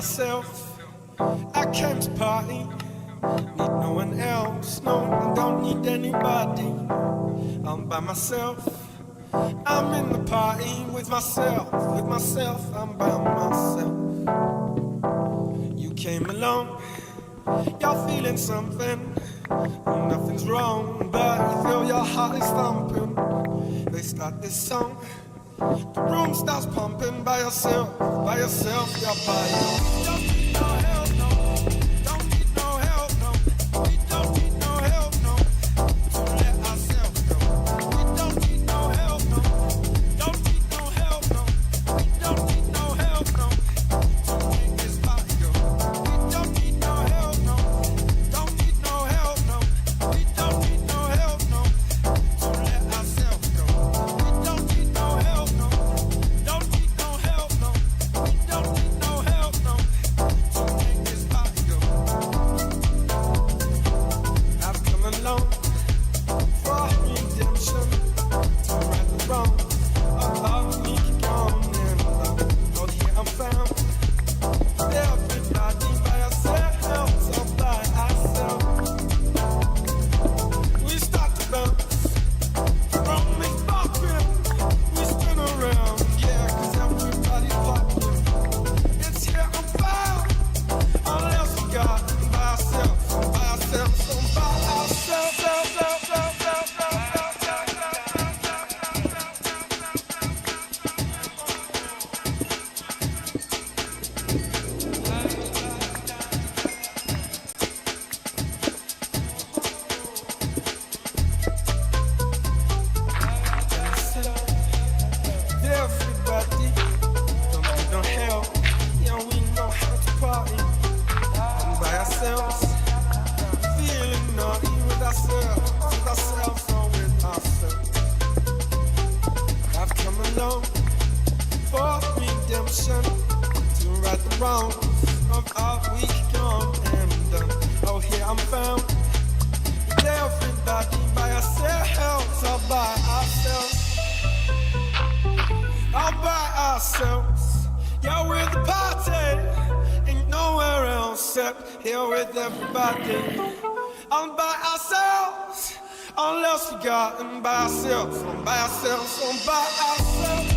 myself. I came to party, need no one else. No, I don't need anybody. I'm by myself. I'm in the party with myself. I'm by myself. You came along, you're feeling something. Nothing's wrong, but you feel your heart is thumping. They start this song, the room starts pumping. By yourself, you're by yourself. Don't need no help, no. Don't need no help, no. We don't need no help, no. To let ourselves go. We don't need no help, no. Don't need no help, no. We don't need no help, no. To make this party go. We don't need no help, no. Don't need no help, no. We don't need no help, no. To let ourselves go. We don't need no help, no. Don't need no help, no. We don't need no help, no. To make this party go. I've come along for redemption, to right the wrong of love me gone and love. Oh, here I'm found. Everybody by ourselves, all by ourselves. We start to bounce, from me popping, we spin around, yeah, 'cause everybody's popping. It's here I'm found, unless we got by ourselves, on by ourselves, on by ourselves. Everybody, don't need no help. Yeah, we know how to party. And by ourselves, feeling naughty with ourselves, or with ourselves. I've come along for redemption, to right the wrongs of our week gone and done. Oh, here I'm found. With everybody by ourselves, all by ourselves. All by ourselves, yeah, we're the party. Ain't nowhere else except here with everybody. All by ourselves, unless we got them by ourselves, on by ourselves, on by ourselves.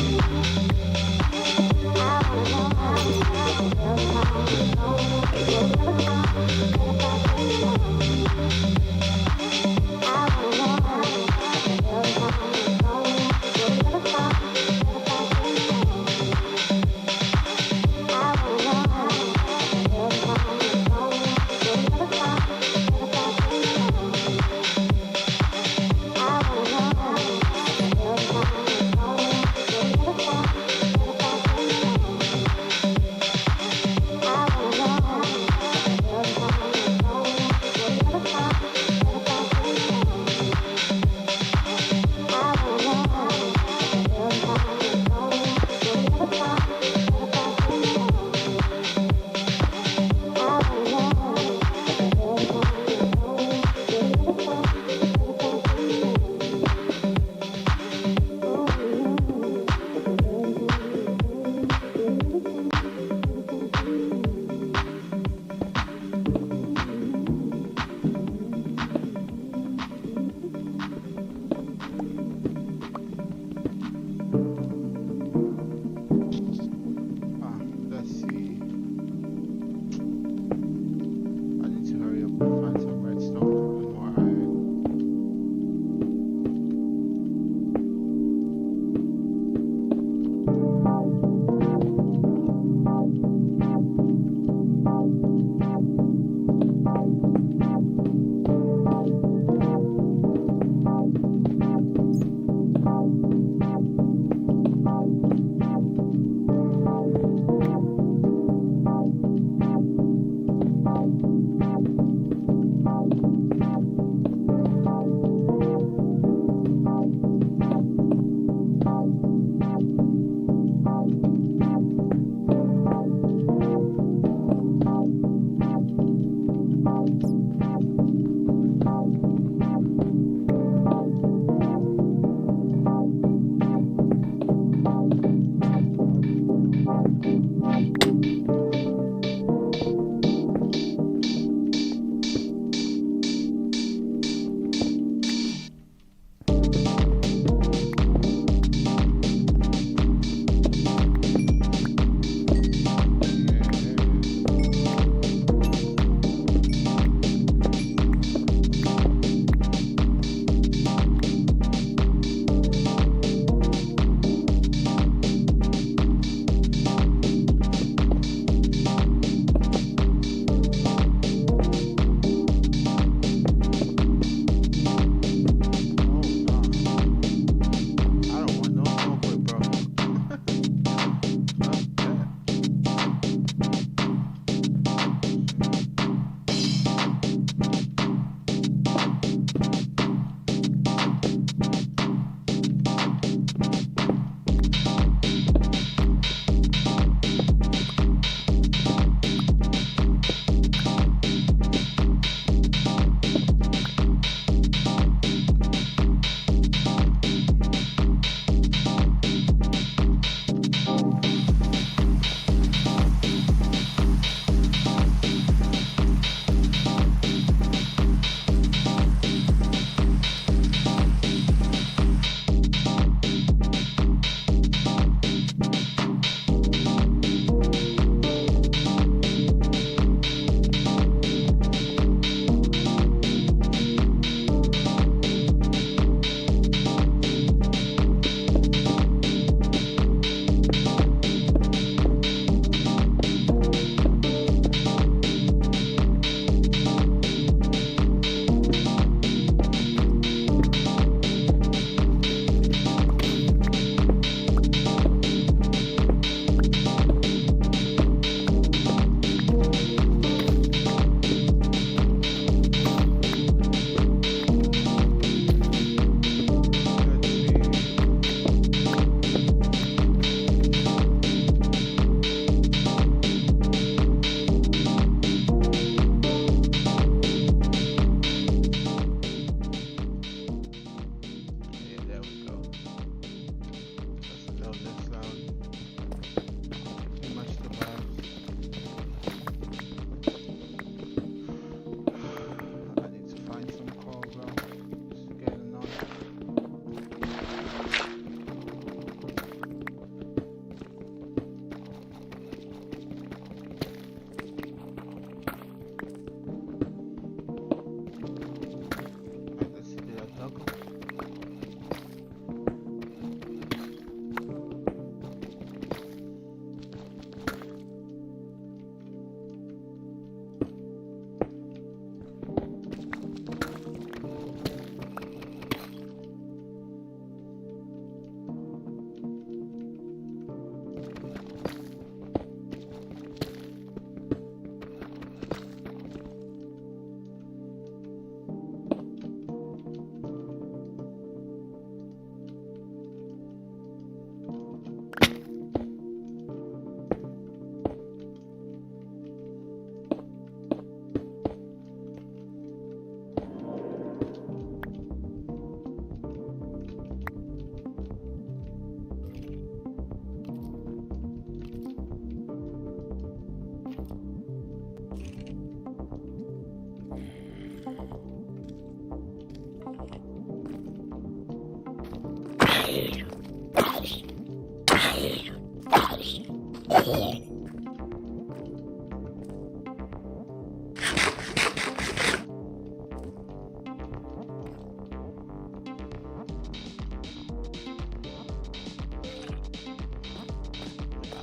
I wanna know.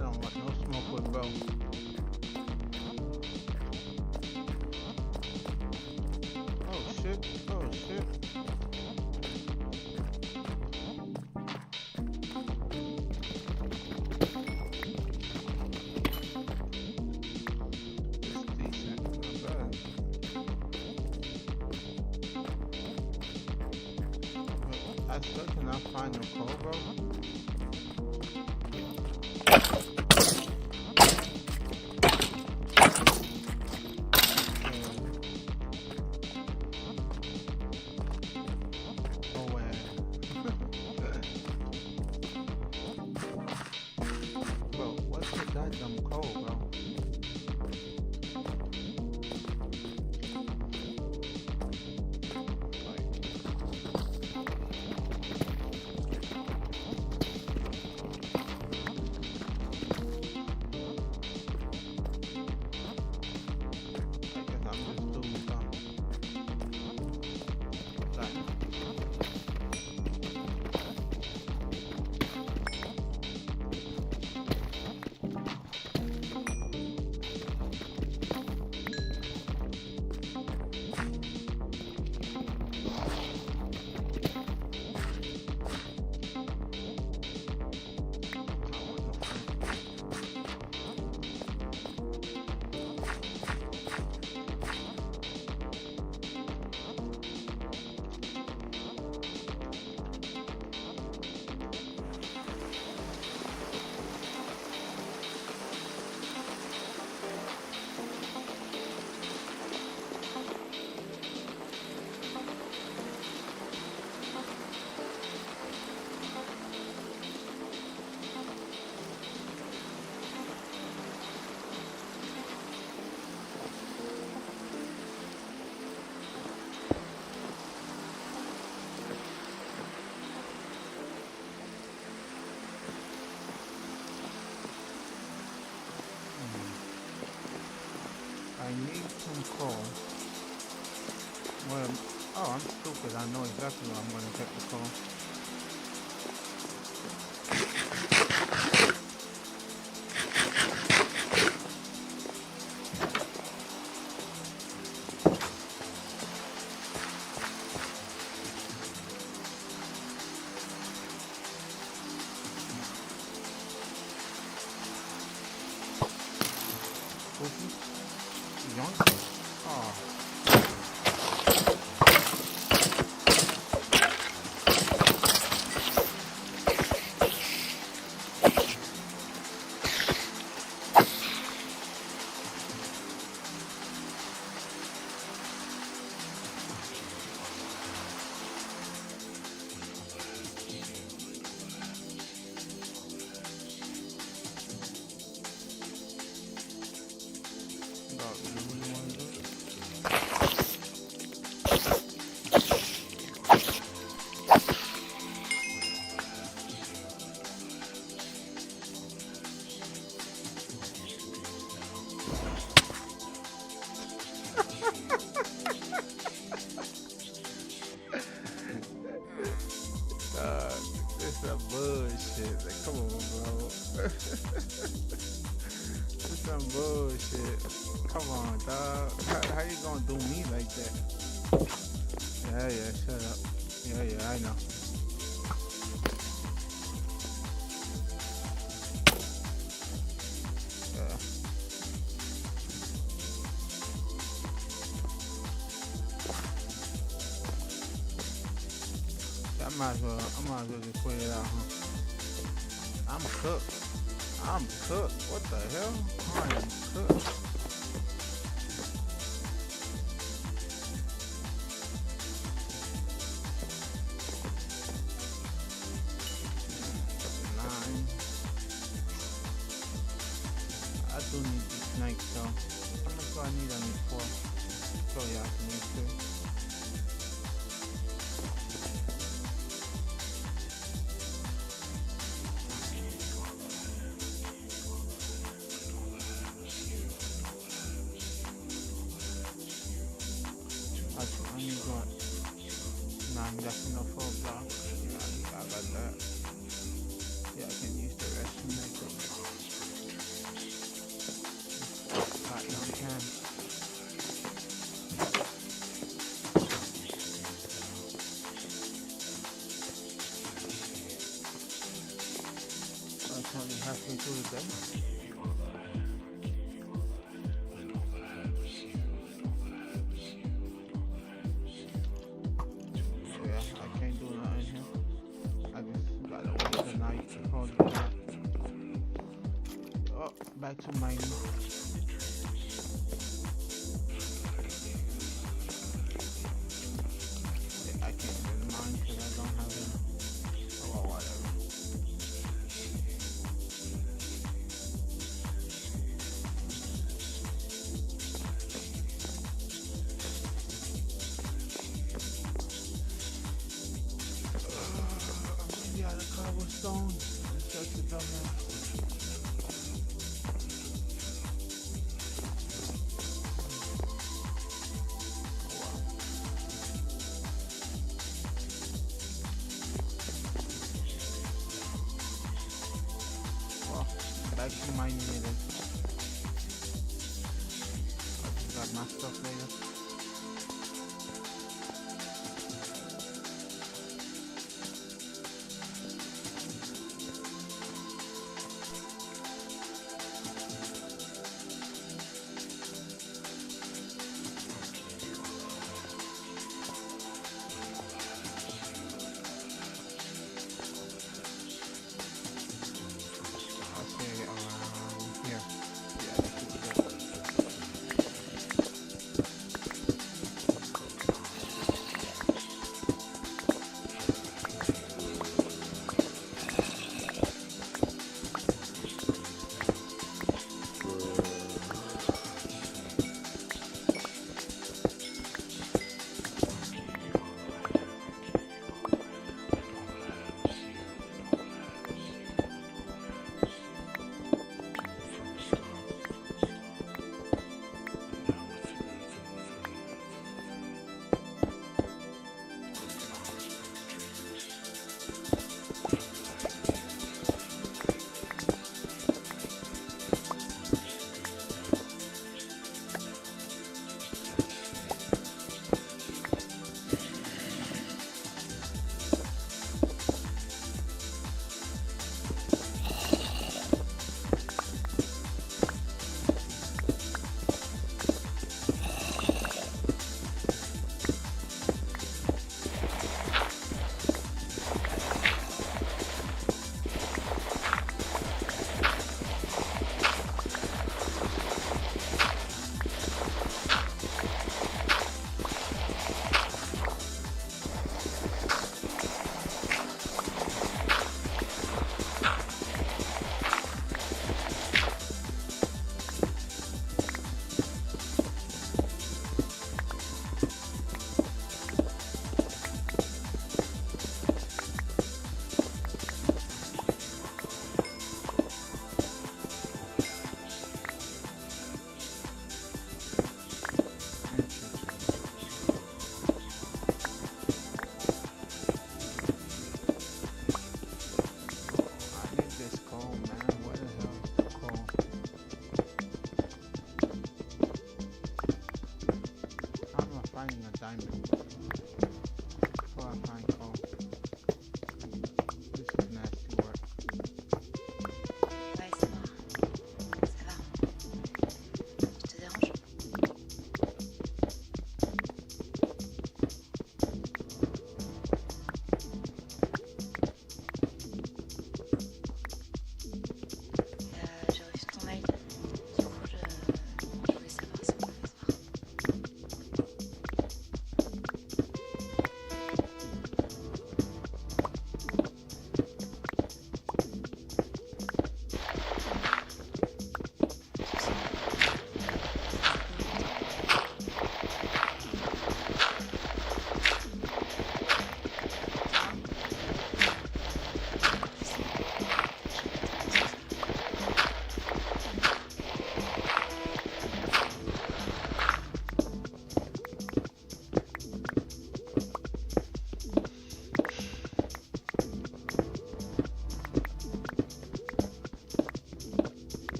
don't want no smoke with bro. Oh shit, oh shit. I still cannot find no code, bro. Oh, well. Bro, what's the goddamn code, bro? I need some coal. Well, oh, I'm stupid. I know exactly where I'm going to get the coal. Yoink. Oh. This some bullshit. Like, come on, bro. This some bullshit. Come on, dog. How you gonna do me like that? Yeah, shut up. Yeah, I know. Yeah. I might as well just put it out, huh? I'm cooked. What the hell? I am cooked. I do need these snakes though. How much do I need on these for? So yeah, I can use too. It's only halfway through the day. Yeah, I can't do nothing here. I just gotta wait the night to call it out. Oh, back to mining. Yeah, I can't do mine because I don't have it. Oh, well, whatever. Yeah, the cobblestone. Such a dumbass. Well, back to mining it then. I just got my stuff later. I'll say around here. Yeah, that should be good. I need this coal, man. Where the hell is the coal? How am I finding a diamond before I find coal? This is nasty work. Ouais, c'est moi. Ça va. Je te dérange? J'ai reçu ton mail. Du coup, je voulais savoir ce qu'on pouvait se voir.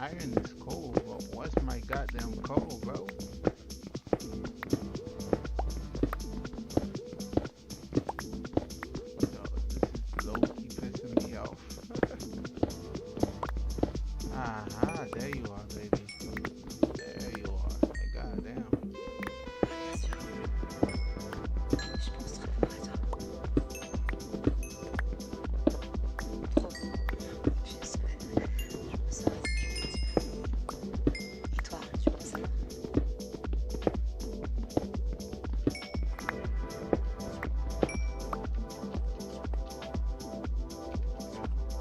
Iron is cold, but what's my goddamn cold, bro? Yo, this is low-key pissing me off. Aha, there you are, baby. There you are. Hey, goddamn. Bien sûr. Je pense très fort à toi. Trop. Je sais. Je me sens insécure. Et toi, tu penses à quoi? Je pense très fort à toi.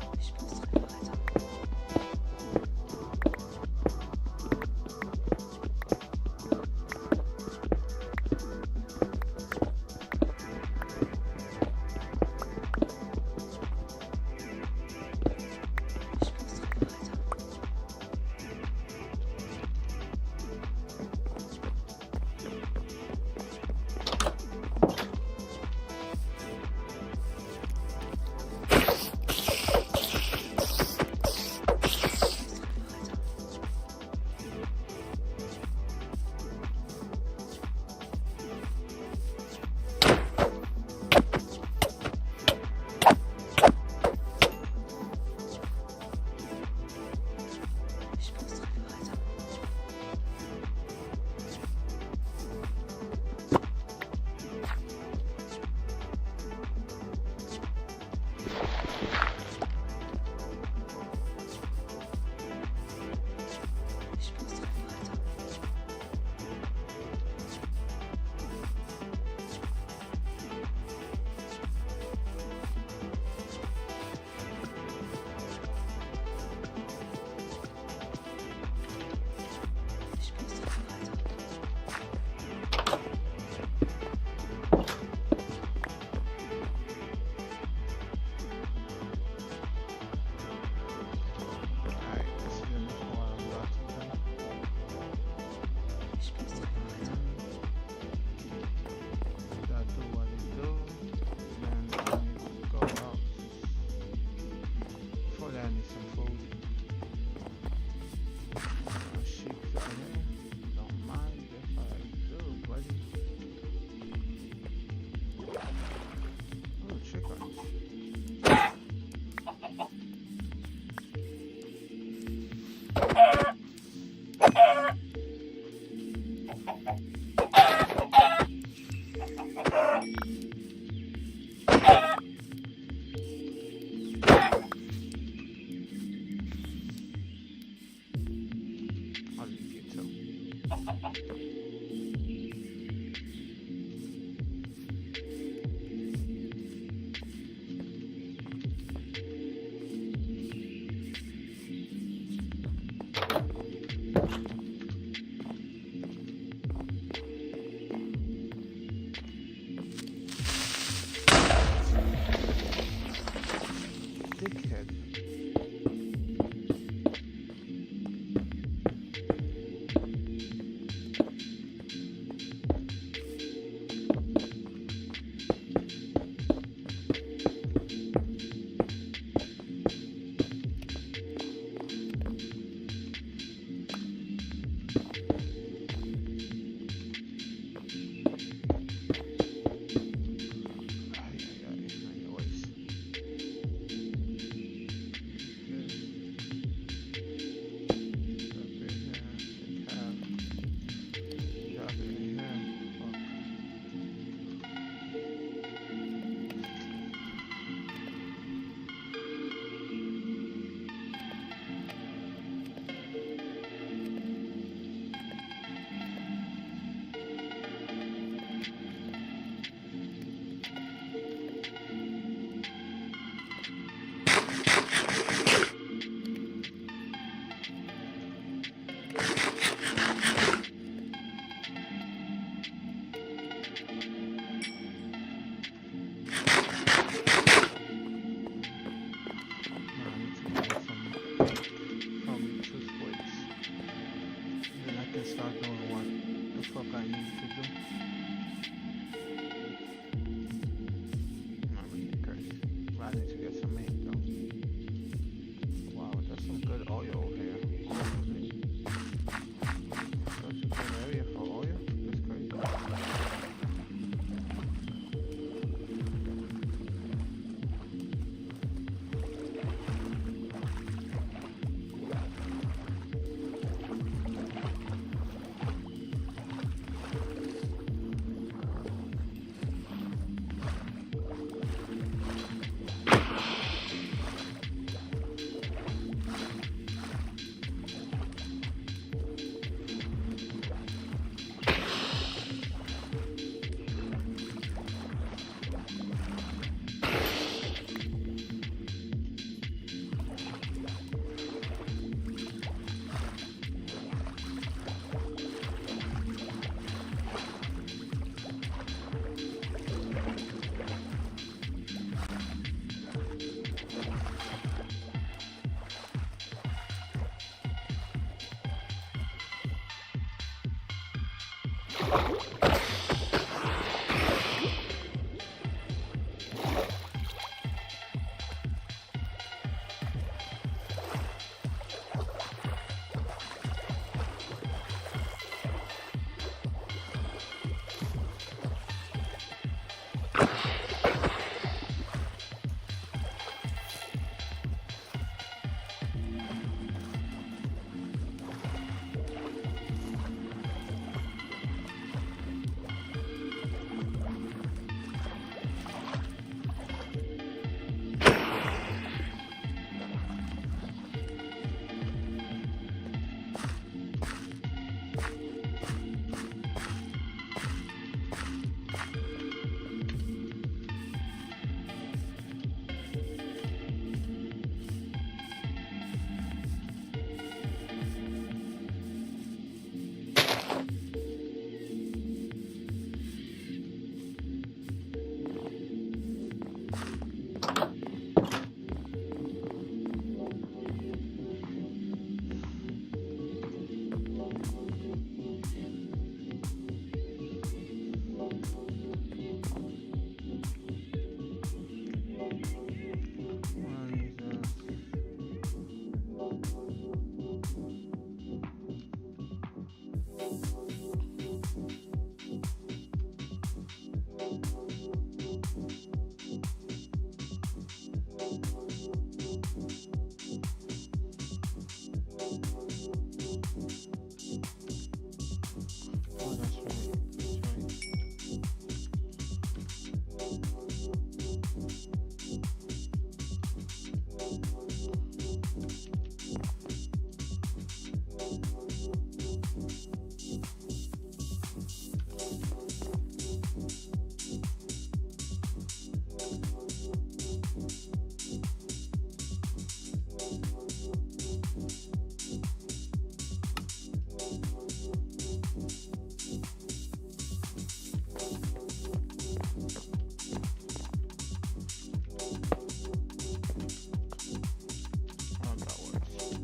Je pense très fort à toi. Je pense très fort à toi. Je pense très fort à toi. Je pense très fort à toi. Alright, this is enough for what I'm about to do. Je pense très fort à toi. Gotta do what it do. Then I need to go out. Before that, I need some food. Some sheep out here. Don't mind if I do, buddy. Oh, chicken. I'll leave you too. Dickhead. Anyways. I need to get some meat though. Wow, that's some good oil here. Oh, that's right. That's right. Oh, that works.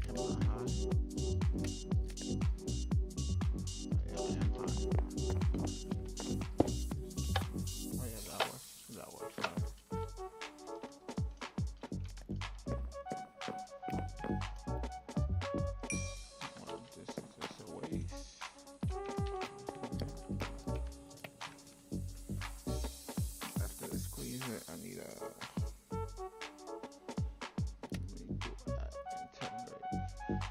Come on, huh? Yeah, I am hot. Oh yeah, that works. That works. Well, this is just a waste. After the squeeze it, I need a. Let me do that integrate.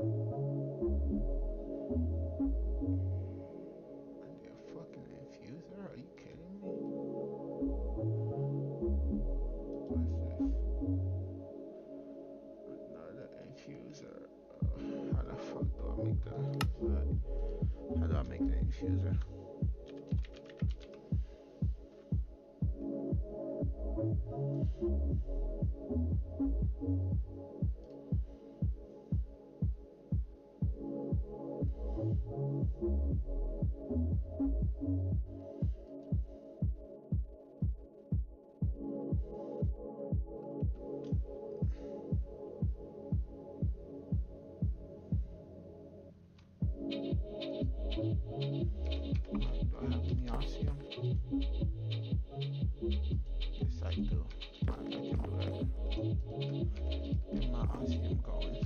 I need a fucking infuser? Are you kidding me? What's this? Another infuser. How the fuck do I make how do I make the infuser? Do I have any osmium? Yes, I do. I can do that. Get my osmium going.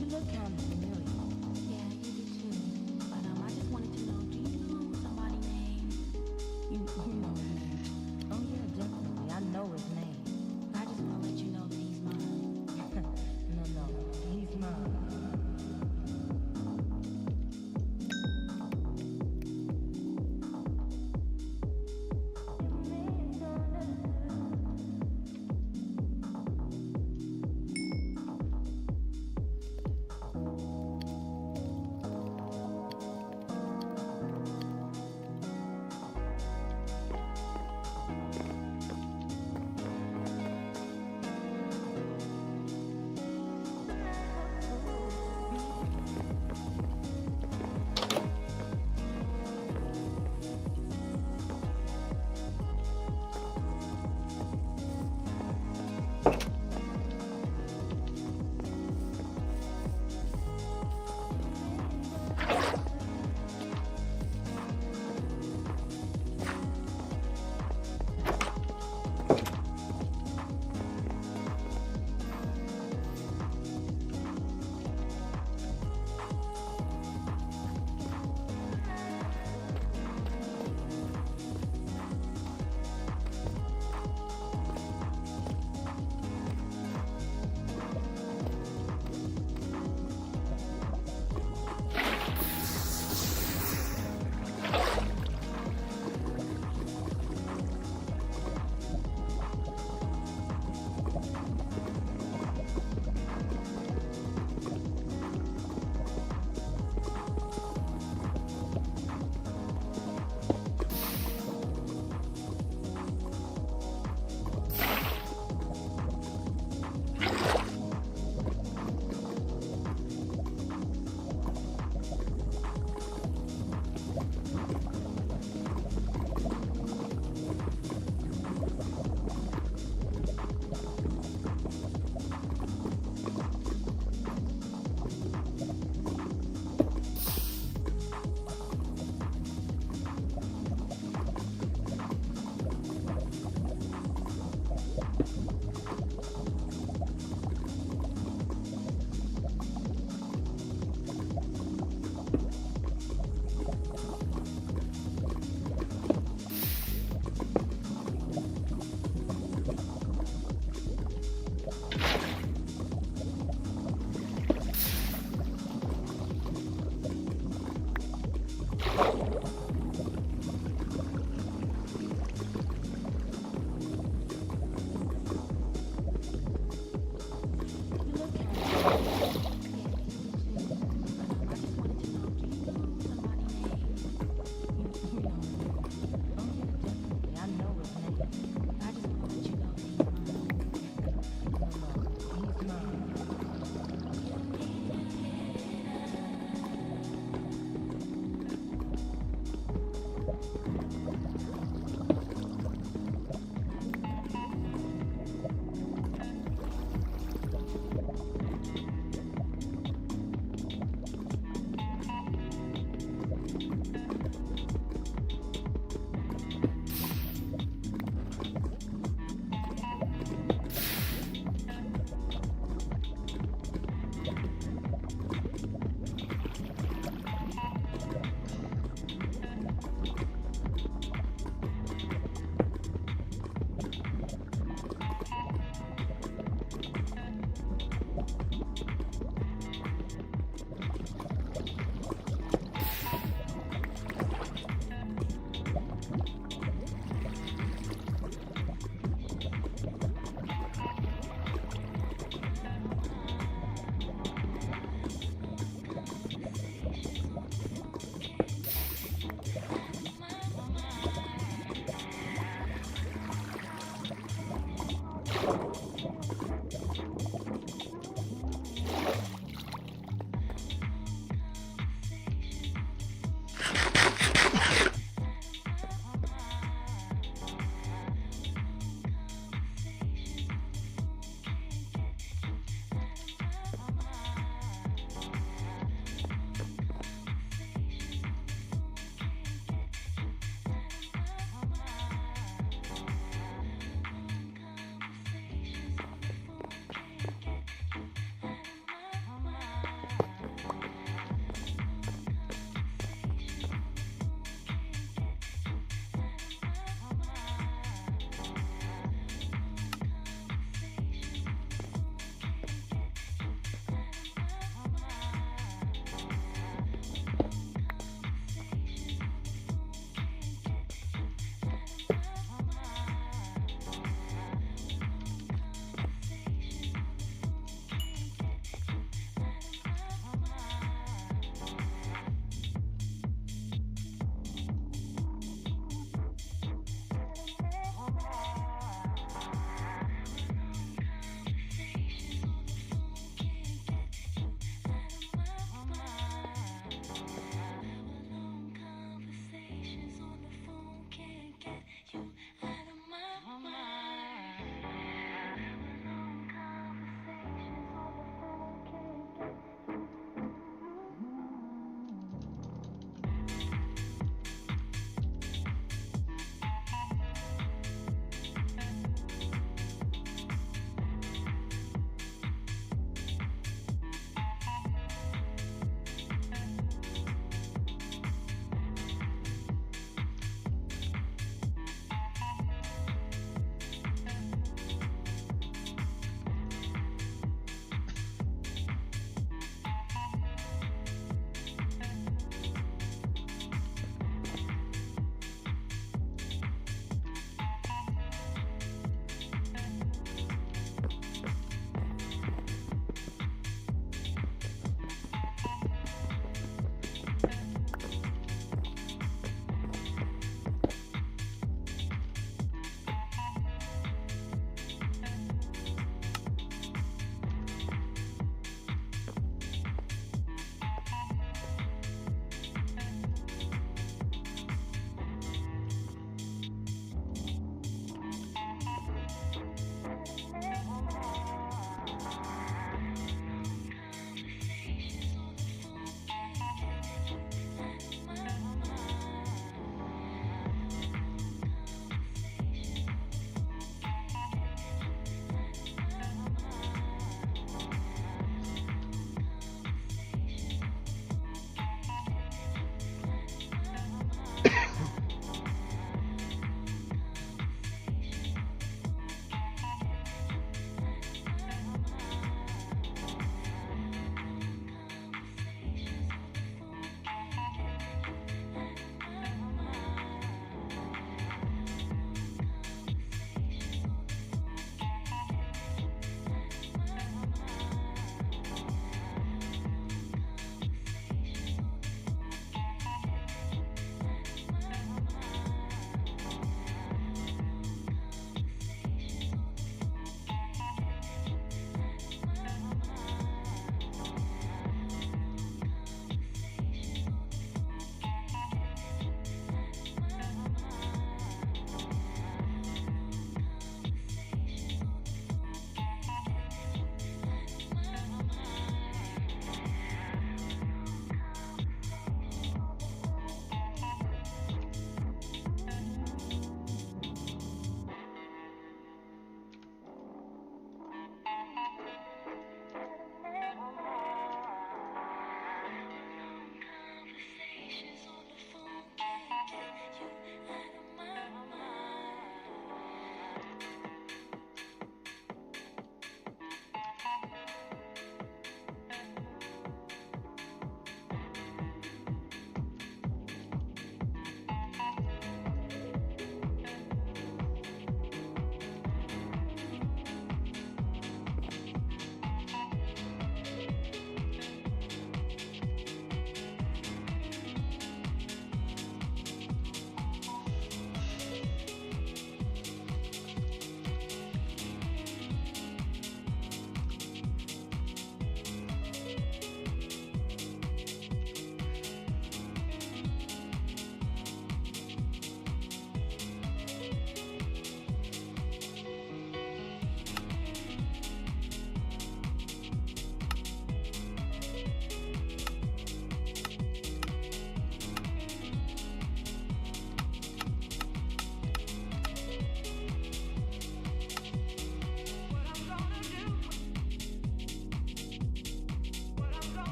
You look kind of familiar. Yeah, you do too. But I just wanted to know, do you know somebody named? You know his name. Oh yeah, definitely. I know his name. I just want to let you know that he's mine. No, he's mine.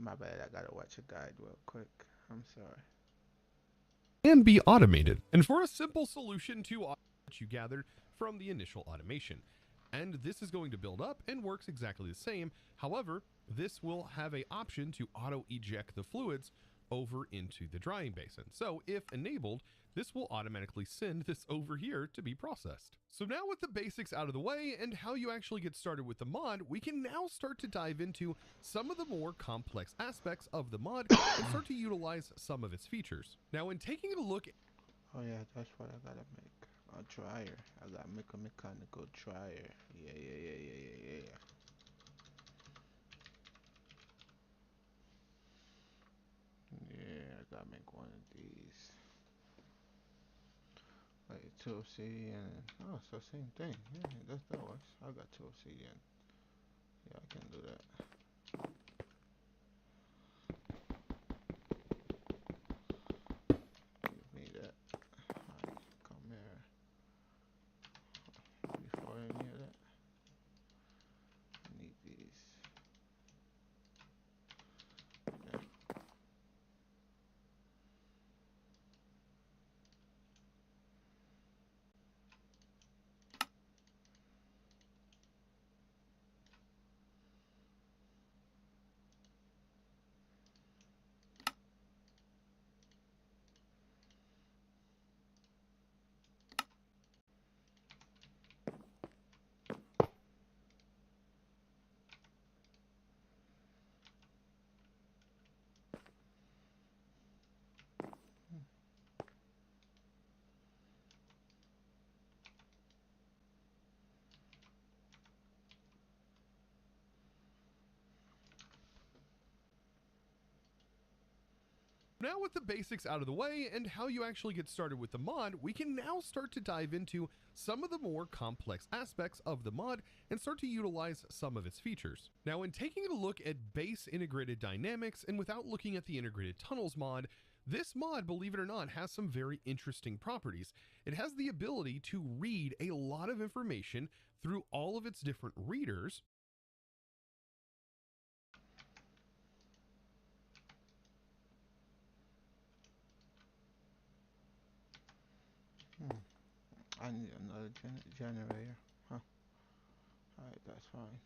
My bad. I gotta watch a guide real quick. I'm sorry. and be automated, and for a simple solution to what you gathered from the initial automation. And this is going to build up and works exactly the same. However, this will have a option to auto eject the fluids over into the drying basin. So if enabled, this will automatically send this over here to be processed. So now with the basics out of the way and how you actually get started with the mod, we can now start to dive into some of the more complex aspects of the mod and start to utilize some of its features. Now in taking a look Oh yeah, that's what I gotta make. A dryer. I gotta make a mechanical dryer. Yeah. Yeah, I gotta make one of these. Like 2 obsidian. Oh, it's the same thing. Yeah, that works. I got 2 obsidian. Yeah, I can do that. Give me that. Alright, come here. Before any of that, I need these. Yeah. Now with the basics out of the way and how you actually get started with the mod, we can now start to dive into some of the more complex aspects of the mod and start to utilize some of its features. Now in taking a look at base integrated dynamics and without looking at the integrated tunnels mod, this mod, believe it or not, has some very interesting properties. It has the ability to read a lot of information through all of its different readers. I need another generator. Huh. Alright, that's fine.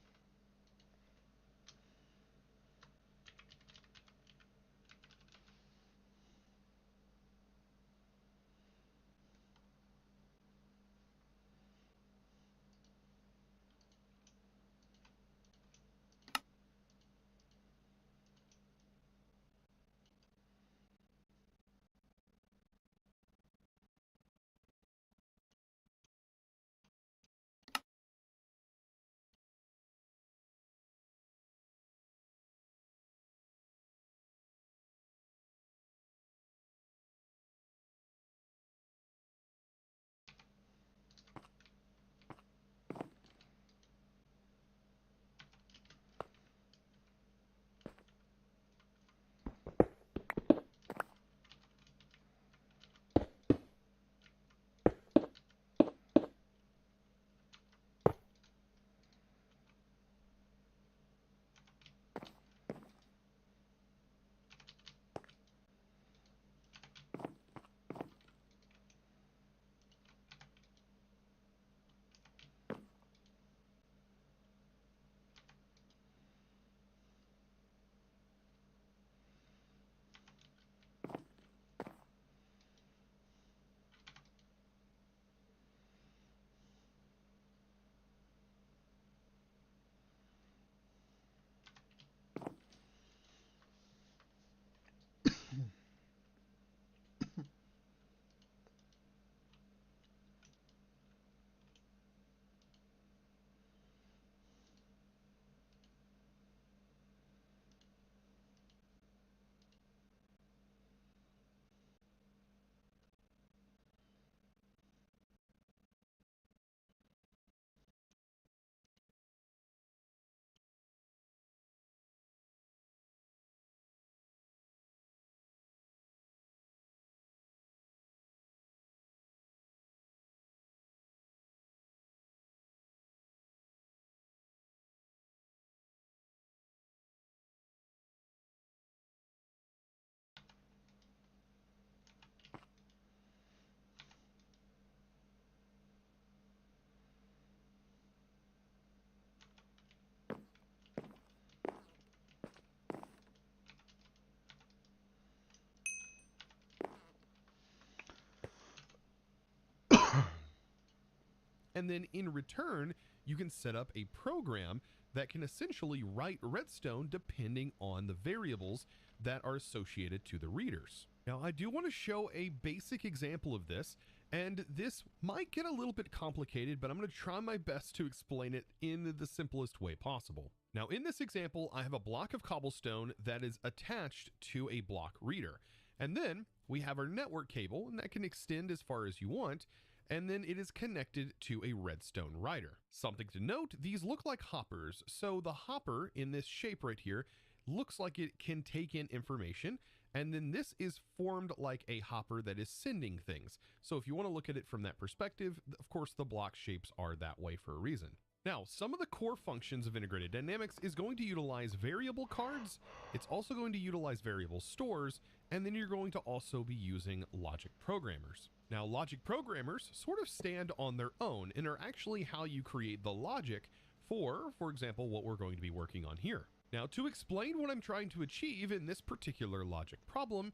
And then in return, you can set up a program that can essentially write redstone depending on the variables that are associated to the readers. Now, I do want to show a basic example of this, and this might get a little bit complicated, but I'm going to try my best to explain it in the simplest way possible. Now, in this example, I have a block of cobblestone that is attached to a block reader. And then we have our network cable, and that can extend as far as you want, and then it is connected to a redstone writer. Something to note, these look like hoppers. So the hopper in this shape right here looks like it can take in information, and then this is formed like a hopper that is sending things. So if you want to look at it from that perspective, of course the block shapes are that way for a reason. Now, some of the core functions of integrated dynamics is going to utilize variable cards. It's also going to utilize variable stores, and then you're going to also be using logic programmers. Now, logic programmers sort of stand on their own and are actually how you create the logic for example, what we're going to be working on here. Now, to explain what I'm trying to achieve in this particular logic problem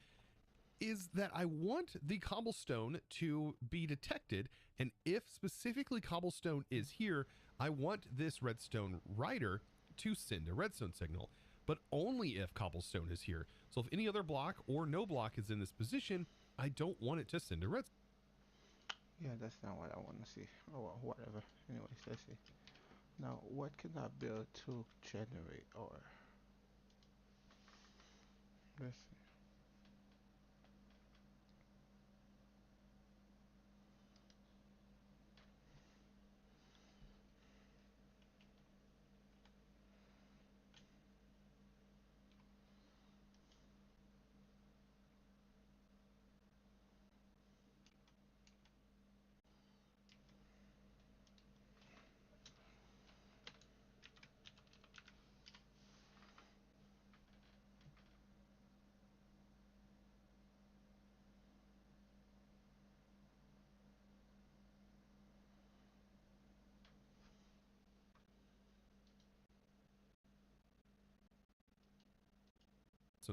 is that I want the cobblestone to be detected, and if specifically cobblestone is here, I want this redstone writer to send a redstone signal, but only if cobblestone is here. So if any other block or no block is in this position, I don't want it to send a redstone. Yeah, that's not what I want to see. Oh, well, whatever. Anyways, let's see. Now, what can I build to generate ore? Let's see.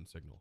Signal.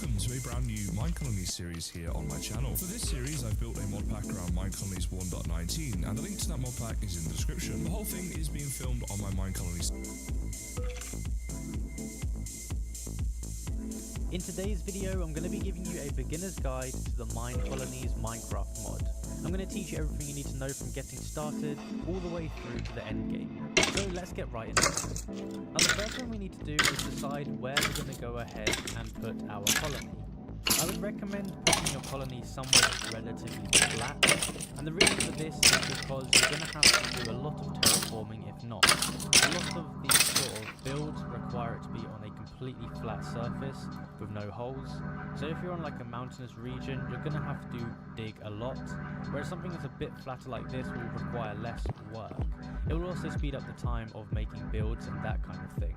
Welcome to a brand new Minecolonies series here on my channel. For this series, I've built a mod pack around Minecolonies 1.19, and the link to that mod pack is in the description. The whole thing is being filmed on my Minecolonies. In today's video, I'm going to be giving you a beginner's guide to the Minecolonies Minecraft mod. I'm going to teach you everything you need to know from getting started all the way through to the end game. So let's get right into it. Now the first thing we need to do is decide where we're going to go ahead and put our colony. I would recommend putting your colony somewhere that's relatively flat, and the reason for this is because you're going to have to do a lot of terraforming if not. A lot of these sort of builds require it to be on a completely flat surface with no holes, so if you're on like a mountainous region you're going to have to dig a lot, whereas something that's a bit flatter like this will require less work. It will also speed up the time of making builds and that kind of thing.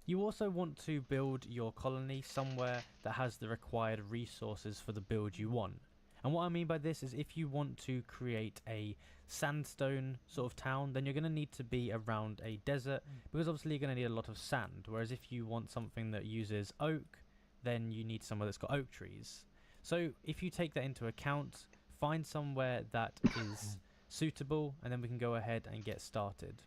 You also want to build your colony somewhere that has the required resources for the build you want. And what I mean by this is if you want to create a sandstone sort of town, then you're going to need to be around a desert, because obviously you're going to need a lot of sand, whereas if you want something that uses oak, then you need somewhere that's got oak trees. So if you take that into account, find somewhere that is suitable, and then we can go ahead and get started.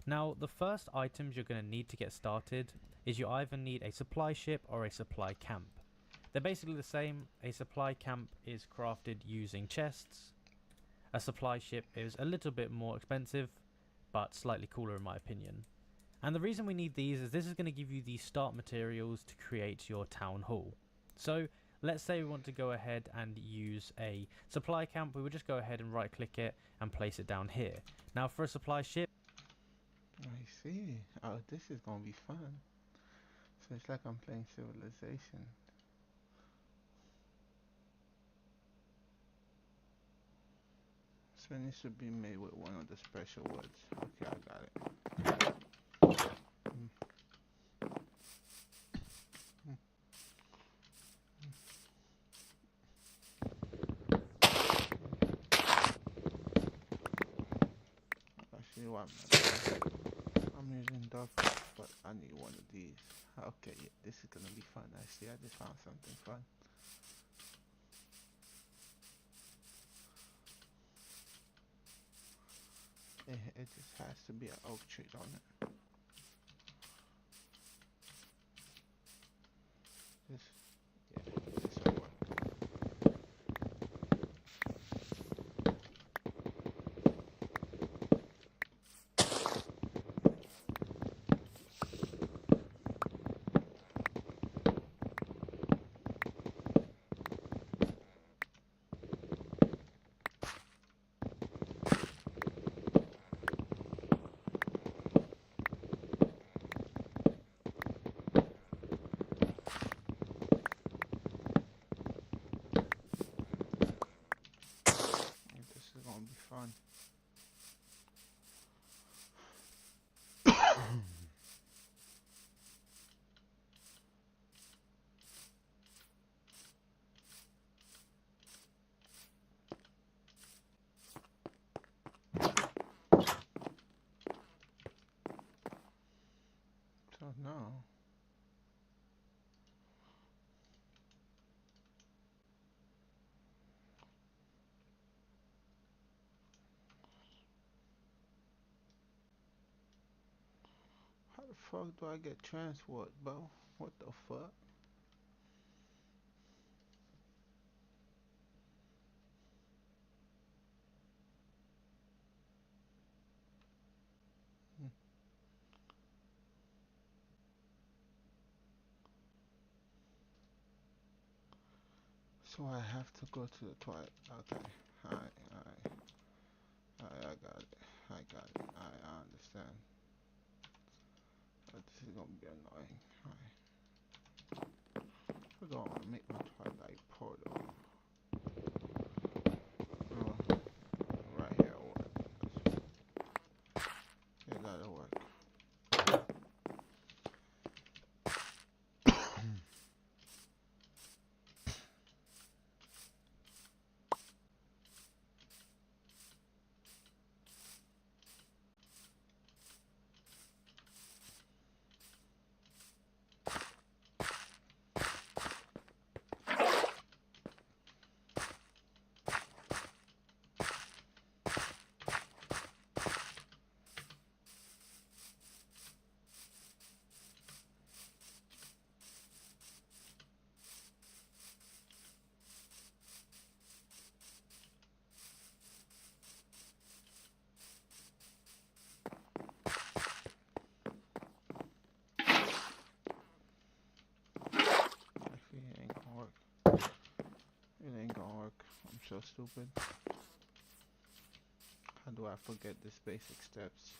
Now, the first items you're going to need to get started is you either need a supply ship or a supply camp. They're basically the same. A supply camp is crafted using chests. A supply ship is a little bit more expensive, but slightly cooler in my opinion. And the reason we need these is this is going to give you the start materials to create your town hall. So, let's say we want to go ahead and use a supply camp. We would just go ahead and right click it and place it down here. Now, for a supply ship, I see. Oh, this is gonna be fun. So it's like I'm playing Civilization. So it should be made with one of the special woods. Okay, I got it. Actually, what I'm using duck, but I need one of these. Okay, yeah, this is gonna be fun. Actually, I just found something fun. It just has to be an oak tree on it. This, yeah, this will work. This is gonna be fun. So now how the fuck do I get transport, bro? What the fuck? So I have to go to the toilet. Okay. Alright. I got it. I understand. But this is gonna be annoying. Alright. We're gonna make my Twilight portal. Oh, right here. Yeah, that'll work. So stupid. How do I forget these basic steps?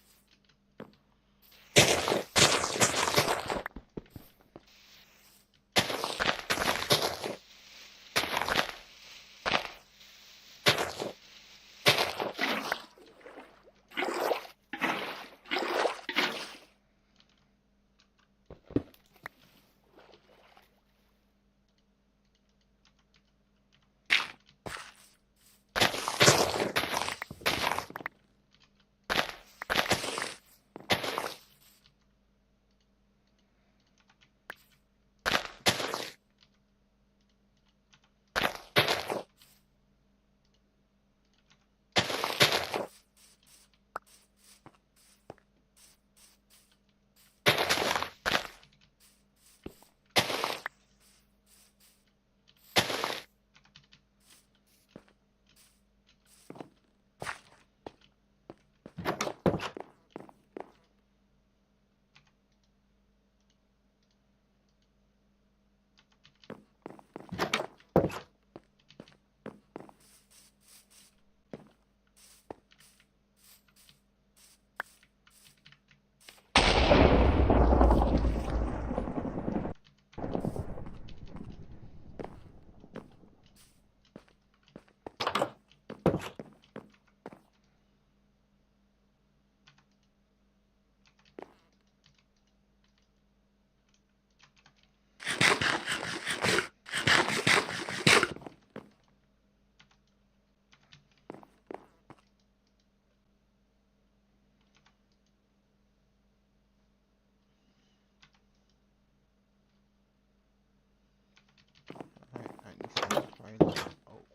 Alright, I need some twilight oak.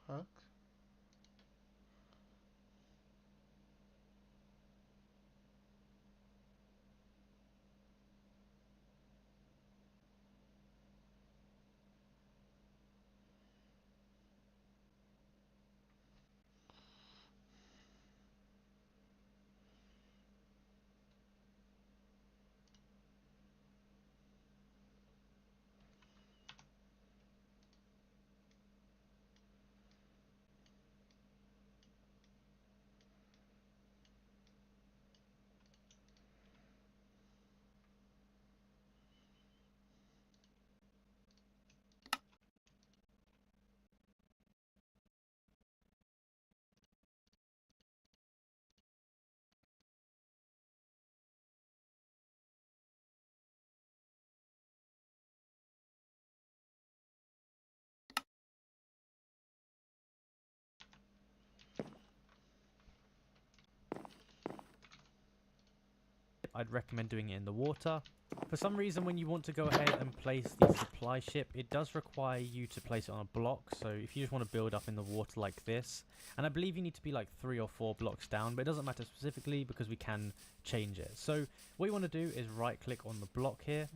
Fuck. I'd recommend doing it in the water. For some reason, when you want to go ahead and place the supply ship, it does require you to place it on a block. So if you just want to build up in the water like this, and I believe you need to be like 3 or 4 blocks down, but it doesn't matter specifically because we can change it. So what you want to do is right click on the block here,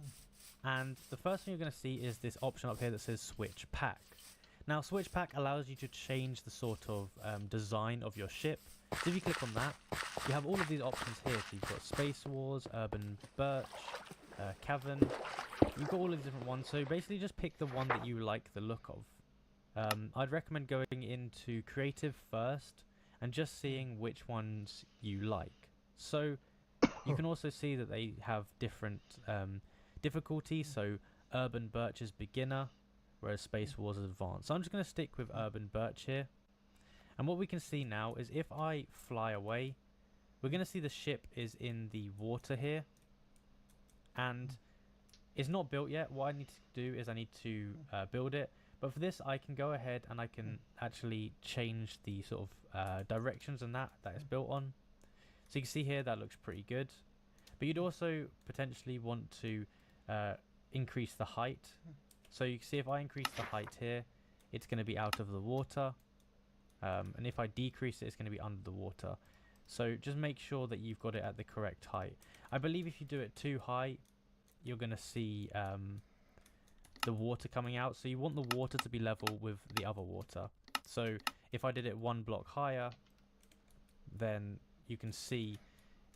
and the first thing you're going to see is this option up here that says switch pack. Now switch pack allows you to change the sort of design of your ship. So if you click on that, you have all of these options here. So you've got Space Wars, Urban Birch, Cavern. You've got all of the different ones. So basically just pick the one that you like the look of. I'd recommend going into creative first and just seeing which ones you like. So you can also see that they have different difficulties. So Urban Birch is beginner, whereas Space Wars is advanced. So I'm just going to stick with Urban Birch here. And what we can see now is if I fly away, we're going to see the ship is in the water here. And it's not built yet. What I need to do is I need to build it. But for this, I can go ahead and I can actually change the sort of directions and that it's built on. So you can see here that looks pretty good. But you'd also potentially want to increase the height. So you can see if I increase the height here, it's going to be out of the water. And if I decrease it, it's going to be under the water. So just make sure that you've got it at the correct height. I believe if you do it too high, you're going to see the water coming out. So you want the water to be level with the other water. So if I did it 1 block higher, then you can see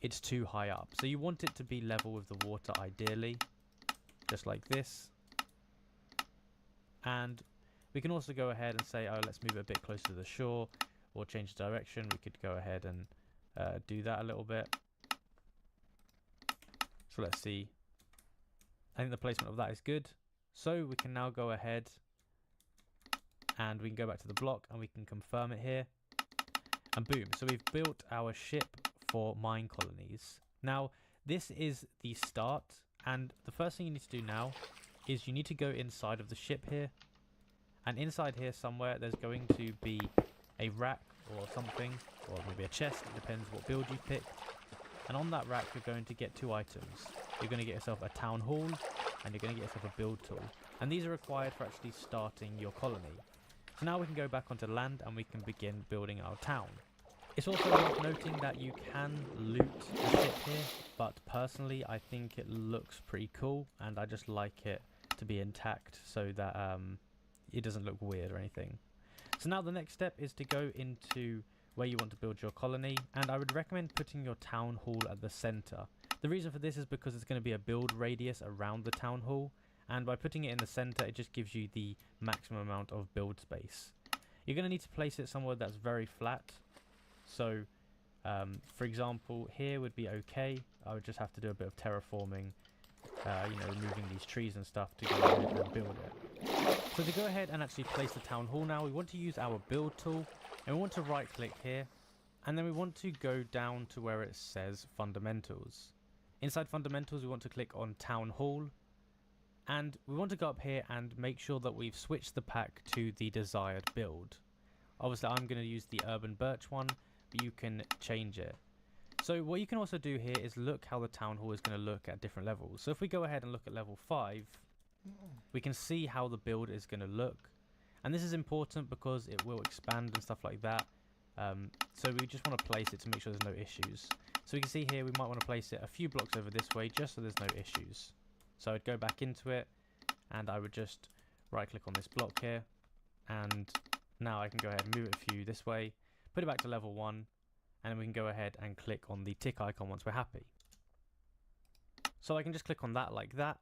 it's too high up. So you want it to be level with the water ideally, just like this. And we can also go ahead and say, oh, let's move it a bit closer to the shore, or change the direction. We could go ahead and do that a little bit. So let's see. I think the placement of that is good. So we can now go ahead and we can go back to the block and we can confirm it here. And boom. So we've built our ship for mine colonies. Now, this is the start. And the first thing you need to do now is you need to go inside of the ship here. And inside here somewhere, there's going to be a rack or something, or maybe a chest. It depends what build you pick. And on that rack, you're going to get 2 items. You're going to get yourself a town hall, and you're going to get yourself a build tool. And these are required for actually starting your colony. So now we can go back onto land, and we can begin building our town. It's also worth noting that you can loot the ship here, but personally, I think it looks pretty cool, and I just like it to be intact so that it doesn't look weird or anything. So now the next step is to go into where you want to build your colony, and I would recommend putting your town hall at the center. The reason for this is because it's going to be a build radius around the town hall, and by putting it in the center, it just gives you the maximum amount of build space. You're going to need to place it somewhere that's very flat. So for example, here would be okay. I would just have to do a bit of terraforming, removing these trees and stuff to go ahead and build it. So to go ahead and actually place the town hall now, we want to use our build tool, and we want to right click here, and then we want to go down to where it says fundamentals. Inside fundamentals, we want to click on town hall, and we want to go up here and make sure that we've switched the pack to the desired build. Obviously I'm going to use the Urban Birch one, but you can change it. So what you can also do here is look how the town hall is going to look at different levels. So if we go ahead and look at level 5, we can see how the build is going to look. And this is important because it will expand and stuff like that. So we just want to place it to make sure there's no issues. So we can see here we might want to place it a few blocks over this way just so there's no issues. So I'd go back into it and I would just right click on this block here, and now I can go ahead and move it a few this way, put it back to level 1, and then we can go ahead and click on the tick icon once we're happy. So I can just click on that like that.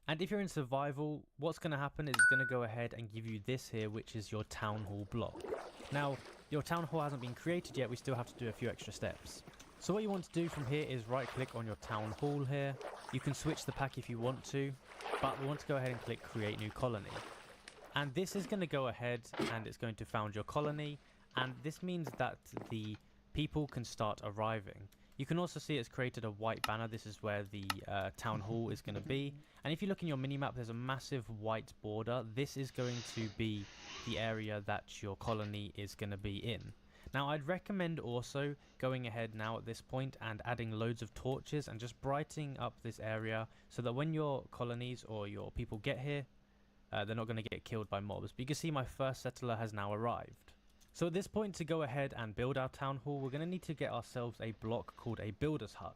And if you're in survival, what's going to happen is it's going to go ahead and give you this here, which is your town hall block. Now, your town hall hasn't been created yet, we still have to do a few extra steps. So what you want to do from here is right click on your town hall here. You can switch the pack if you want to, but we want to go ahead and click create new colony. And this is going to go ahead and it's going to found your colony, and this means that the people can start arriving. You can also see it's created a white banner. This is where the town hall is going to be. And if you look in your minimap, there's a massive white border. This is going to be the area that your colony is going to be in. Now I'd recommend also going ahead now at this point and adding loads of torches and just brightening up this area so that when your colonies or your people get here, they're not going to get killed by mobs. But you can see my first settler has now arrived. So at this point, to go ahead and build our town hall, we're going to need to get ourselves a block called a builder's hut.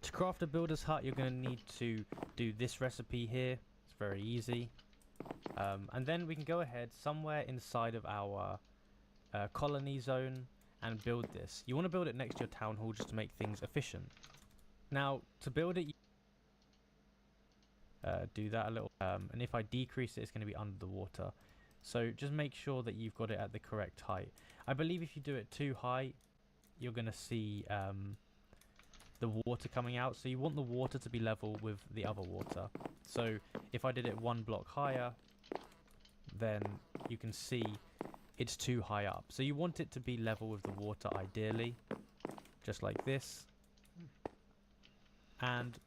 To craft a builder's hut, you're going to need to do this recipe here. It's very easy. And then we can go ahead somewhere inside of our colony zone and build this. You want to build it next to your town hall just to make things efficient. Now, to build it, do that a little. And if I decrease it, it's going to be under the water. So just make sure that you've got it at the correct height. I believe if you do it too high, you're going to see the water coming out. So you want the water to be level with the other water. So if I did it one block higher, then you can see it's too high up. So you want it to be level with the water ideally, just like this. And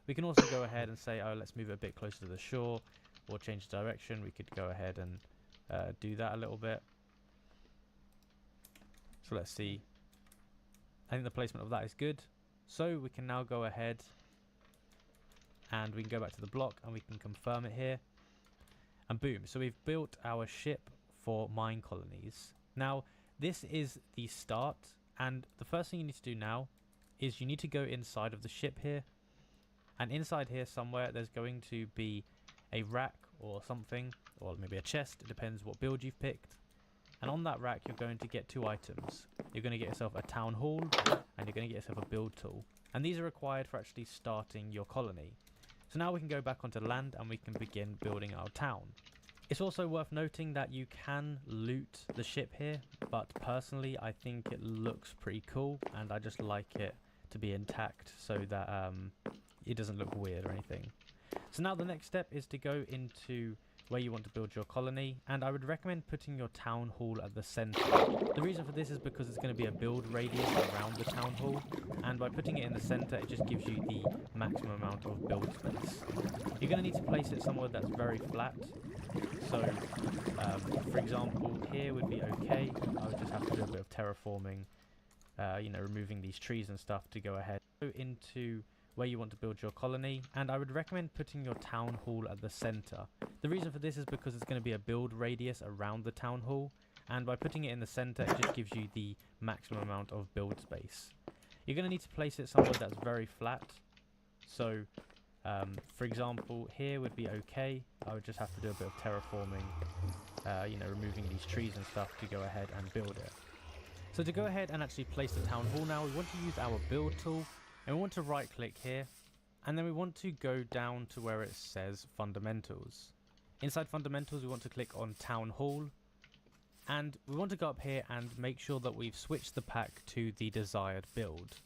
we can also go ahead and say, oh, let's move it a bit closer to the shore, or change the direction. We could go ahead and do that a little bit. So let's see. I think the placement of that is good. So we can now go ahead and we can go back to the block and we can confirm it here. And boom. So we've built our ship for mine colonies. Now, this is the start. And the first thing you need to do now is you need to go inside of the ship here. And inside here somewhere, there's going to be a rack or something, or maybe a chest. It depends what build you've picked. And on that rack, you're going to get two items. You're going to get yourself a town hall, and you're going to get yourself a build tool. And these are required for actually starting your colony. So now we can go back onto land, and we can begin building our town. It's also worth noting that you can loot the ship here, but personally, I think it looks pretty cool, and I just like it to be intact so that it doesn't look weird or anything. So now the next step is to go into where you want to build your colony, and I would recommend putting your town hall at the center. The reason for this is because it's going to be a build radius around the town hall, and by putting it in the center, it just gives you the maximum amount of build space. You're going to need to place it somewhere that's very flat. So, for example, here would be okay. I would just have to do a bit of terraforming, you know, removing these trees and stuff to go ahead. Go into where you want to build your colony, and I would recommend putting your town hall at the center. The reason for this is because it's going to be a build radius around the town hall, and by putting it in the center, it just gives you the maximum amount of build space. You're going to need to place it somewhere that's very flat. So, for example, here would be okay. I would just have to do a bit of terraforming, you know, removing these trees and stuff to go ahead and build it. So to go ahead and actually place the town hall now, we want to use our build tool. And we want to right click here, and then we want to go down to where it says fundamentals. Inside fundamentals, we want to click on town hall, and we want to go up here and make sure that we've switched the pack to the desired build.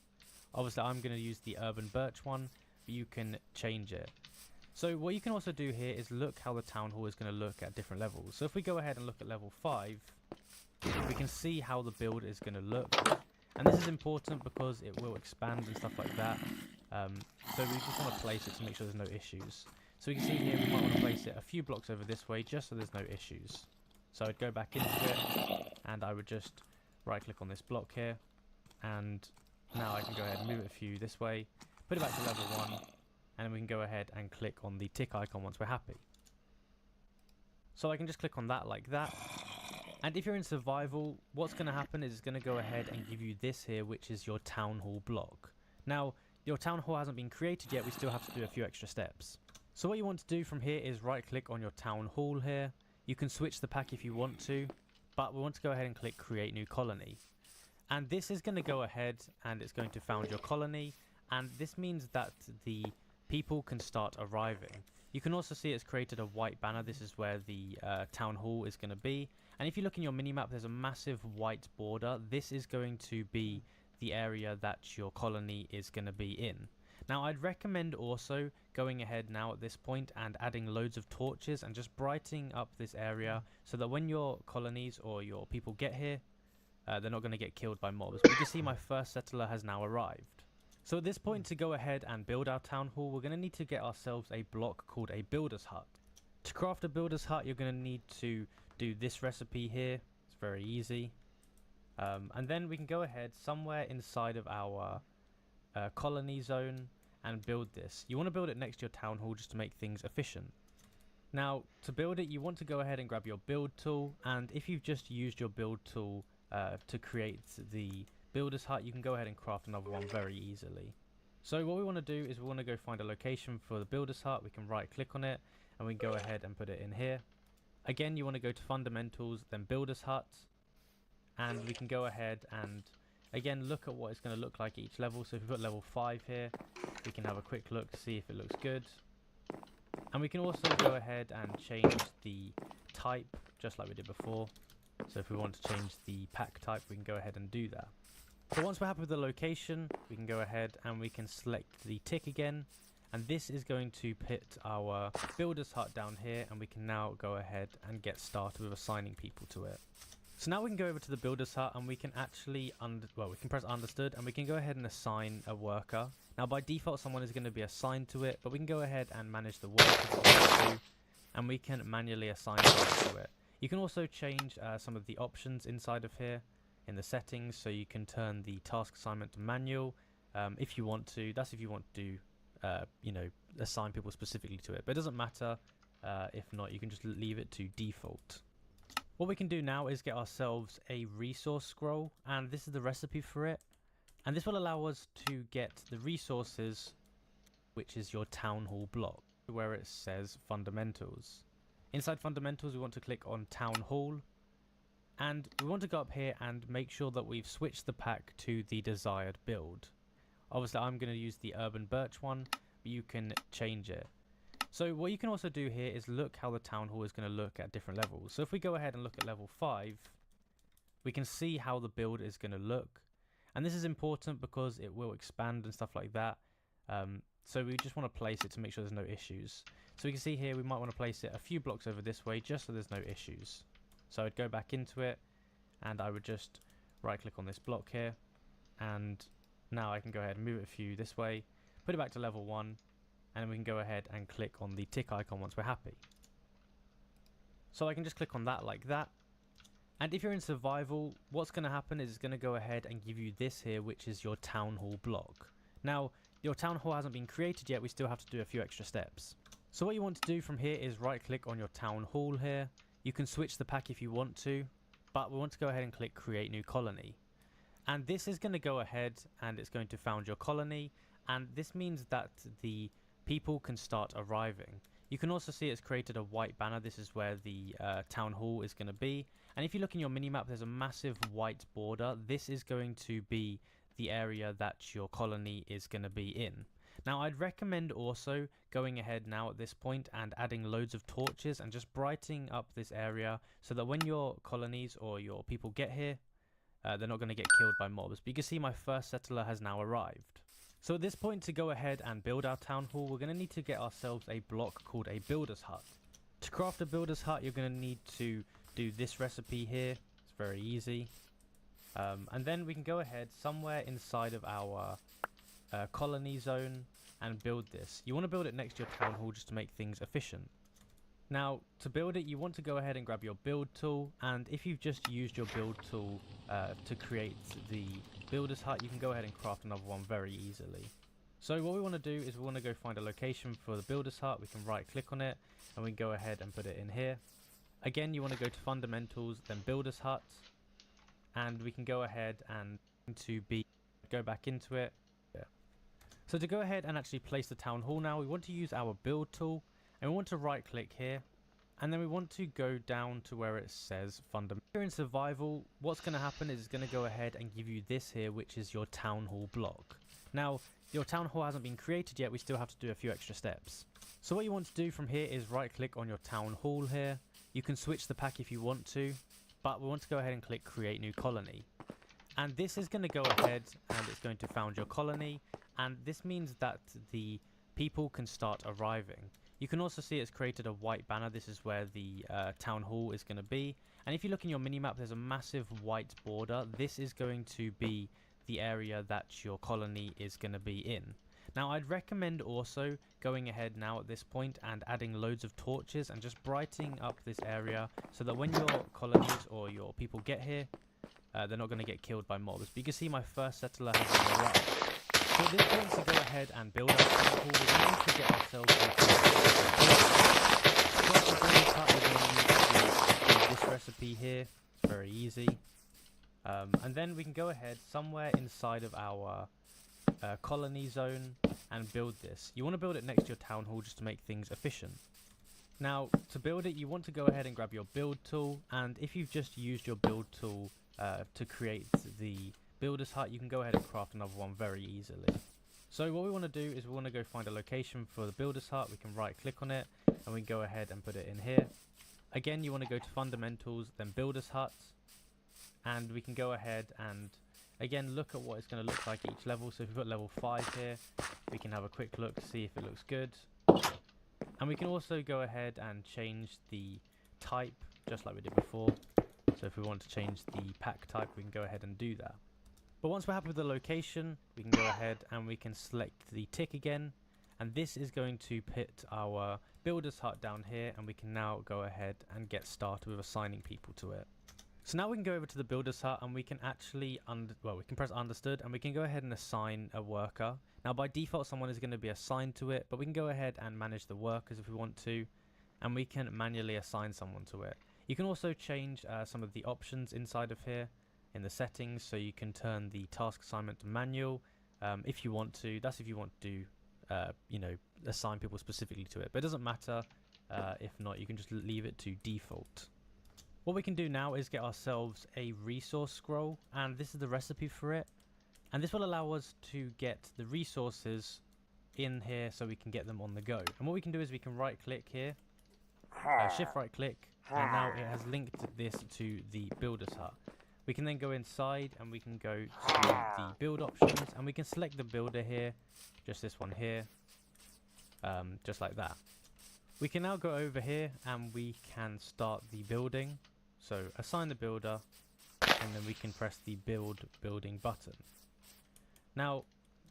Obviously I'm going to use the urban birch one, but you can change it. So what you can also do here is look how the town hall is going to look at different levels. So if we go ahead and look at level 5, we can see how the build is going to look. And this is important because it will expand and stuff like that. So we just want to place it to make sure there's no issues. So we can see here we might want to place it a few blocks over this way just so there's no issues. So I'd go back into it and I would just right click on this block here. And now I can go ahead and move it a few this way, put it back to level 1, and then we can go ahead and click on the tick icon once we're happy. So I can just click on that like that. And if you're in survival, what's going to happen is it's going to go ahead and give you this here, which is your town hall block. Now, your town hall hasn't been created yet, we still have to do a few extra steps. So what you want to do from here is right click on your town hall here. You can switch the pack if you want to, but we want to go ahead and click create new colony. And this is going to go ahead and it's going to found your colony, and this means that the people can start arriving. You can also see it's created a white banner. This is where the town hall is going to be. And if you look in your minimap, there's a massive white border. This is going to be the area that your colony is going to be in. Now, I'd recommend also going ahead now at this point and adding loads of torches and just brightening up this area so that when your colonies or your people get here, they're not going to get killed by mobs. But you can see my first settler has now arrived. So at this point, to go ahead and build our town hall, we're going to need to get ourselves a block called a builder's hut. To craft a builder's hut, you're going to need to do this recipe here. It's very easy. And then we can go ahead somewhere inside of our colony zone and build this. You want to build it next to your town hall just to make things efficient. Now, to build it, you want to go ahead and grab your build tool, and if you've just used your build tool to create the builder's hut, you can go ahead and craft another one very easily. So what we want to do is we want to go find a location for the builder's hut. We can right click on it and we can go ahead and put it in here. Again, you want to go to fundamentals, then builder's hut, and we can go ahead and again look at what it's going to look like at each level. So if we put level 5 here, we can have a quick look to see if it looks good. And we can also go ahead and change the type just like we did before. So if we want to change the pack type, we can go ahead and do that. So once we're happy with the location, we can go ahead and we can select the tick again. And this is going to put our builder's hut down here, and we can now go ahead and get started with assigning people to it. So now we can go over to the builder's hut and we can actually, we can press understood and we can go ahead and assign a worker. Now by default someone is going to be assigned to it, but we can go ahead and manage the workers if we want to, and we can manually assign them to it. You can also change some of the options inside of here in the settings, so you can turn the task assignment to manual if you want to. That's if you want to assign people specifically to it, but it doesn't matter if not, you can just leave it to default. What we can do now is get ourselves a resource scroll, and this is the recipe for it, and this will allow us to get the resources, which is your town hall block, where it says fundamentals. Inside fundamentals we want to click on town hall, and we want to go up here and make sure that we've switched the pack to the desired build. Obviously I'm going to use the urban birch one, but you can change it. So what you can also do here is look how the town hall is going to look at different levels. So if we go ahead and look at level 5, we can see how the build is going to look. And this is important because it will expand and stuff like that. So we just want to place it to make sure there's no issues. So we can see here we might want to place it a few blocks over this way just so there's no issues. So I'd go back into it and I would just right click on this block here, and now I can go ahead and move it a few this way, put it back to level 1, and then we can go ahead and click on the tick icon once we're happy. So I can just click on that like that. And if you're in survival, what's going to happen is it's going to go ahead and give you this here, which is your town hall block. Now, your town hall hasn't been created yet, we still have to do a few extra steps. So what you want to do from here is right click on your town hall here. You can switch the pack if you want to, but we want to go ahead and click create new colony. And this is going to go ahead and it's going to found your colony, and this means that the people can start arriving. You can also see it's created a white banner. This is where the town hall is going to be, and if you look in your minimap, there's a massive white border. This is going to be the area that your colony is going to be in. Now I'd recommend also going ahead now at this point and adding loads of torches and just brightening up this area so that when your colonies or your people get here, they're not going to get killed by mobs. But you can see my first settler has now arrived. So at this point, to go ahead and build our town hall, we're going to need to get ourselves a block called a builder's hut. To craft a builder's hut, you're going to need to do this recipe here. It's very easy. And then we can go ahead somewhere inside of our colony zone and build this. You want to build it next to your town hall just to make things efficient. Now, to build it, you want to go ahead and grab your build tool, and if you've just used your build tool to create the builder's hut, you can go ahead and craft another one very easily. So what we want to do is we want to go find a location for the builder's hut. We can right click on it and we can go ahead and put it in here. Again, you want to go to fundamentals, then builder's hut, and we can go ahead and go back into it. Yeah. So to go ahead and actually place the town hall now, we want to use our build tool, and we want to right click here, and then we want to go down to where it says fundamental. Here in survival, what's going to happen is it's going to go ahead and give you this here, which is your town hall block. Now, your town hall hasn't been created yet, we still have to do a few extra steps. So what you want to do from here is right click on your town hall here. You can switch the pack if you want to, but we want to go ahead and click create new colony. And this is going to go ahead and it's going to found your colony, and this means that the people can start arriving. You can also see it's created a white banner. This is where the town hall is going to be. And if you look in your minimap, there's a massive white border. This is going to be the area that your colony is going to be in. Now, I'd recommend also going ahead now at this point and adding loads of torches and just brightening up this area so that when your colonies or your people get here, they're not going to get killed by mobs. But you can see my first settler has arrived. So at this point, to go ahead and build our temple, we're going to need to get ourselves this recipe here. It's very easy. And then we can go ahead somewhere inside of our colony zone and build this. You want to build it next to your town hall just to make things efficient. Now, to build it, you want to go ahead and grab your build tool, and if you've just used your build tool to create the builder's hut, you can go ahead and craft another one very easily. So what we want to do is we want to go find a location for the builder's hut. We can right click on it and we can go ahead and put it in here. Again, you want to go to fundamentals, then builder's hut, and we can go ahead and again look at what it's going to look like each level. So if we've got level 5 here, we can have a quick look to see if it looks good. And we can also go ahead and change the type just like we did before. So if we want to change the pack type, we can go ahead and do that. But once we're happy with the location, we can go ahead and we can select the tick again. And this is going to put our builder's hut down here, and we can now go ahead and get started with assigning people to it. So now we can go over to the builder's hut and we can actually, we can press understood and we can go ahead and assign a worker. Now by default someone is going to be assigned to it, but we can go ahead and manage the workers if we want to, and we can manually assign someone to it. You can also change some of the options inside of here in the settings, so you can turn the task assignment to manual if you want to. That's if you want to assign people specifically to it, but it doesn't matter. If not, you can just leave it to default. What we can do now is get ourselves a resource scroll, and this is the recipe for it. And this will allow us to get the resources in here so we can get them on the go. And what we can do is we can right click here, shift right click, and now it has linked this to the builder's hut. We can then go inside and we can go to the build options and we can select the builder here, just this one here, just like that. We can now go over here and we can start the building. So assign the builder, and then we can press the building button. Now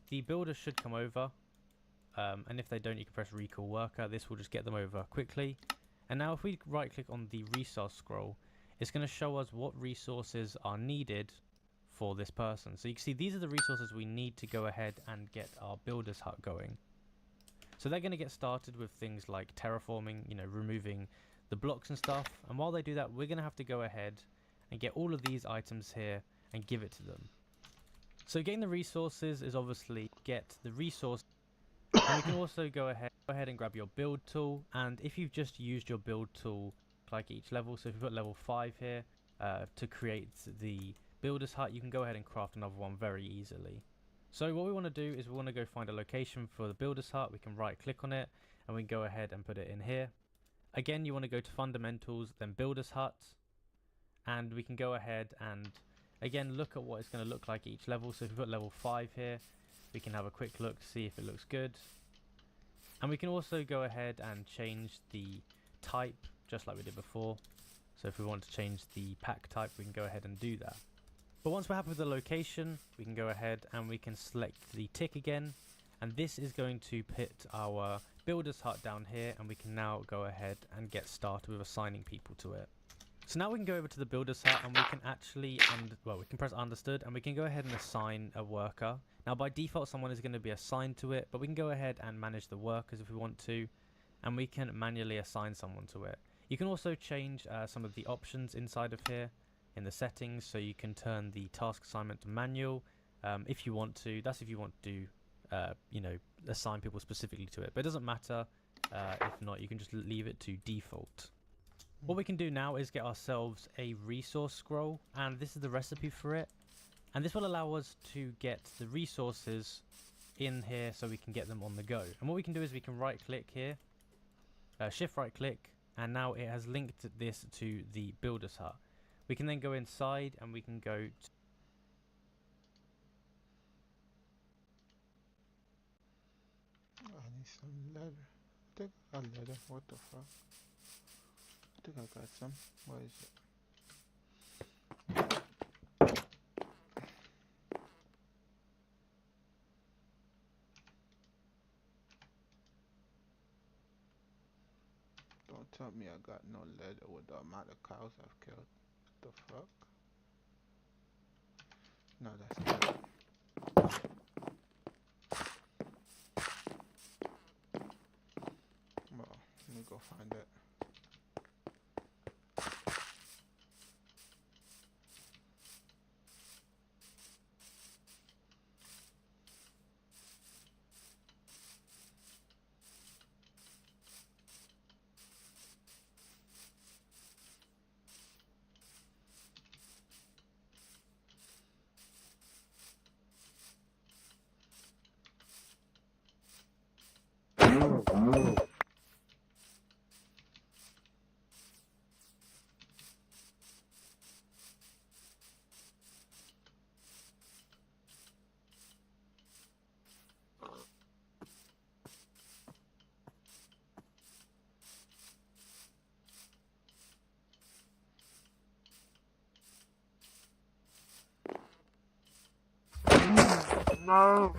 the builder should come over, and if they don't, you can press recall worker. This will just get them over quickly. And now if we right click on the resource scroll, it's going to show us what resources are needed for this person. So you can see these are the resources we need to go ahead and get our builder's hut going. So they're going to get started with things like terraforming, removing the blocks and stuff. And while they do that, we're going to have to go ahead and get all of these items here and give it to them. So getting the resources is obviously get the resource. And we can also go ahead and grab your build tool. And if you've just used your build tool like each level, so if you've got level 5 here to create the builder's hut, you can go ahead and craft another one very easily. So what we want to do is we want to go find a location for the builder's hut. We can right click on it and we can go ahead and put it in here. Again, you want to go to fundamentals, then builder's hut, and we can go ahead and again look at what it's going to look like each level. So if we've got level 5 here, we can have a quick look to see if it looks good. And we can also go ahead and change the type just like we did before. So if we want to change the pack type, we can go ahead and do that. But once we're happy with the location, we can go ahead and we can select the tick again. And this is going to put our builder's hut down here, and we can now go ahead and get started with assigning people to it. So now we can go over to the builder's hut and we can actually, we can press understood and we can go ahead and assign a worker. Now by default someone is going to be assigned to it, but we can go ahead and manage the workers if we want to, and we can manually assign someone to it. You can also change some of the options inside of here in the settings, so you can turn the task assignment to manual if you want to. That's if you want to assign people specifically to it, but it doesn't matter. If not, you can just leave it to default. What we can do now is get ourselves a resource scroll, and this is the recipe for it. And this will allow us to get the resources in here so we can get them on the go. And what we can do is we can right click here, shift right click, and now it has linked this to the builder's hut. We can then go inside and we can go to I need some leather. I think I got leather. What the fuck? I think I got some. What is it? Don't tell me I got no leather with the amount of cows I've killed. What the fuck? No, that's not. Well, let me go find it. No.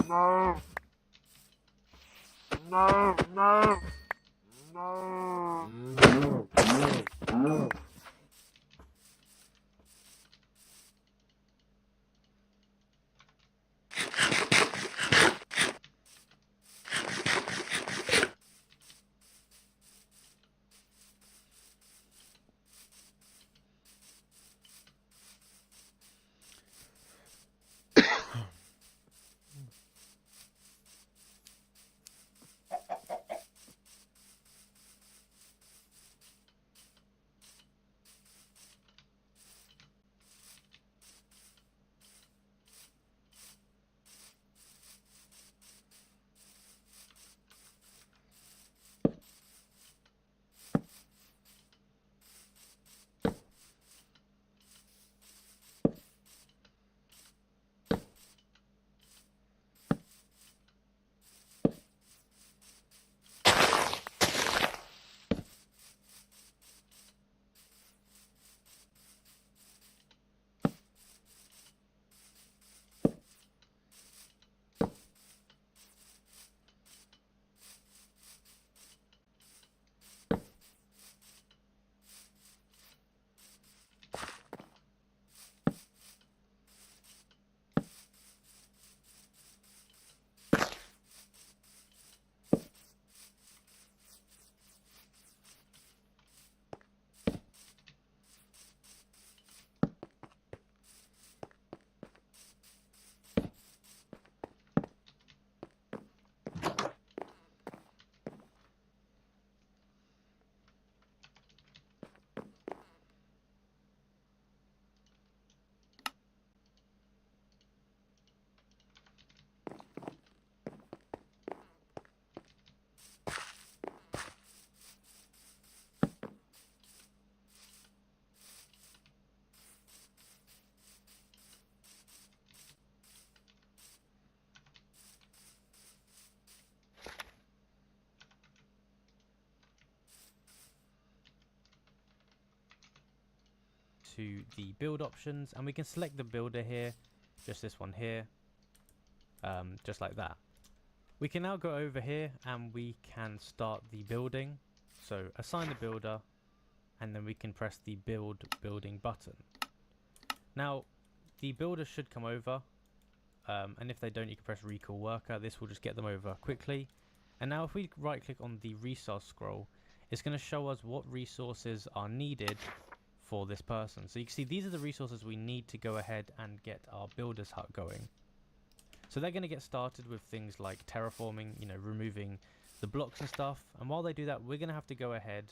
No. No. No. No. To the build options, and we can select the builder here, just this one here, just like that. We can now go over here and we can start the building. So assign the builder, and then we can press the build building button. Now the builder should come over, and if they don't, you can press recall worker. This will just get them over quickly. And now if we right click on the resource scroll, it's going to show us what resources are needed for this person. So you can see these are the resources we need to go ahead and get our builder's hut going. So they're going to get started with things like terraforming, you know, removing the blocks and stuff. And while they do that, we're going to have to go ahead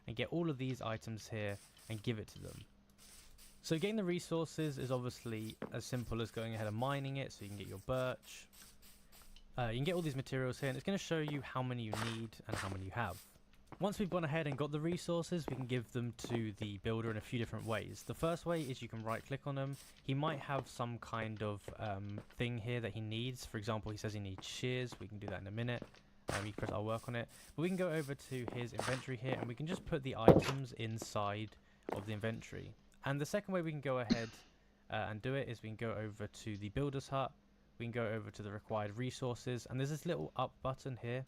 and get all of these items here and give it to them. So getting the resources is obviously as simple as going ahead and mining it. So you can get your birch. You can get all these materials here, and it's going to show you how many you need and how many you have. Once we've gone ahead and got the resources, we can give them to the builder in a few different ways. The first way is you can right click on them. He might have some kind of thing here that he needs. For example, he says he needs shears. We can do that in a minute. You can press I'll work on it. But we can go over to his inventory here, and we can just put the items inside of the inventory. And the second way we can go ahead and do it is we can go over to the builder's hut. We can go over to the required resources, and there's this little up button here.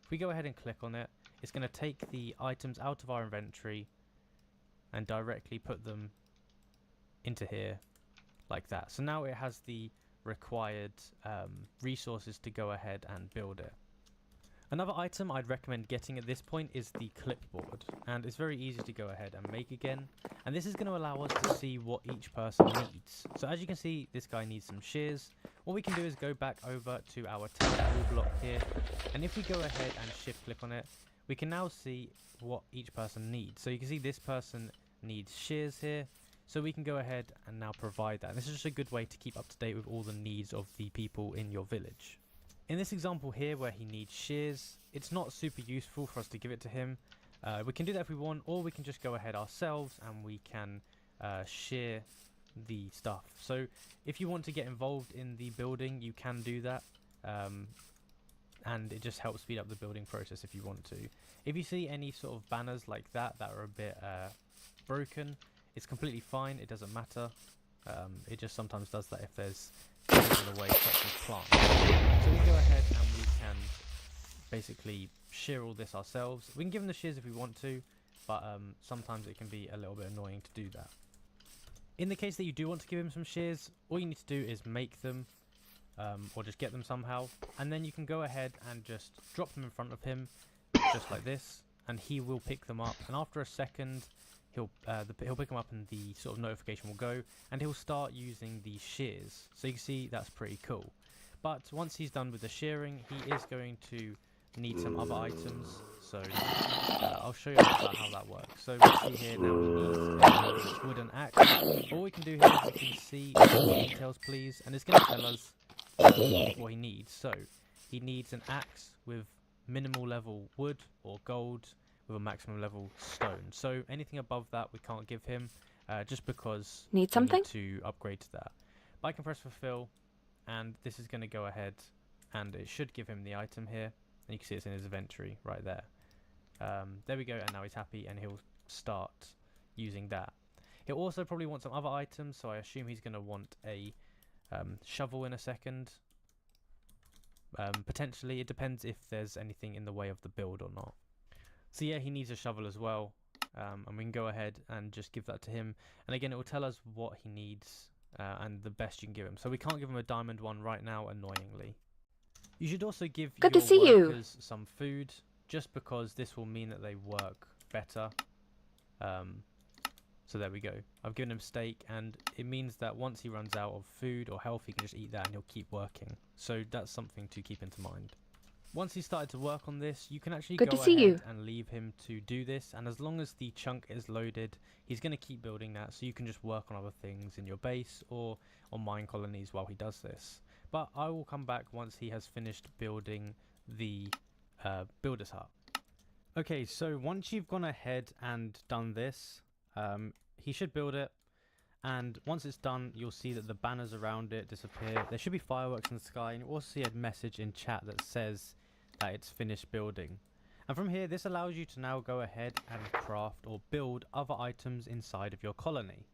If we go ahead and click on it, it's going to take the items out of our inventory and directly put them into here like that. So now it has the required resources to go ahead and build it. Another item I'd recommend getting at this point is the clipboard, and it's very easy to go ahead and make again, and this is going to allow us to see what each person needs. So as you can see, this guy needs some shears. What we can do is go back over to our town hall block here, and if we go ahead and shift click on it, we can now see what each person needs. So you can see this person needs shears here, so we can go ahead and now provide that. And this is just a good way to keep up to date with all the needs of the people in your village. In this example here where he needs shears, it's not super useful for us to give it to him. We can do that if we want, or we can just go ahead ourselves and we can shear the stuff. So if you want to get involved in the building, you can do that, and it just helps speed up the building process if you want to. If you see any sort of banners like that are a bit broken, it's completely fine, it doesn't matter. It just sometimes does that if there's things in the way, such as plants. So we go ahead and we can basically shear all this ourselves. We can give him the shears if we want to, but sometimes it can be a little bit annoying to do that. In the case that you do want to give him some shears, all you need to do is make them, or just get them somehow, and then you can go ahead and just drop them in front of him, just like this, and he will pick them up, and after a second he'll pick them up and the sort of notification will go, and he'll start using the shears. So you can see that's pretty cool. But once he's done with the shearing, he is going to need some other items. So I'll show you about how that works. So we see here now he needs a wooden axe. All we can do here is we can see details, please, and it's going to tell us what he needs. So he needs an axe with minimal level wood or gold, with a maximum level stone. So anything above that we can't give him, just because Need something? we need to upgrade to that. But I can press fulfill, and this is going to go ahead and it should give him the item here, and you can see it's in his inventory right there. There we go, and now he's happy and he'll start using that. He'll also probably want some other items, so I assume he's going to want a shovel in a second. Potentially, it depends if there's anything in the way of the build or not. So yeah, he needs a shovel as well, and we can go ahead and just give that to him, and again it will tell us what he needs and the best you can give him. So we can't give him a diamond one right now, annoyingly. You should also give Good your to see you. workers some food, just because this will mean that they work better. So there we go, I've given him steak, and it means that once he runs out of food or health, he can just eat that and he'll keep working. So that's something to keep into mind. Once he's started to work on this, you can actually Good go to see ahead you. and leave him to do this, and as long as the chunk is loaded, he's going to keep building that, so you can just work on other things in your base or on mine colonies while he does this. But I will come back once he has finished building the builder's hut. Okay, so once you've gone ahead and done this, he should build it, and once it's done, you'll see that the banners around it disappear. There should be fireworks in the sky, and you'll also see a message in chat that says that it's finished building. And from here, this allows you to now go ahead and craft or build other items inside of your colony.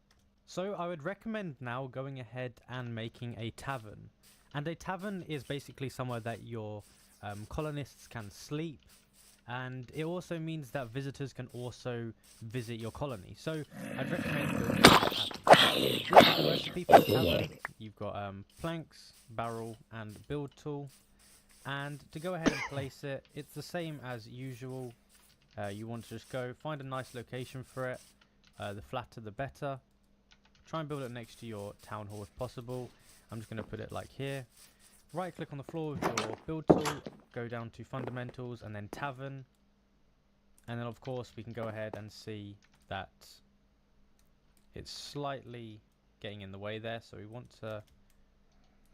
So I would recommend now going ahead and making a tavern. And a tavern is basically somewhere that your colonists can sleep, and it also means that visitors can also visit your colony. So I'd recommend building a tavern. The recipe for a tavern, you've got planks, barrel, and build tool. And to go ahead and place it, it's the same as usual. You want to just go find a nice location for it. The flatter the better. Try and build it next to your town hall if possible. I'm just going to put it like here. Right click on the floor with your build tool, go down to fundamentals and then tavern. And then of course we can go ahead and see that it's slightly getting in the way there, so we want to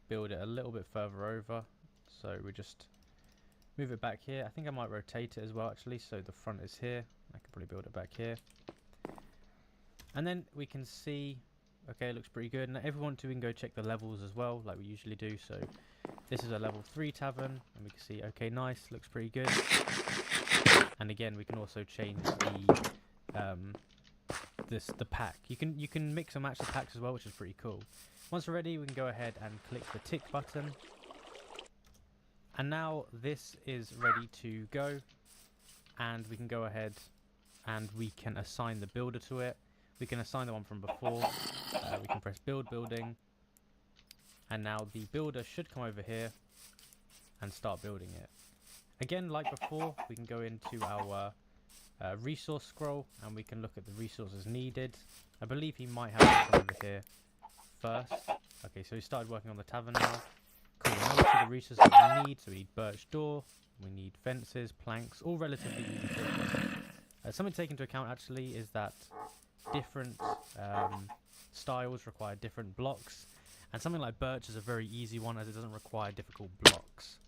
build it a little bit further over. So we just move it back here. I think I might rotate it as well actually, so the front is here. I can probably build it back here. And then we can see, okay, it looks pretty good. And if we want to, we can go check the levels as well, like we usually do. So this is a level 3 tavern, and we can see, okay, nice, looks pretty good. And again, we can also change the pack. You can mix and match the packs as well, which is pretty cool. Once we're ready, we can go ahead and click the tick button. And now this is ready to go, and we can go ahead and we can assign the builder to it. We can assign the one from before. We can press build building, and now the builder should come over here and start building it. Again, like before, we can go into our resource scroll and we can look at the resources needed. I believe he might have to come over here first. Okay, so he started working on the tavern now. Cool, now we see the resources that we need. So we need birch door, we need fences, planks, all relatively easy to get. Something to take into account actually is that different styles require different blocks, and something like birch is a very easy one as it doesn't require difficult blocks.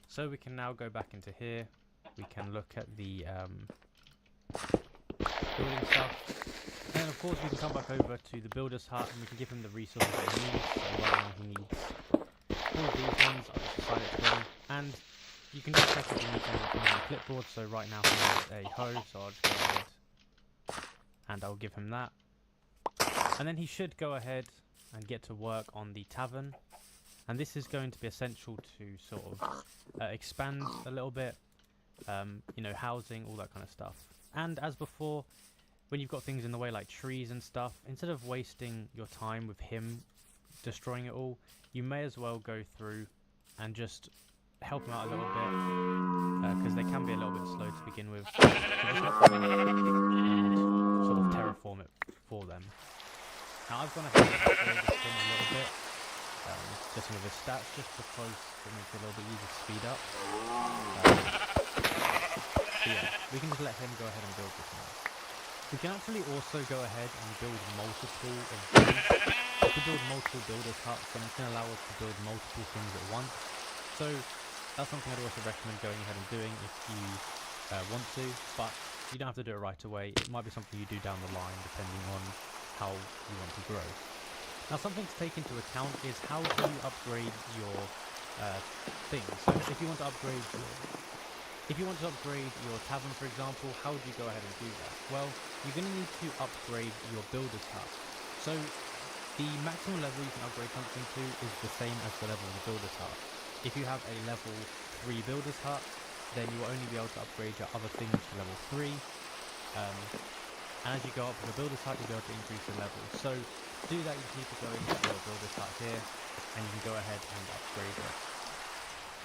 So we can now go back into here, we can look at the building stuff, and then of course we can come back over to the builder's hut and we can give him the resources that he needs. So right now he needs all of these ones. I'll just assign it to him, and you can just check if you need anything on the clipboard. So right now he needs a hoe, so I'll just go ahead and I'll give him that, and then he should go ahead and get to work on the tavern. And this is going to be essential to sort of expand a little bit, you know, housing, all that kind of stuff. And as before, when you've got things in the way like trees and stuff, instead of wasting your time with him destroying it all, you may as well go through and just help him out a little bit, because they can be a little bit slow to begin with. So just help them out and sort of terraform it for them. Now I've gone ahead and upgraded him a little bit. Just some of his stats, just because it makes it a little bit easier to speed up. So yeah, we can just let him go ahead and build this now. We can actually also go ahead and build multiple of these. We can build multiple builders huts, and it's going to allow us to build multiple things at once. So that's something I'd also recommend going ahead and doing if you want to, but you don't have to do it right away. It might be something you do down the line, depending on how you want to grow. Now, something to take into account is how do you upgrade your things. So if you want to upgrade your tavern, for example, how would you go ahead and do that? Well, you're going to need to upgrade your builder's hut. So the maximum level you can upgrade something to is the same as the level of the builder's hut. If you have a level 3 builder's hut, then you will only be able to upgrade your other things to level 3. And as you go up in the builder's hut, you'll be able to increase the level. So to do that, you just need to go into your builder's hut here, and you can go ahead and upgrade it.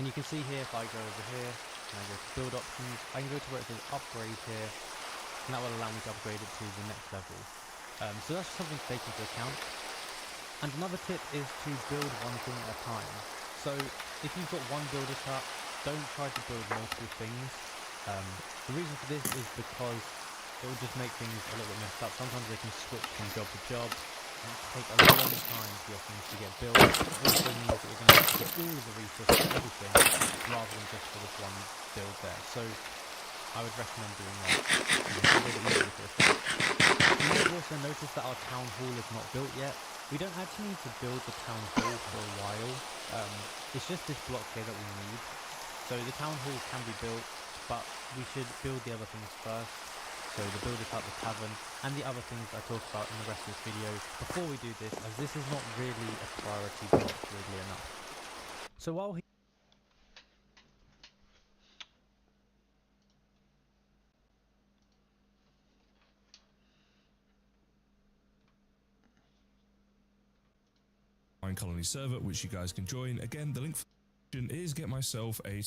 And you can see here, if I go over here, and I go to build options, I can go to where it says upgrade here, and that will allow me to upgrade it to the next level. So that's something to take into account. And another tip is to build one thing at a time. So if you've got one builder's hut, don't try to build multiple things. The reason for this is because it will just make things a little bit messed up. Sometimes they can switch from job to job and take a long time for your things to get built. It also means that you're going to have to get all of the resources for everything rather than just for this one build there. So I would recommend doing that. It's a little bit easier for us. You may have also noticed that our town hall is not built yet. We don't actually need to build the town hall for a while. It's just this block here that we need. So the town hall can be built, but we should build the other things first. So the builder's hut, the tavern, and the other things I talk about in the rest of this video before we do this, as this is not really a priority block, weirdly enough. So while he Colony server, which you guys can join. Again, the link for is get myself a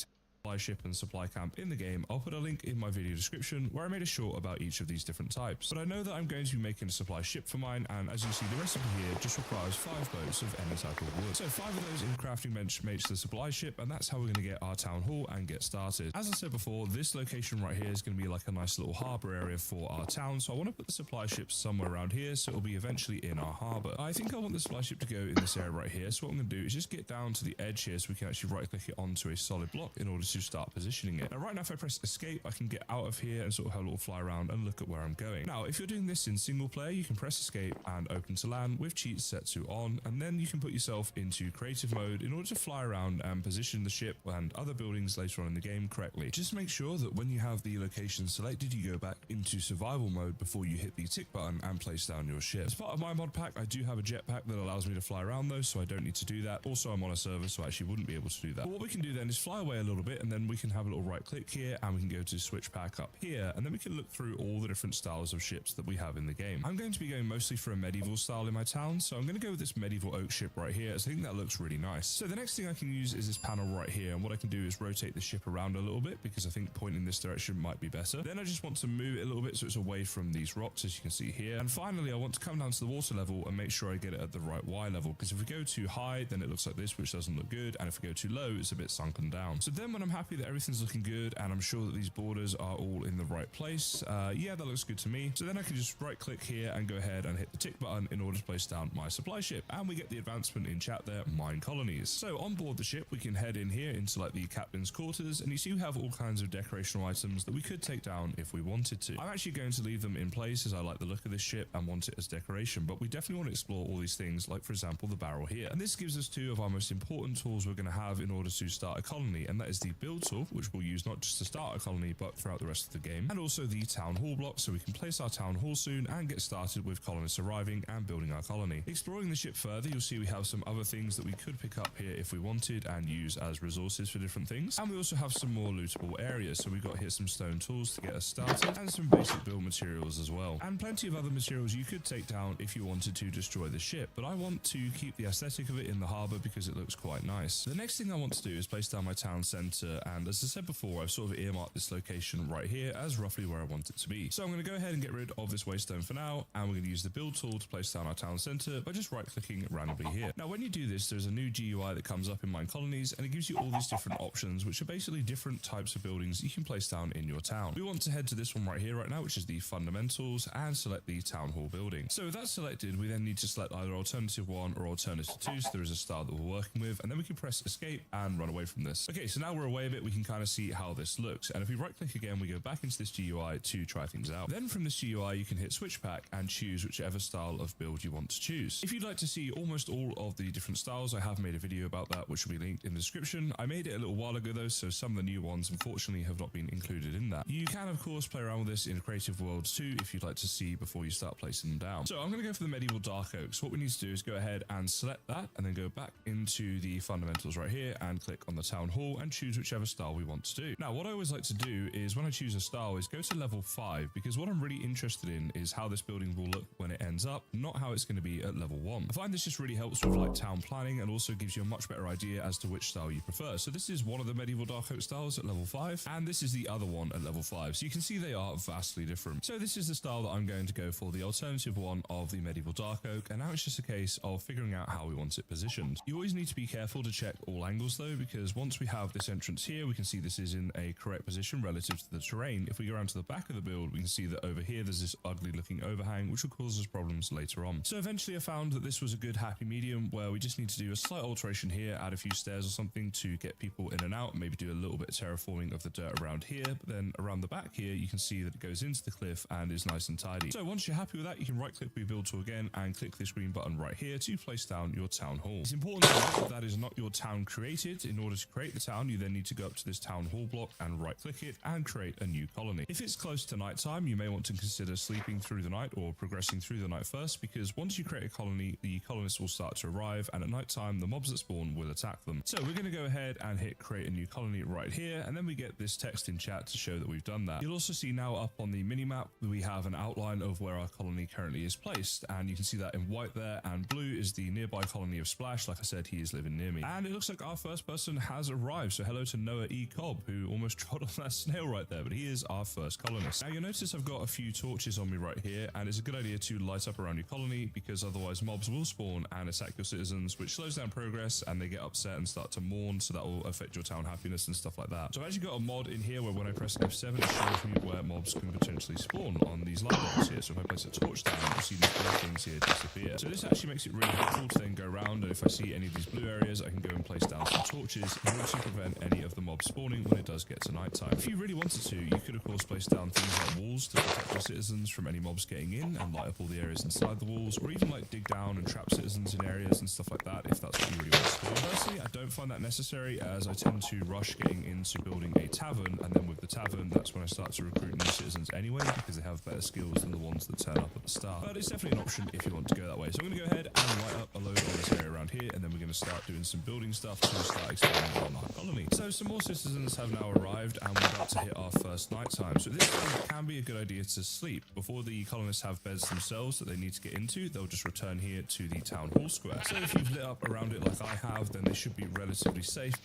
supply ship and supply camp in the game. I'll put a link in my video description where I made a short about each of these different types. But I know that I'm going to be making a supply ship for mine, and as you see, the recipe here just requires 5 boats of any type of wood. So 5 of those in crafting bench makes the supply ship, and that's how we're going to get our town hall and get started. As I said before, this location right here is going to be like a nice little harbour area for our town, so I want to put the supply ship somewhere around here so it'll be eventually in our harbour. I think I want the supply ship to go in this area right here, so what I'm going to do is just get down to the edge here so we can actually right click it onto a solid block in order to start positioning it. Now right now if I press escape, I can get out of here and sort of have a little fly around and look at where I'm going. Now if you're doing this in single player, you can press escape and open to LAN with cheats set to on, and then you can put yourself into creative mode in order to fly around and position the ship and other buildings later on in the game correctly. Just make sure that when you have the location selected, you go back into survival mode before you hit the tick button and place down your ship. As part of my mod pack, I do have a jetpack that allows me to fly around though, so I don't need to do that. Also, I'm on a server, so I actually wouldn't be able to do that. But what we can do then is fly away a little bit, and then we can have a little right click here, and we can go to switch pack up here, and then we can look through all the different styles of ships that we have in the game. I'm going to be going mostly for a medieval style in my town, so I'm going to go with this medieval oak ship right here, as I think that looks really nice. So the next thing I can use is this panel right here, and what I can do is rotate the ship around a little bit, because I think pointing this direction might be better. Then I just want to move it a little bit so it's away from these rocks, as you can see here. And finally, I want to come down to the water level and make sure I get it at the right Y level, because if we go too high, then it looks like this, which doesn't look good, and if we go too low, it's a bit sunken down. So then when I'm happy that everything's looking good, and I'm sure that these borders are all in the right place, yeah, that looks good to me. So then I can just right click here and go ahead and hit the tick button in order to place down my supply ship, and we get the advancement in chat there, mine colonies. So on board the ship, we can head in here into like the captain's quarters, and you see we have all kinds of decorational items that we could take down if we wanted to. I'm actually going to leave them in place as I like the look of this ship and want it as decoration, but we definitely want to explore all these things, like for example the barrel here. And this gives us two of our most important tools we're going to have in order to start a colony, and that is the build tool, which we'll use not just to start a colony but throughout the rest of the game, and also the town hall block, so we can place our town hall soon and get started with colonists arriving and building our colony. Exploring the ship further, you'll see we have some other things that we could pick up here if we wanted and use as resources for different things, and we also have some more lootable areas. So we've got here some stone tools to get us started, and some basic build materials as well, and plenty of other materials you could take down if you wanted to destroy the ship, but I want to keep the aesthetic of it in the harbour because it looks quite nice. The next thing I want to do is place down my town centre, and as I said before, I've sort of earmarked this location right here as roughly where I want it to be. So I'm going to go ahead and get rid of this waystone for now, and we're going to use the build tool to place down our town centre by just right clicking randomly here. Now when you do this, there's a new GUI that comes up in Mine Colonies, and it gives you all these different options, which are basically different types of buildings you can place down in your town. We want to head to this one right here right now, which is the fundamentals, and select the town hall building. So with that selected, we then need to select either alternative 1 or alternative 2, so there is a style that we're working with, and then we can press escape and run away from this. Okay, so now we're away a bit, we can kind of see how this looks, and if we right click again, we go back into this GUI to try things out. Then from this GUI, you can hit switch pack and choose whichever style of build you want to choose. If you'd like to see almost all of the different styles, I have made a video about that, which will be linked in the description. I made it a little while ago though, so some of the new ones unfortunately have not been included in that. You can of course play around with this in Creative Worlds too if you'd like to see before you start placing them down. So I'm going to go for the medieval dark oak. So what we need to do is go ahead and select that, and then go back into the fundamentals right here and click on the town hall and choose whichever style we want to do. Now what I always like to do is when I choose a style is go to level 5, because what I'm really interested in is how this building will look when it ends up, not how it's going to be at level 1. I find this just really helps with like town planning, and also gives you a much better idea as to which style you prefer. So this is one of the medieval dark oak styles at level 5, and this is the other one at level 5. So you can see they are vastly different. So this is the style that I'm going to go for, the alternative one of the medieval dark oak, and now it's just a case of figuring out how we want it positioned. You always need to be careful to check all angles though, because once we have this entrance here, we can see this is in a correct position relative to the terrain. If we go around to the back of the build, we can see that over here there's this ugly looking overhang, which will cause us problems later on. So eventually I found that this was a good happy medium, where we just need to do a slight alteration here, add a few stairs or something to get people in and out, maybe do a little bit of terraforming of the dirt around here, but then around the back here you can see that it goes into the cliff and is nice and tidy. So once you're happy with that, you can right click rebuild tool again and click this green button right here to place down your town hall. It's important to note that that is not your town created. In order to create the town, you then need to go up to this town hall block and right click it and create a new colony. If it's close to night time, you may want to consider sleeping through the night or progressing through the night first, because once you create a colony, the colonists will start to arrive, and at night time the mobs that spawn will attack them. So we're going to go ahead and hit create a new colony right here, and then we get this text in chat to show that we've done that. You'll also see now up on the minimap we have an outline of where our colony currently is placed, and you can see that in white there, and blue is the nearby colony of Splash. Like I said, he is living near me, and it looks like our first person has arrived. So hello to Noah E. Cobb, who almost trod on that snail right there, but he is our first colonist. Now you'll notice I've got a few torches on me right here, and it's a good idea to light up around your colony, because otherwise mobs will spawn and attack your citizens, which slows down progress, and they get upset and start to mourn, so that will affect your town happiness and stuff like that. So I've actually got a mod in here where when I press F7 it shows me where mobs can potentially spawn on these light bulbs here. So if I place a torch down, you'll see these blue things here disappear. So this actually makes it really helpful to then go around, and if I see any of these blue areas, I can go and place down some torches in order to prevent any of the mobs spawning when it does get to night time. If you really wanted to, you could of course place down things like walls to protect your citizens from any mobs getting in and light up all the areas inside the walls, or even like dig down and trap citizens in areas and stuff like that if that's what you really want to do. Personally, I don't find that necessary, as I tend to rush getting into building a tavern, and then with the tavern, that's when I start to recruit new citizens anyway, because they have better skills than the ones that turn up at the start. But it's definitely an option if you want to go that way. So I'm going to go ahead and light up a load of this area around here, and then we're going to start doing some building stuff to start expanding on our colony. So some more citizens have now arrived, and we're about to hit our first night time. So this time it can be a good idea to sleep. Before the colonists have beds themselves that they need to get into, they'll just return here to the town hall square. So if you've lit up around it like I have, then they should be relatively safe.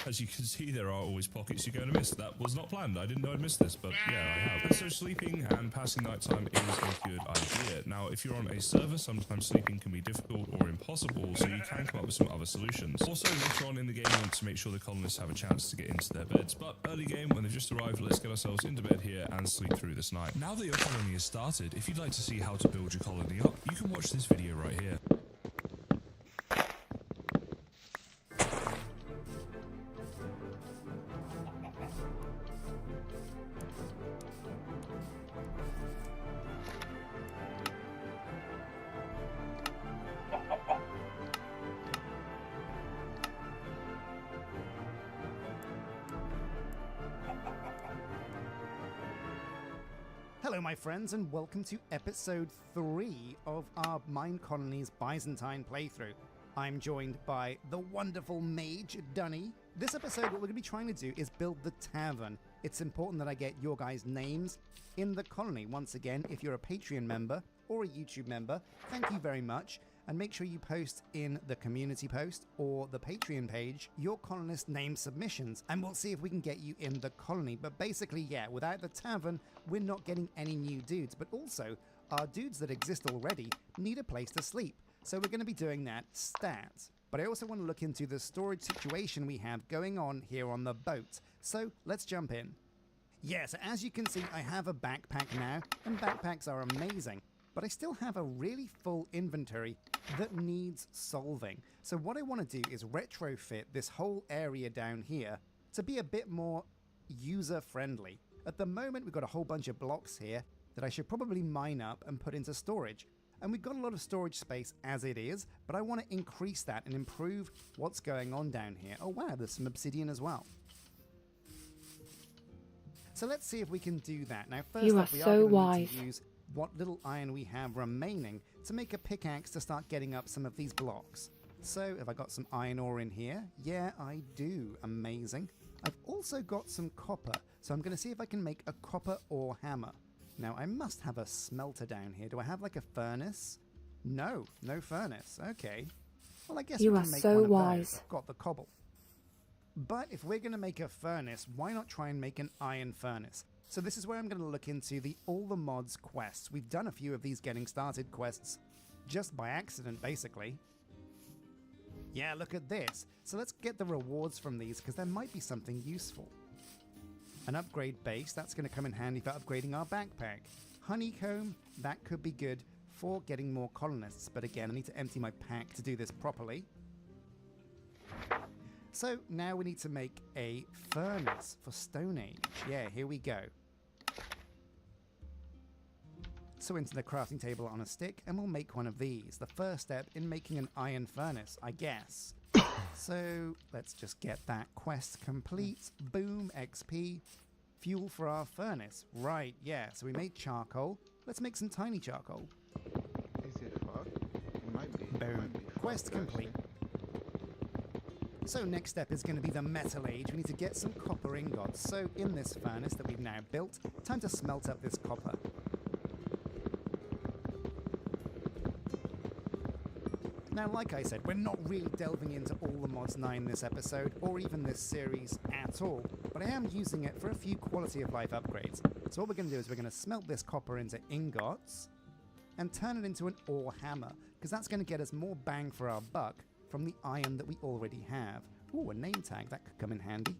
As you can see, there are always pockets you're going to miss. That was not planned. I didn't know I'd miss this, but yeah, I have. So sleeping and passing nighttime is a good idea. Now, if you're on a server, sometimes sleeping can be difficult or impossible, so you can come up with some other solutions. Also, later on in the game, you want to make sure the colonists have a chance to get into their beds, but early game, when they've just arrived, let's get ourselves into bed here and sleep through this night. Now that your colony is started, if you'd like to see how to build your colony up, you can watch this video right here. Hello my friends, and welcome to episode 3 of our Mine Colonies Byzantine playthrough. I'm joined by the wonderful mage, Dunny. This episode, what we're going to be trying to do is build the tavern. It's important that I get your guys' names in the colony. Once again, if you're a Patreon member or a YouTube member, thank you very much. And make sure you post in the community post or the Patreon page your colonist name submissions, and we'll see if we can get you in the colony. But basically, yeah, without the tavern, we're not getting any new dudes. But also, our dudes that exist already need a place to sleep. So we're going to be doing that stat. But I also want to look into the storage situation we have going on here on the boat. So let's jump in. Yeah, so as you can see, I have a backpack now, and backpacks are amazing. But I still have a really full inventory that needs solving. So what I want to do is retrofit this whole area down here to be a bit more user-friendly. At the moment, we've got a whole bunch of blocks here that I should probably mine up and put into storage. And we've got a lot of storage space as it is, but I want to increase that and improve what's going on down here. Oh wow, there's some obsidian as well. So let's see if we can do that. Now first You up, are we so are going wise. to use what little iron we have remaining to make a pickaxe to start getting up some of these blocks. So, have I got some iron ore in here? Yeah, I do. Amazing. I've also got some copper, so I'm going to see if I can make a copper ore hammer. Now, I must have a smelter down here. Do I have like a furnace? No, no furnace. Okay. Well, I guess You we are can make so one of wise. those. I've got the cobble. But if we're going to make a furnace, why not try and make an iron furnace? So this is where I'm going to look into the All the Mods quests. We've done a few of these getting started quests just by accident, basically. Yeah, look at this. So let's get the rewards from these, because there might be something useful. An upgrade base, that's going to come in handy for upgrading our backpack. Honeycomb, that could be good for getting more colonists. But again, I need to empty my pack to do this properly. So now we need to make a furnace for Stone Age. Yeah, here we go. So into the crafting table on a stick, and we'll make one of these. The first step in making an iron furnace, I guess. So let's just get that quest complete. Boom, XP. Fuel for our furnace. Right, yeah. So we made charcoal. Let's make some tiny charcoal. Is it fuck? It might be. Boom. Quest complete. So next step is going to be the Metal Age. We need to get some copper ingots. So in this furnace that we've now built, time to smelt up this copper. Now, like I said, we're not really delving into All the Mods 9 this episode, or even this series at all, but I am using it for a few quality of life upgrades. So what we're going to do is we're going to smelt this copper into ingots, and turn it into an ore hammer, because that's going to get us more bang for our buck from the iron that we already have. Ooh, a name tag, that could come in handy.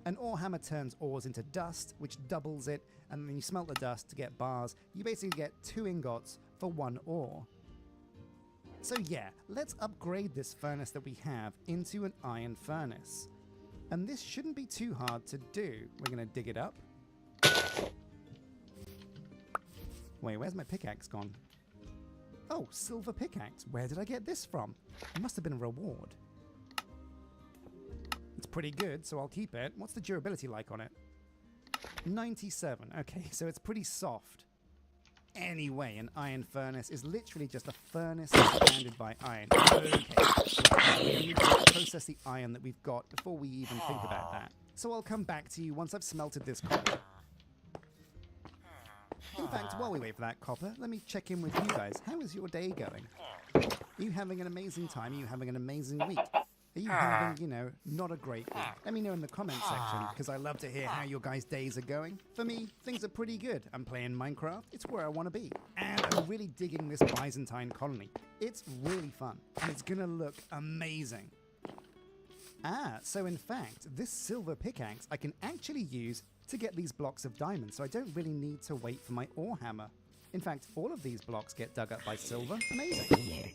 An ore hammer turns ores into dust, which doubles it, and then you smelt the dust to get bars. You basically get 2 ingots for 1 ore. So yeah, let's upgrade this furnace that we have into an iron furnace. And this shouldn't be too hard to do. We're going to dig it up. Wait, where's my pickaxe gone? Oh, silver pickaxe. Where did I get this from? It must have been a reward. It's pretty good, so I'll keep it. What's the durability like on it? 97. Okay, so it's pretty soft. Anyway, an iron furnace is literally just a furnace surrounded by iron. Okay, we need to process the iron that we've got before we even think about that. So I'll come back to you once I've smelted this copper. In fact, while we wait for that copper, let me check in with you guys. How is your day going? Are you having an amazing time? Are you having an amazing week? Are you having, you know, not a great week? Let me know in the comment section, because I love to hear how your guys' days are going. For me, things are pretty good. I'm playing Minecraft. It's where I want to be. And I'm really digging this Byzantine colony. It's really fun, and it's going to look amazing. So in fact, this silver pickaxe I can actually use to get these blocks of diamonds, so I don't really need to wait for my ore hammer. In fact, all of these blocks get dug up by silver. Amazing.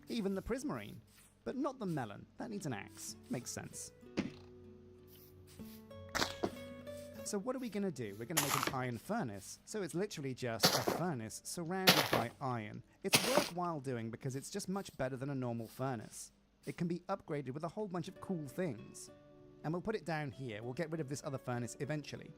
Even the prismarine. But not the melon. That needs an axe. Makes sense. So what are we going to do? We're going to make an iron furnace. So it's literally just a furnace surrounded by iron. It's worthwhile doing because it's just much better than a normal furnace. It can be upgraded with a whole bunch of cool things. And we'll put it down here. We'll get rid of this other furnace eventually.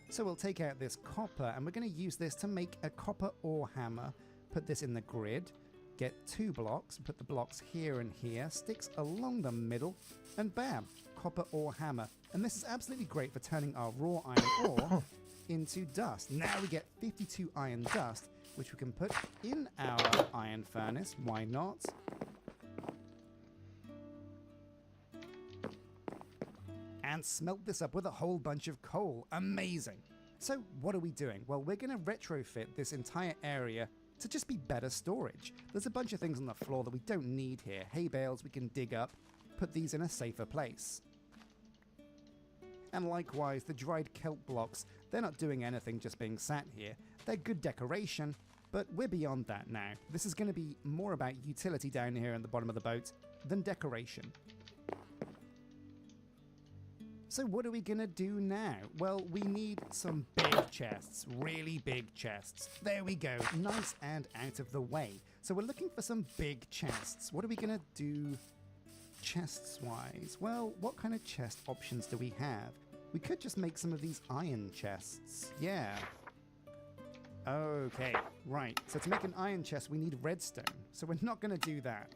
So we'll take out this copper and we're going to use this to make a copper ore hammer. Put this in the grid. Get 2 blocks, put the blocks here and here, sticks along the middle, and bam, copper ore hammer. And this is absolutely great for turning our raw iron ore into dust. Now we get 52 iron dust, which we can put in our iron furnace. Why not? And smelt this up with a whole bunch of coal. Amazing. So what are we doing? Well, we're going to retrofit this entire area to just be better storage. There's a bunch of things on the floor that we don't need here. Hay bales we can dig up, put these in a safer place. And likewise, the dried kelp blocks, they're not doing anything just being sat here. They're good decoration, but we're beyond that now. This is going to be more about utility down here in the bottom of the boat than decoration. So what are we going to do now? Well, we need some big chests, really big chests. There we go, nice and out of the way. So we're looking for some big chests. What are we going to do chests-wise? Well, what kind of chest options do we have? We could just make some of these iron chests. Yeah. Okay, right. So to make an iron chest, we need redstone. So we're not going to do that.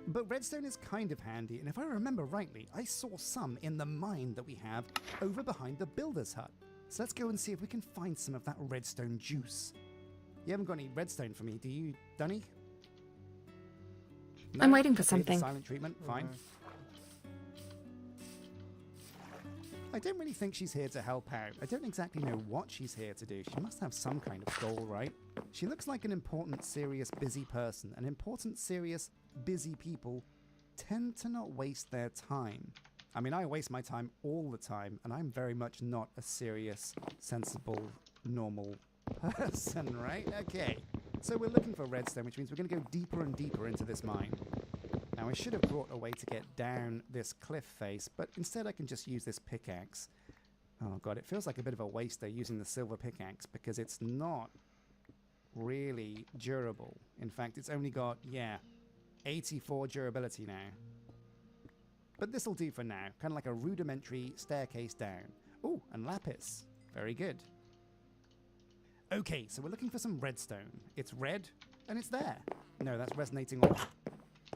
But redstone is kind of handy, and if I remember rightly, I saw some in the mine that we have over behind the builder's hut. So let's go and see if we can find some of that redstone juice. You haven't got any redstone for me, do you, Dunny? No? I'm waiting for Okay, something. Silent treatment, fine. I don't really think she's here to help out. I don't exactly know what she's here to do. She must have some kind of goal, right? She looks like an important, serious, busy person. And important, serious, busy people tend to not waste their time. I mean, I waste my time all the time, and I'm very much not a serious, sensible, normal person, right? Okay, so we're looking for redstone, which means we're going to go deeper and deeper into this mine. Now, I should have brought a way to get down this cliff face, but instead I can just use this pickaxe. Oh god, it feels like a bit of a waste though, using the silver pickaxe, because it's not really durable. In fact, it's only got, 84 durability now. But this'll do for now, kind of like a rudimentary staircase down. Oh, and lapis. Very good. Okay, so we're looking for some redstone. It's red, and it's there. No, that's resonating ore.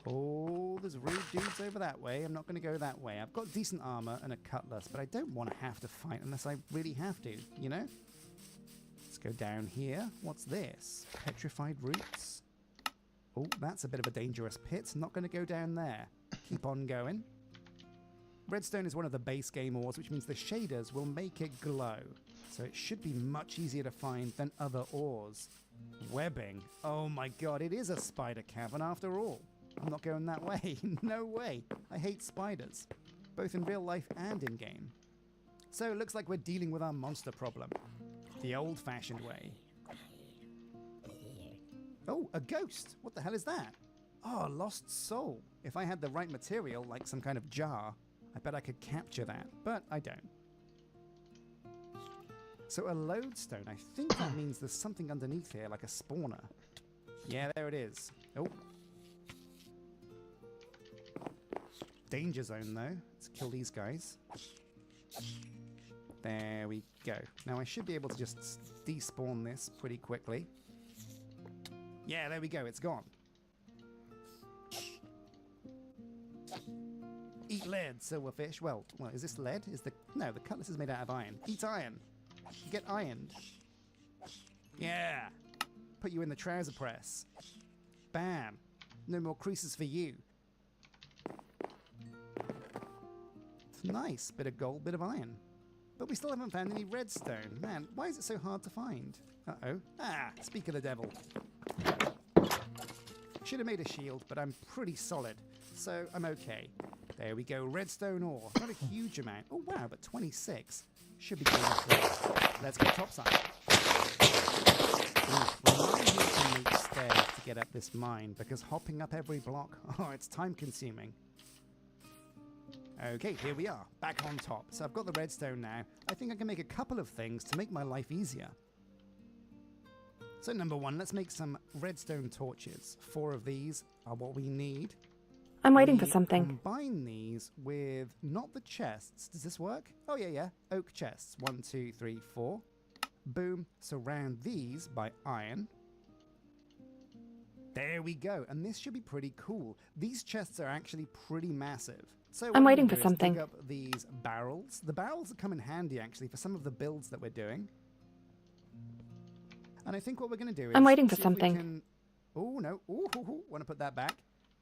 Oh, there's rude dudes over that way. I'm not going to go that way. I've got decent armor and a cutlass, but I don't want to have to fight unless I really have to, you know? Let's go down here. What's this? Petrified roots. Oh, that's a bit of a dangerous pit. Not going to go down there. Keep on going. Redstone is one of the base game ores, which means the shaders will make it glow. So it should be much easier to find than other ores. Webbing. Oh my god, it is a spider cavern after all. I'm not going that way. No way. I hate spiders, both in real life and in game. So it looks like we're dealing with our monster problem. The old-fashioned way. Oh, a ghost. What the hell is that? Oh, lost soul. If I had the right material, like some kind of jar, I bet I could capture that, but I don't. So a lodestone, I think that means there's something underneath here, like a spawner. Yeah, there it is. Oh. Danger zone, though. Let's kill these guys. There we go. Now I should be able to just despawn this pretty quickly. Yeah, there we go. It's gone. Eat lead, silverfish. Well, is this lead? No, the cutlass is made out of iron. Eat iron. Get ironed. Yeah. Put you in the trouser press. Bam. No more creases for you. It's nice. Bit of gold, bit of iron. But we still haven't found any redstone. Man, why is it so hard to find? Uh-oh. Ah, speak of the devil. Should have made a shield, but I'm pretty solid, so I'm okay. There we go, redstone ore. Not a huge amount. Oh wow, but 26. Should be good enough. Let's go topside. Remind me to make stairs to get up this mine, because hopping up every block, oh, it's time consuming. Okay, here we are, back on top. So I've got the redstone now. I think I can make a couple of things to make my life easier. So number one, let's make some redstone torches. 4 of these are what we need. I'm waiting for We something. Combine these with not the chests. Does this work? Oh yeah. Oak chests. 1, 2, 3, 4. Boom. Surround these by iron. There we go. And this should be pretty cool. These chests are actually pretty massive. So what I'm I'm waiting gonna for do is something. dig up these barrels. The barrels come in handy actually for some of the builds that we're doing. And I think what we're going to do is... I'm waiting for see if we something. can- Oh, no. Ooh, want to put that back.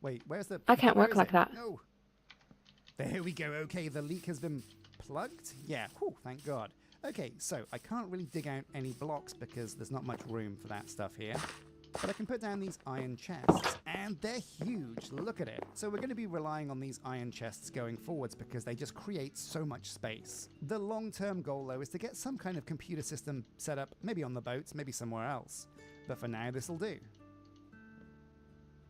Wait, where's the... I can't where work is like it? that. No. There we go. Okay, the leak has been plugged. Yeah, whew, thank God. Okay, so I can't really dig out any blocks because there's not much room for that stuff here. But I can put down these iron chests, and they're huge. Look at it. So we're going to be relying on these iron chests going forwards because they just create so much space. The long-term goal, though, is to get some kind of computer system set up, maybe on the boats, maybe somewhere else. But for now, this'll do.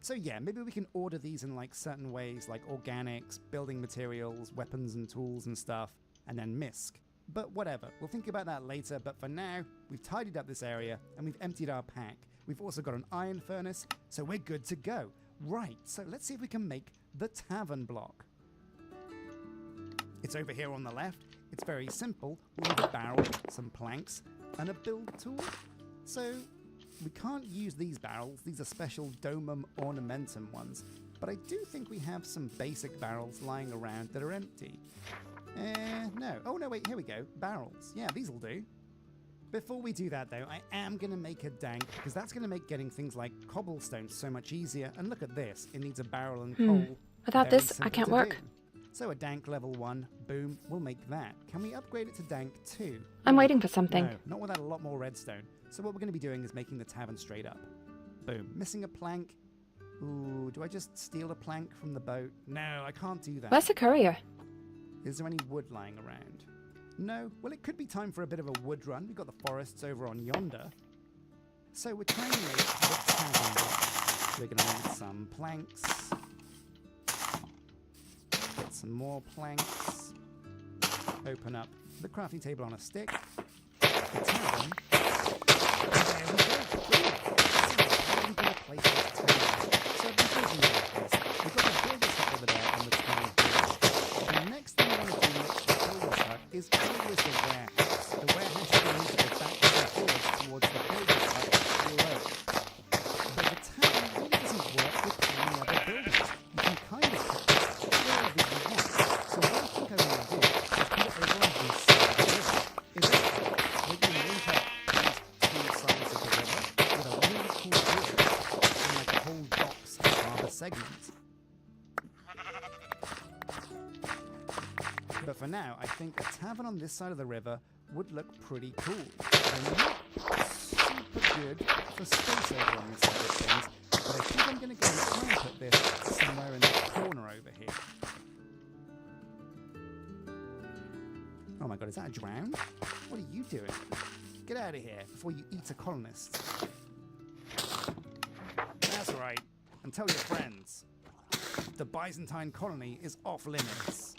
So yeah, maybe we can order these in like certain ways, like organics, building materials, weapons and tools and stuff, and then MISC. But whatever, we'll think about that later, but for now, we've tidied up this area, and we've emptied our pack. We've also got an iron furnace, so we're good to go. Right, so let's see if we can make the tavern block. It's over here on the left. It's very simple. We need a barrel, some planks, and a build tool. So we can't use these barrels. These are special Domum Ornamentum ones. But I do think we have some basic barrels lying around that are empty. No. Oh, no, wait, here we go. Barrels. Yeah, these will do. Before we do that, though, I am going to make a dank, because that's going to make getting things like cobblestone so much easier. And look at this. It needs a barrel and coal. Without Very this, I simple can't to work. do. So a dank level 1, boom, we'll make that. Can we upgrade it to dank 2? I'm waiting for something. No, not without a lot more redstone. So what we're going to be doing is making the tavern straight up. Boom. Missing a plank. Ooh, do I just steal a plank from the boat? No, I can't do that. Where's the courier? Is there any wood lying around? No. Well, it could be time for a bit of a wood run. We've got the forests over on yonder. So we're trying to make the tavern block. We're going to need some planks. Get some more planks. Open up the crafting table on a stick. The tavern. And there we go. How are we going to place this tavern? So we're thinking about this. We've got the builder's hut over there on the town hall. The next thing we want to do next to the builder's hut is always the warehouse. The warehouse should need to go backwards and forwards towards the builder's hut below. But the tavern really doesn't work with any other buildings. You can kind of put this wherever you want. So what I think I want to do is put it over on this side of the river. Eventually, we're going to link up these 2 sides of the river with a really cool bridge and like a whole docks and harbour segment. But for now, I think a tavern on this side of the river would look pretty cool. They're not super good for space over on this side of things, but I think I'm going to go and try and put this somewhere in the corner over here. Oh my god, is that a drown? What are you doing? Get out of here before you eat a colonist. That's right. and tell your friends. The Byzantine colony is off limits.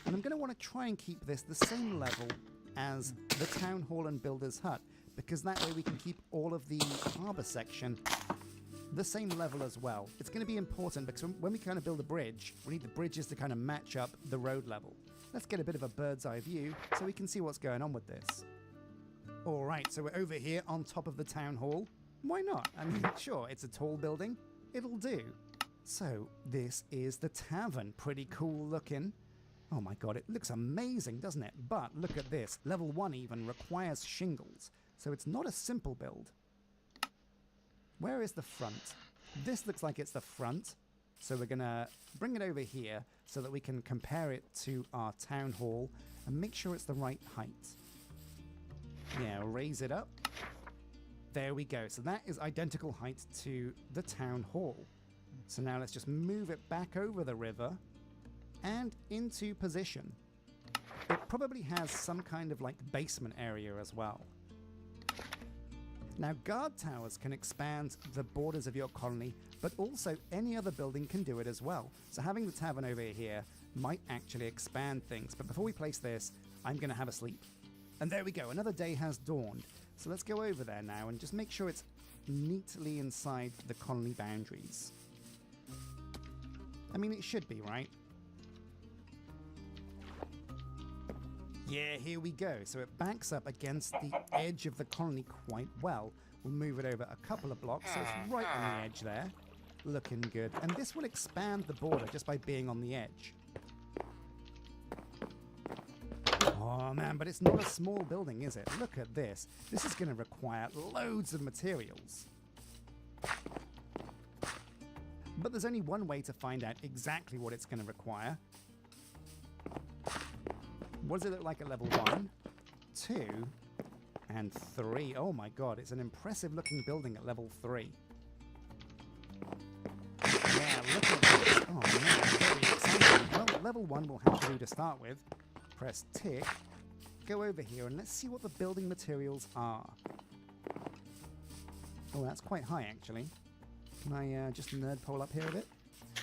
And I'm going to want to try and keep this the same level as the town hall and builder's hut, because that way we can keep all of the harbour section the same level as well. It's going to be important because when we kind of build a bridge, we need the bridges to kind of match up the road level. Let's get a bit of a bird's eye view so we can see what's going on with this. All right, so we're over here on top of the town hall. Why not? I mean, sure, it's a tall building. It'll do. So this is the tavern. Pretty cool looking. Oh my god, it looks amazing, doesn't it? But look at this. Level 1 even requires shingles, so it's not a simple build. Where is the front? This looks like it's the front, so we're going to bring it over here so that we can compare it to our town hall and make sure it's the right height. Yeah, raise it up. There we go. So that is identical height to the town hall. So now let's just move it back over the river and into position. It probably has some kind of like basement area as well. Now guard towers can expand the borders of your colony, but also any other building can do it as well. So having the tavern over here might actually expand things. But before we place this, I'm going to have a sleep. And there we go, another day has dawned. So let's go over there now and just make sure it's neatly inside the colony boundaries. I mean, it should be, right? Yeah, here we go. So it backs up against the edge of the colony quite well. We'll move it over a couple of blocks, so it's right on the edge there. Looking good. And this will expand the border just by being on the edge. Oh man, but it's not a small building, is it? Look at this. This is going to require loads of materials. But there's only one way to find out exactly what it's going to require. What does it look like at level 1, 2, and 3? Oh my god, it's an impressive looking building at level 3. Yeah, look at this. Oh man, very exciting. Well, level 1 will have to do to start with. Press tick, go over here, and let's see what the building materials are. Oh, that's quite high actually. Can I just nerd pole up here a bit?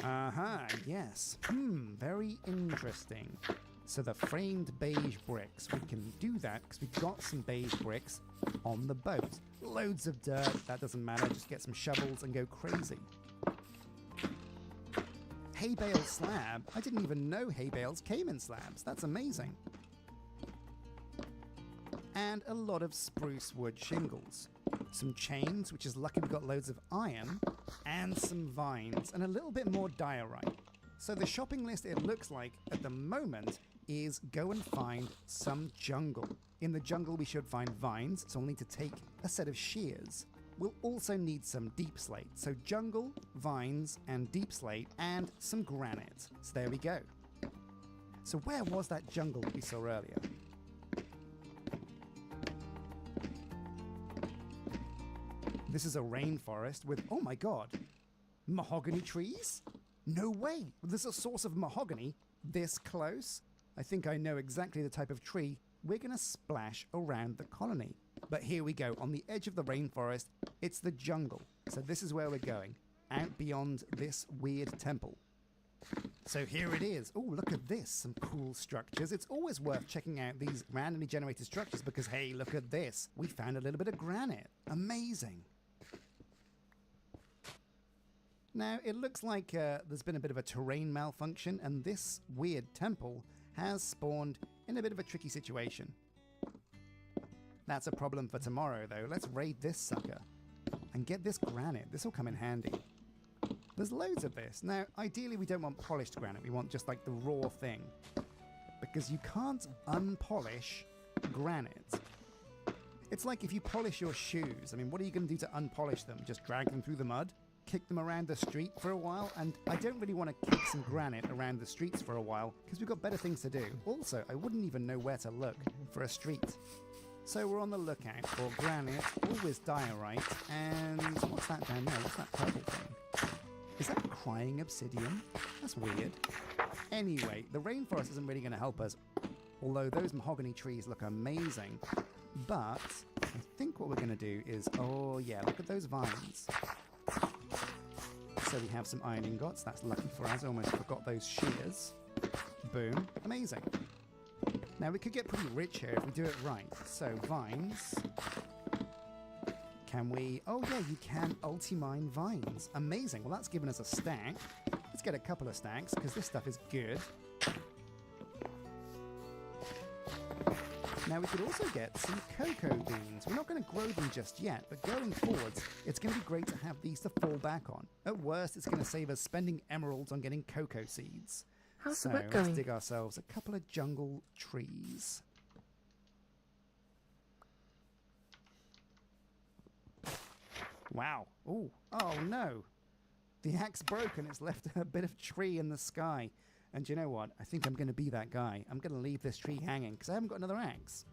Aha, yes. Very interesting. So the framed beige bricks, we can do that because we've got some beige bricks on the boat. Loads of dirt, that doesn't matter, just get some shovels and go crazy. Hay bale slab, I didn't even know hay bales came in slabs, that's amazing. And a lot of spruce wood shingles. Some chains, which is lucky we got loads of iron, and some vines, and a little bit more diorite. So the shopping list, it looks like, at the moment, is go and find some jungle. In the jungle we should find vines, so we'll need to take a set of shears. We'll also need some deep slate. So jungle, vines, and deep slate, and some granite. So there we go. So where was that jungle that we saw earlier? This is a rainforest with, oh my god, mahogany trees? No way! There's a source of mahogany this close? I think I know exactly the type of tree we're going to splash around the colony. But here we go, on the edge of the rainforest, it's the jungle. So this is where we're going, out beyond this weird temple. So here it is. Oh, look at this, some cool structures. It's always worth checking out these randomly generated structures because, hey, look at this. We found a little bit of granite. Amazing. Now, it looks like there's been a bit of a terrain malfunction, and this weird temple has spawned in a bit of a tricky situation. That's a problem for tomorrow, though. Let's raid this sucker and get this granite. This will come in handy. There's loads of this. Now, ideally, we don't want polished granite. We want just like the raw thing, because you can't unpolish granite. It's like if you polish your shoes. I mean, what are you going to do to unpolish them? Just drag them through the mud? Kick them around the street for a while? And I don't really want to kick some granite around the streets for a while because we've got better things to do. Also, I wouldn't even know where to look for a street. So we're on the lookout for granite, always diorite, and what's that down there? What's that purple thing? Is that crying obsidian? That's weird. Anyway, the rainforest isn't really going to help us, although those mahogany trees look amazing. But I think what we're going to do is, oh yeah, look at those vines. So we have some iron ingots. That's lucky for us. I almost forgot those shears. Boom. Amazing. Now we could get pretty rich here if we do it right. So vines. Can we... Oh yeah, you can ulti-mine vines. Amazing. Well, that's given us a stack. Let's get a couple of stacks because this stuff is good. Now we could also get some cocoa beans. We're not going to grow them just yet, but going forwards, it's going to be great to have these to fall back on. At worst, it's going to save us spending emeralds on getting cocoa seeds. How's So the work let's going? dig ourselves a couple of jungle trees. Wow. Ooh. Oh no. The axe broke and it's left a bit of tree in the sky. And you know what? I think I'm going to be that guy. I'm going to leave this tree hanging because I haven't got another axe.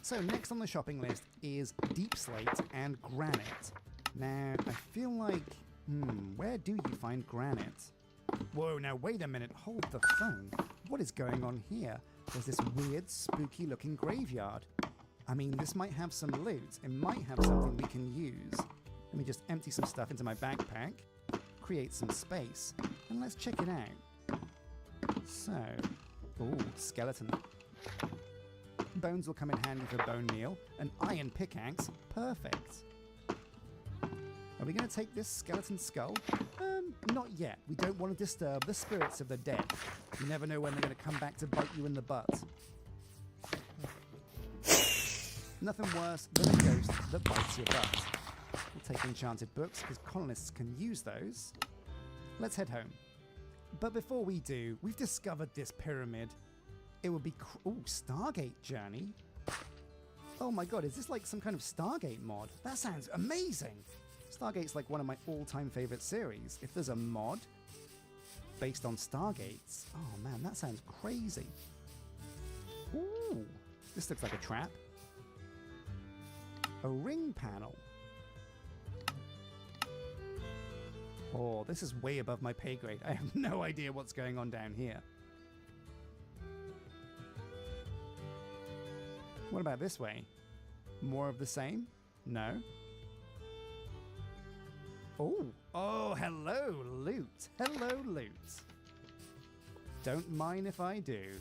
So next on the shopping list is deep slate and granite. Now, I feel like... where do you find granite? Whoa, now wait a minute. Hold the phone. What is going on here? There's this weird, spooky looking graveyard. I mean, this might have some loot. It might have something we can use. Let me just empty some stuff into my backpack, create some space, and let's check it out. So, ooh, skeleton. Bones will come in handy for bone meal. An iron pickaxe, perfect. Are we going to take this skeleton skull? Not yet. We don't want to disturb the spirits of the dead. You never know when they're going to come back to bite you in the butt. Nothing worse than a ghost that bites your butt. We'll take enchanted books because colonists can use those. Let's head home. But before we do, we've discovered this pyramid. It would be... Ooh, Stargate journey. Oh my god, is this like some kind of Stargate mod? That sounds amazing! Stargate's like one of my all-time favorite series. If there's a mod based on Stargates, oh man, that sounds crazy. Ooh, this looks like a trap. A ring panel. Oh, this is way above my pay grade. I have no idea what's going on down here. What about this way? More of the same? No? Oh, hello, loot. Hello, loot. Don't mind if I do.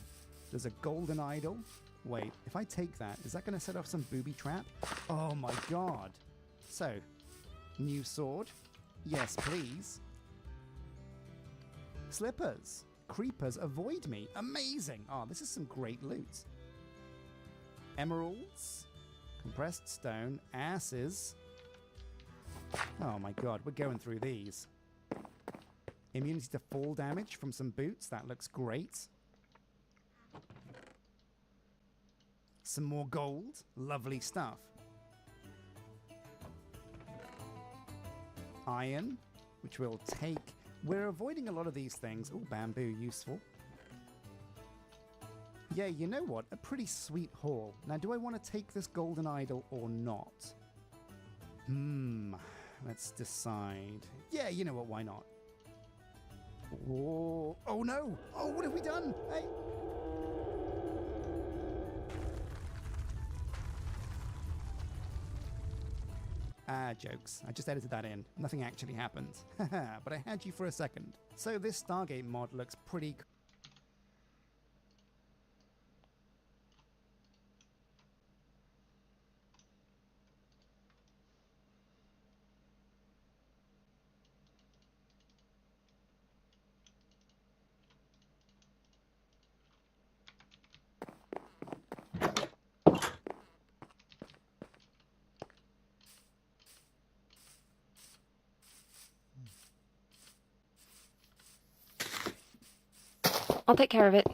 There's a golden idol. Wait, if I take that, is that going to set off some booby trap? Oh my god. So, new sword? Yes, please. Slippers. Creepers avoid me. Amazing. Oh, this is some great loot. Emeralds. Compressed stone. Asses. Oh my god, we're going through these. Immunity to fall damage from some boots. That looks great. Some more gold. Lovely stuff. Iron, which we'll take. We're avoiding a lot of these things. Oh, bamboo, useful. Yeah, you know what? A pretty sweet haul. Now, do I want to take this golden idol or not? Let's decide. Yeah, you know what? Why not? Oh no! Oh, what have we done? Hey! Jokes. I just edited that in. Nothing actually happened. Haha, but I had you for a second. So this Stargate mod looks pretty I'll take care of it.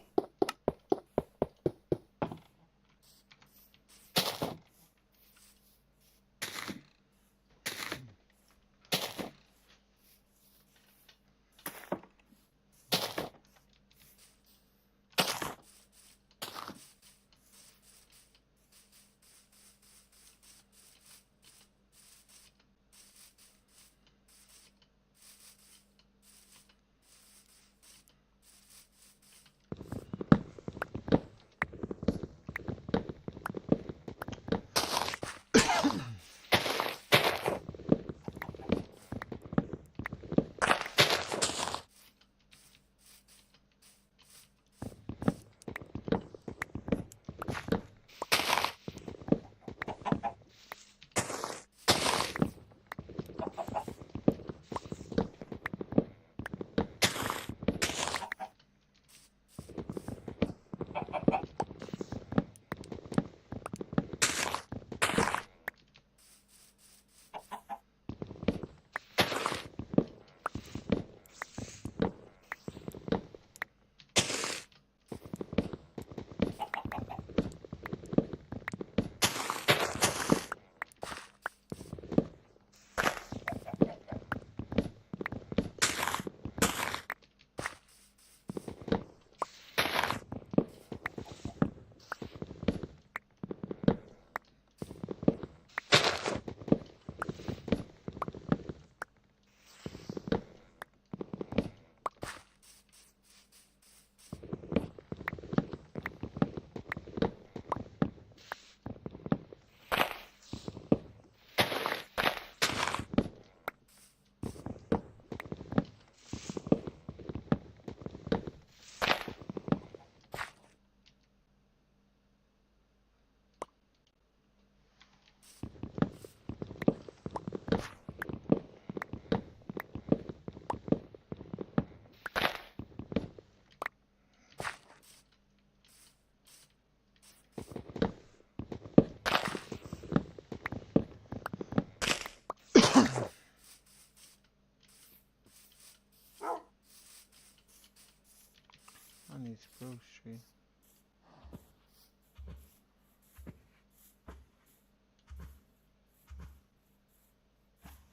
need spruce tree.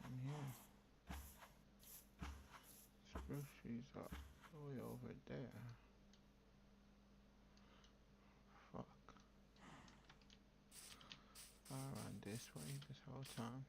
I'm here. Spruce trees are all the way over there. Fuck. I run this way this whole time.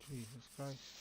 Jesus Christ.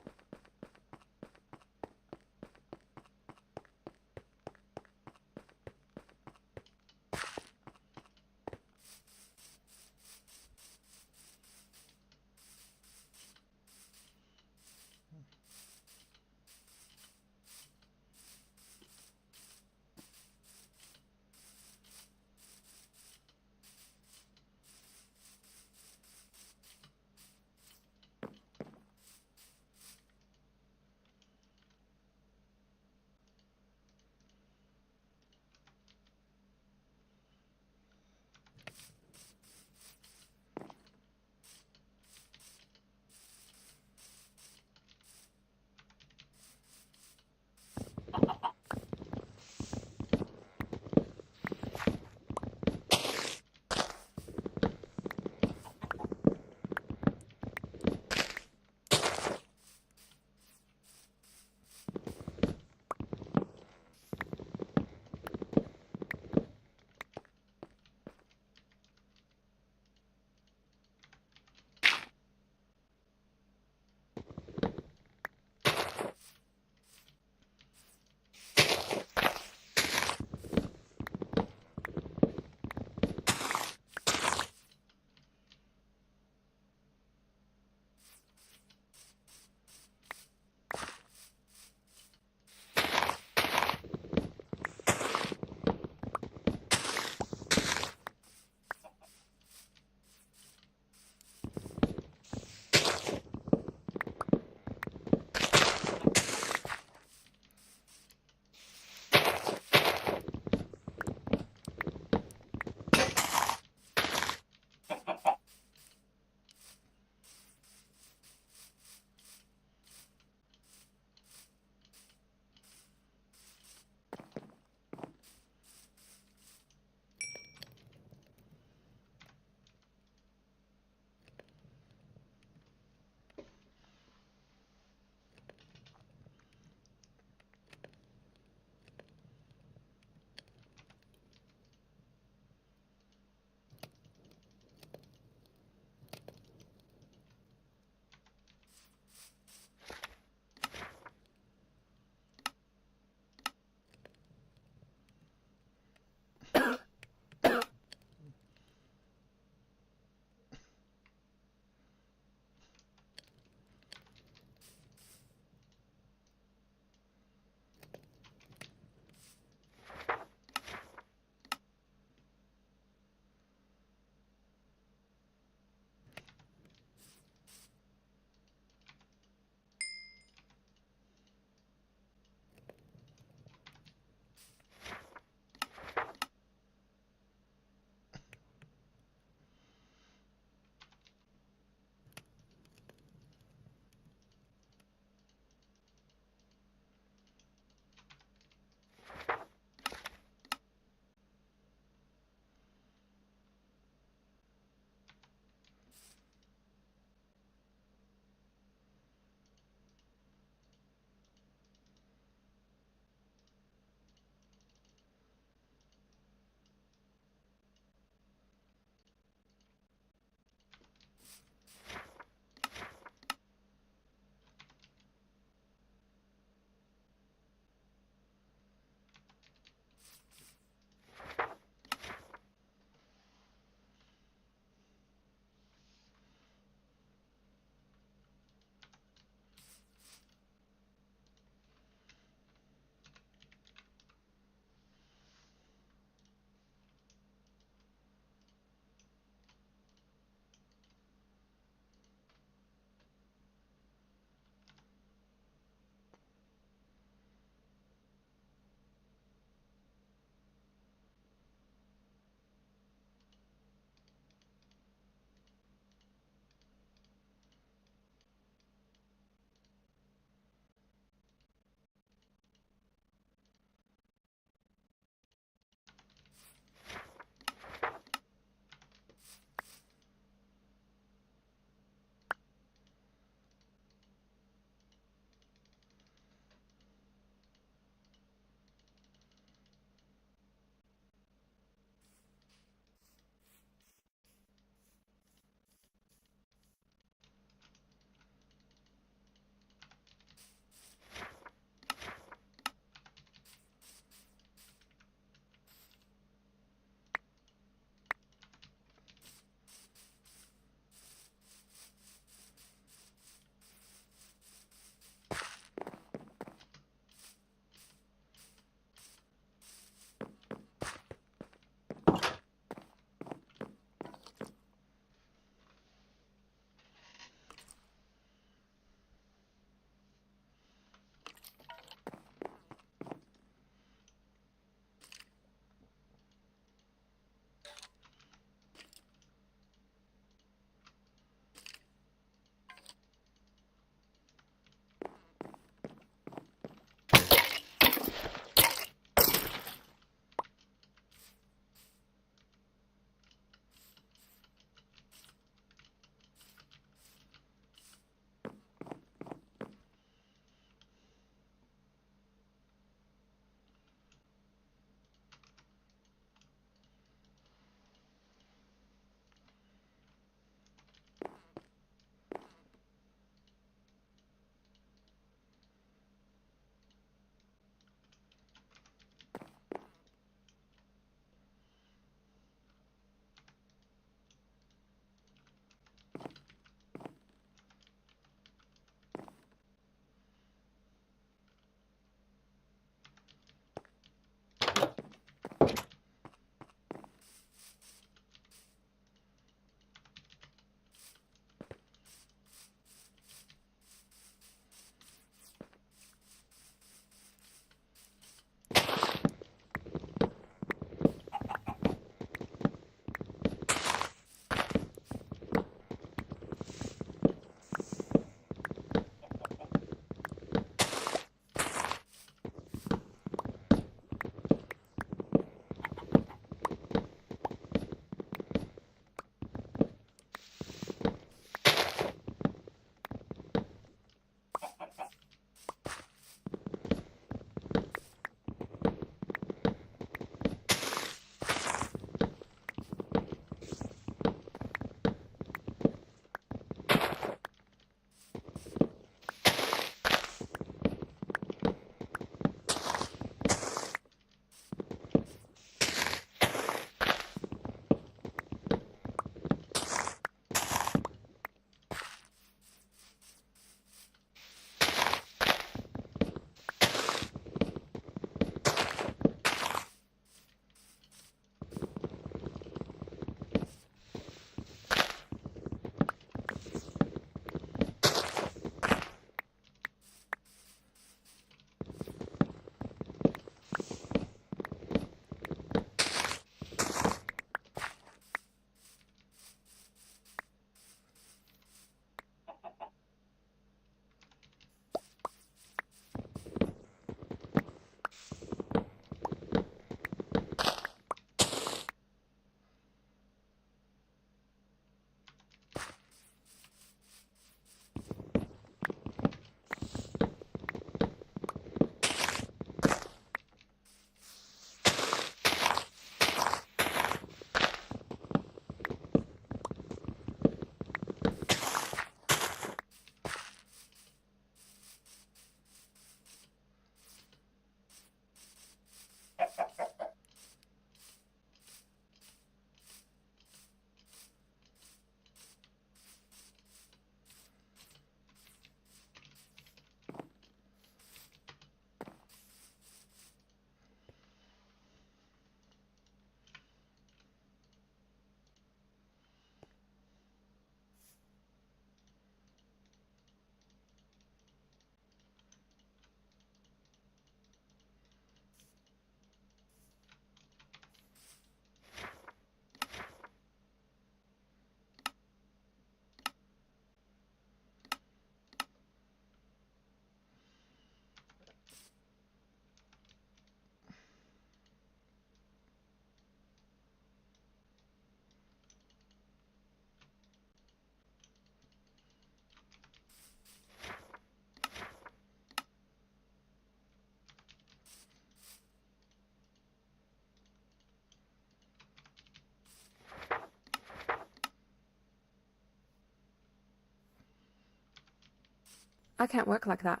I can't work like that.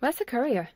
Where's the courier?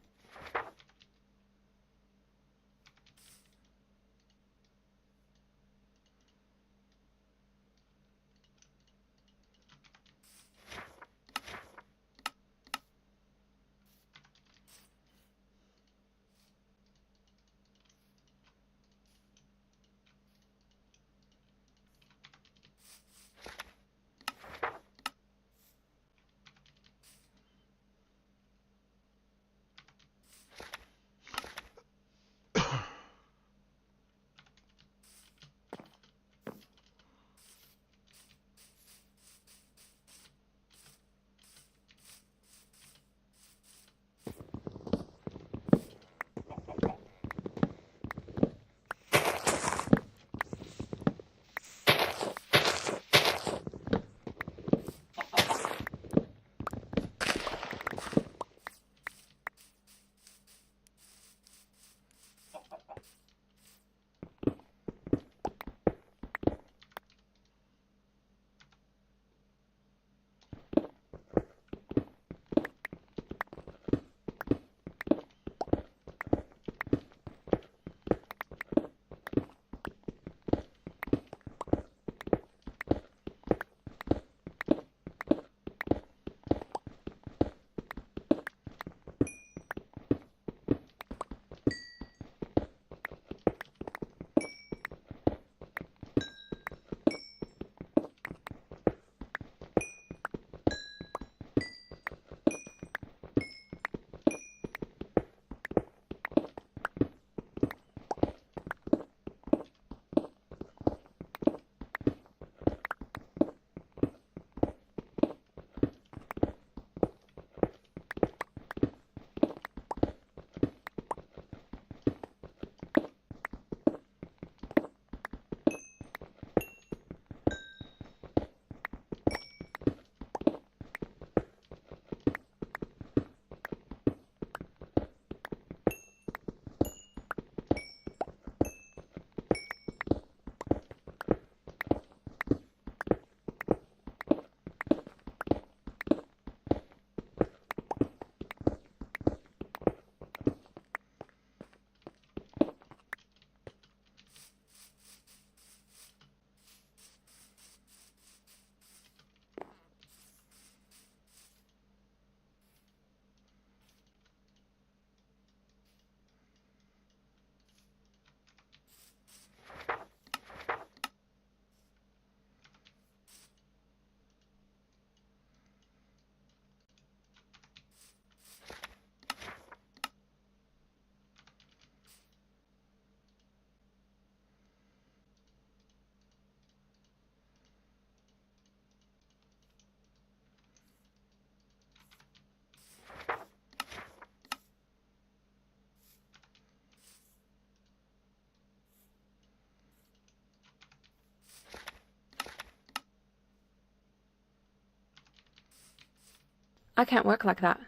I can't work like that.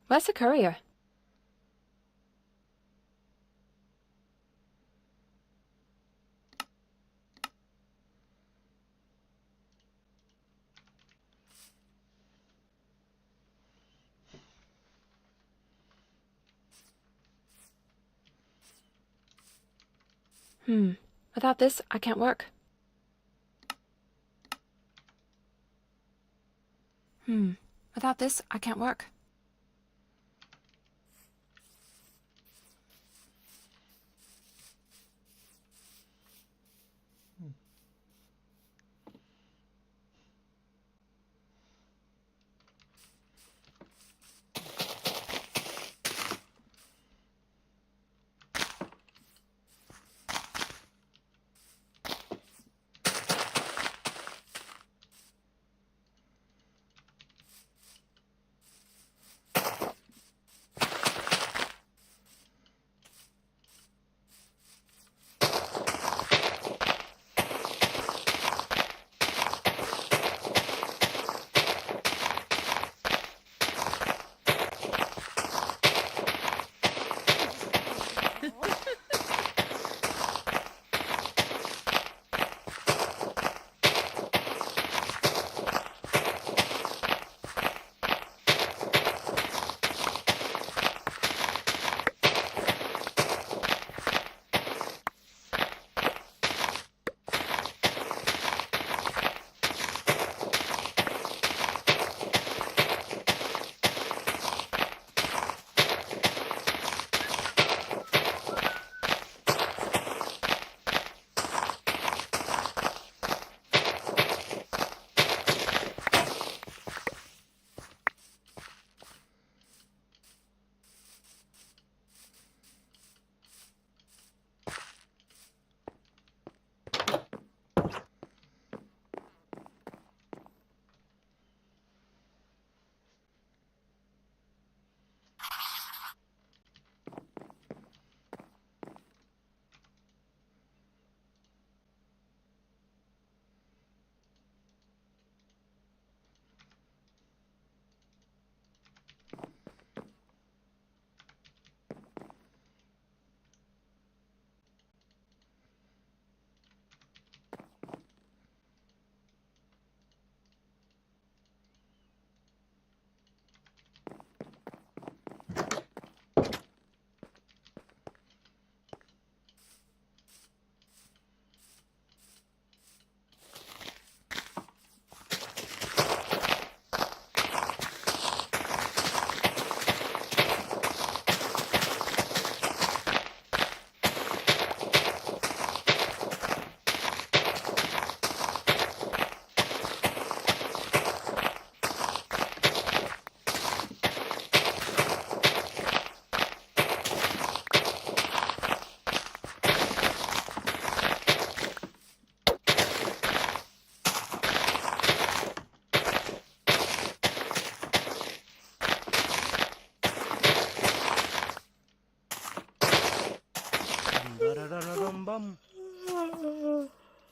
Where's the courier? Without this, I can't work. Without this, I can't work.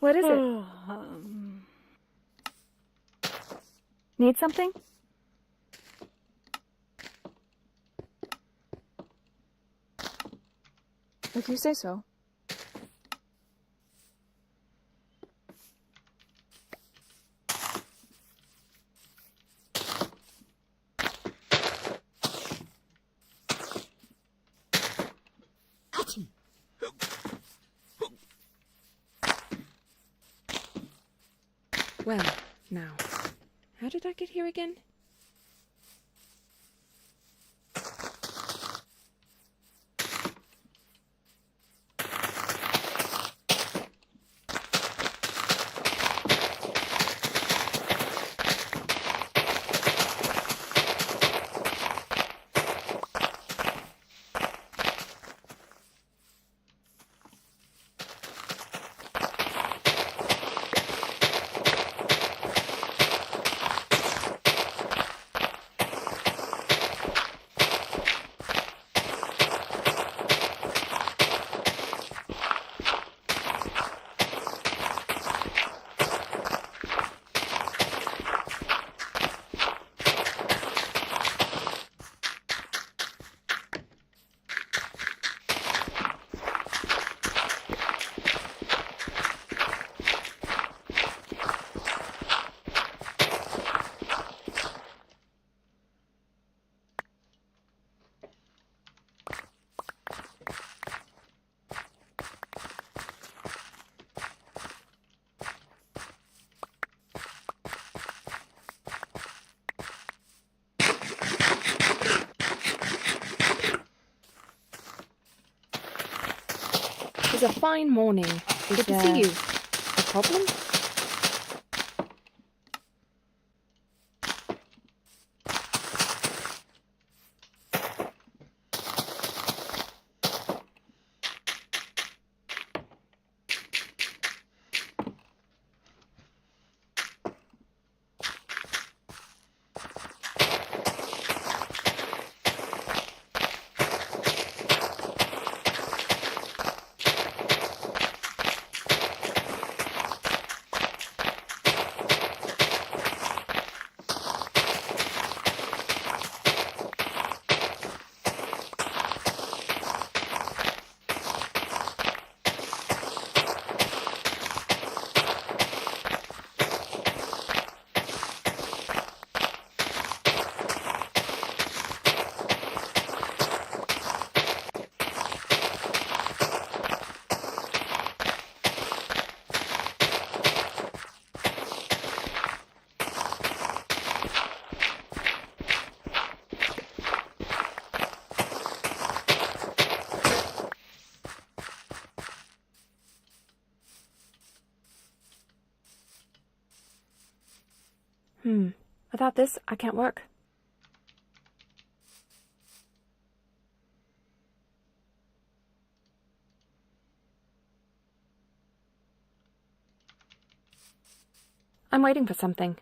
What is it? Need something? If you say so. Well, now, how did I get here again? It's a fine morning. Good to see you. A problem? Without this, I can't work. I'm waiting for something.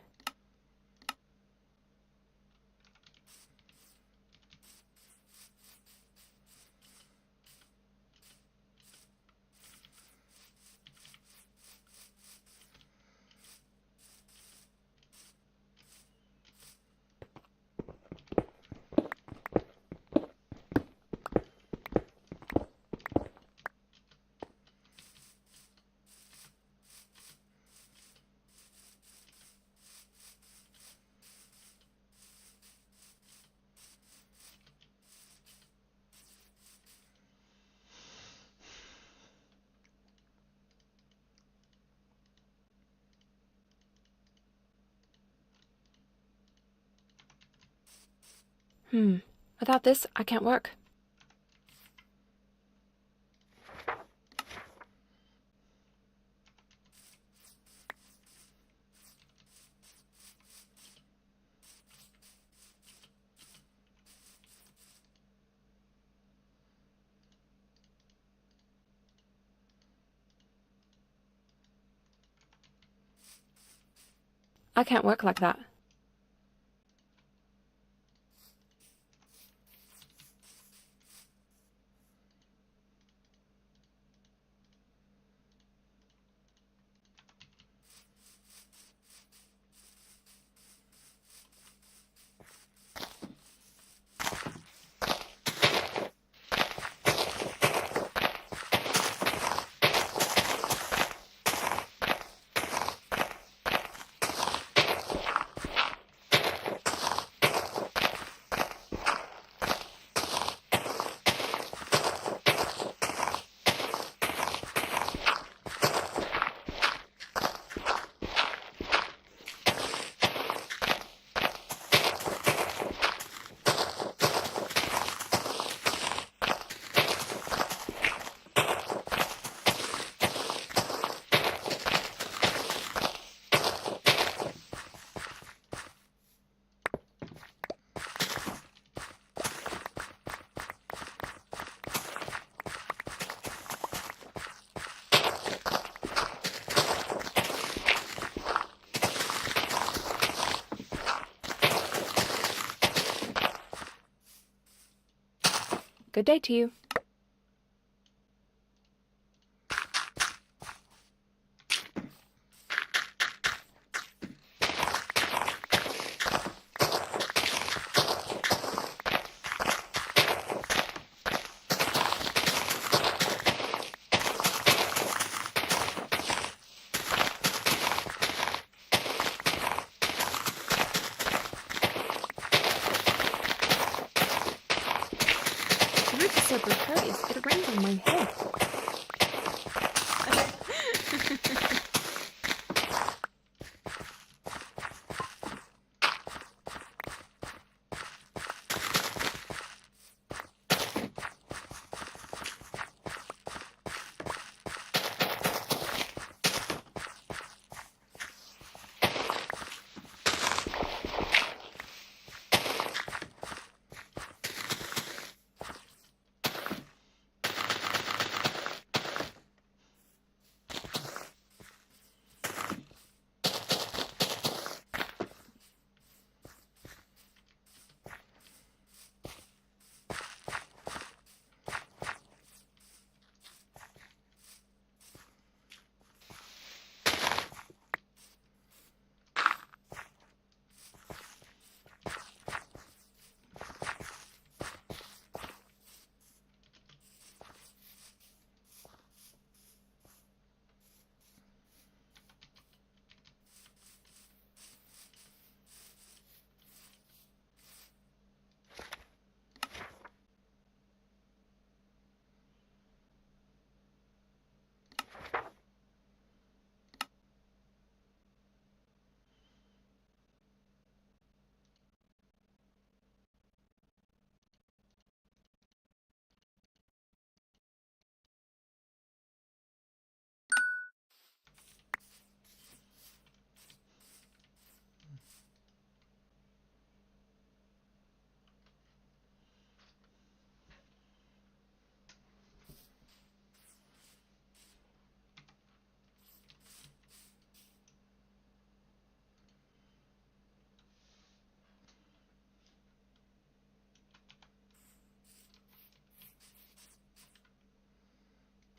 Without this, I can't work. I can't work like that. Good day to you. The roof is so precarious, it rains on my head.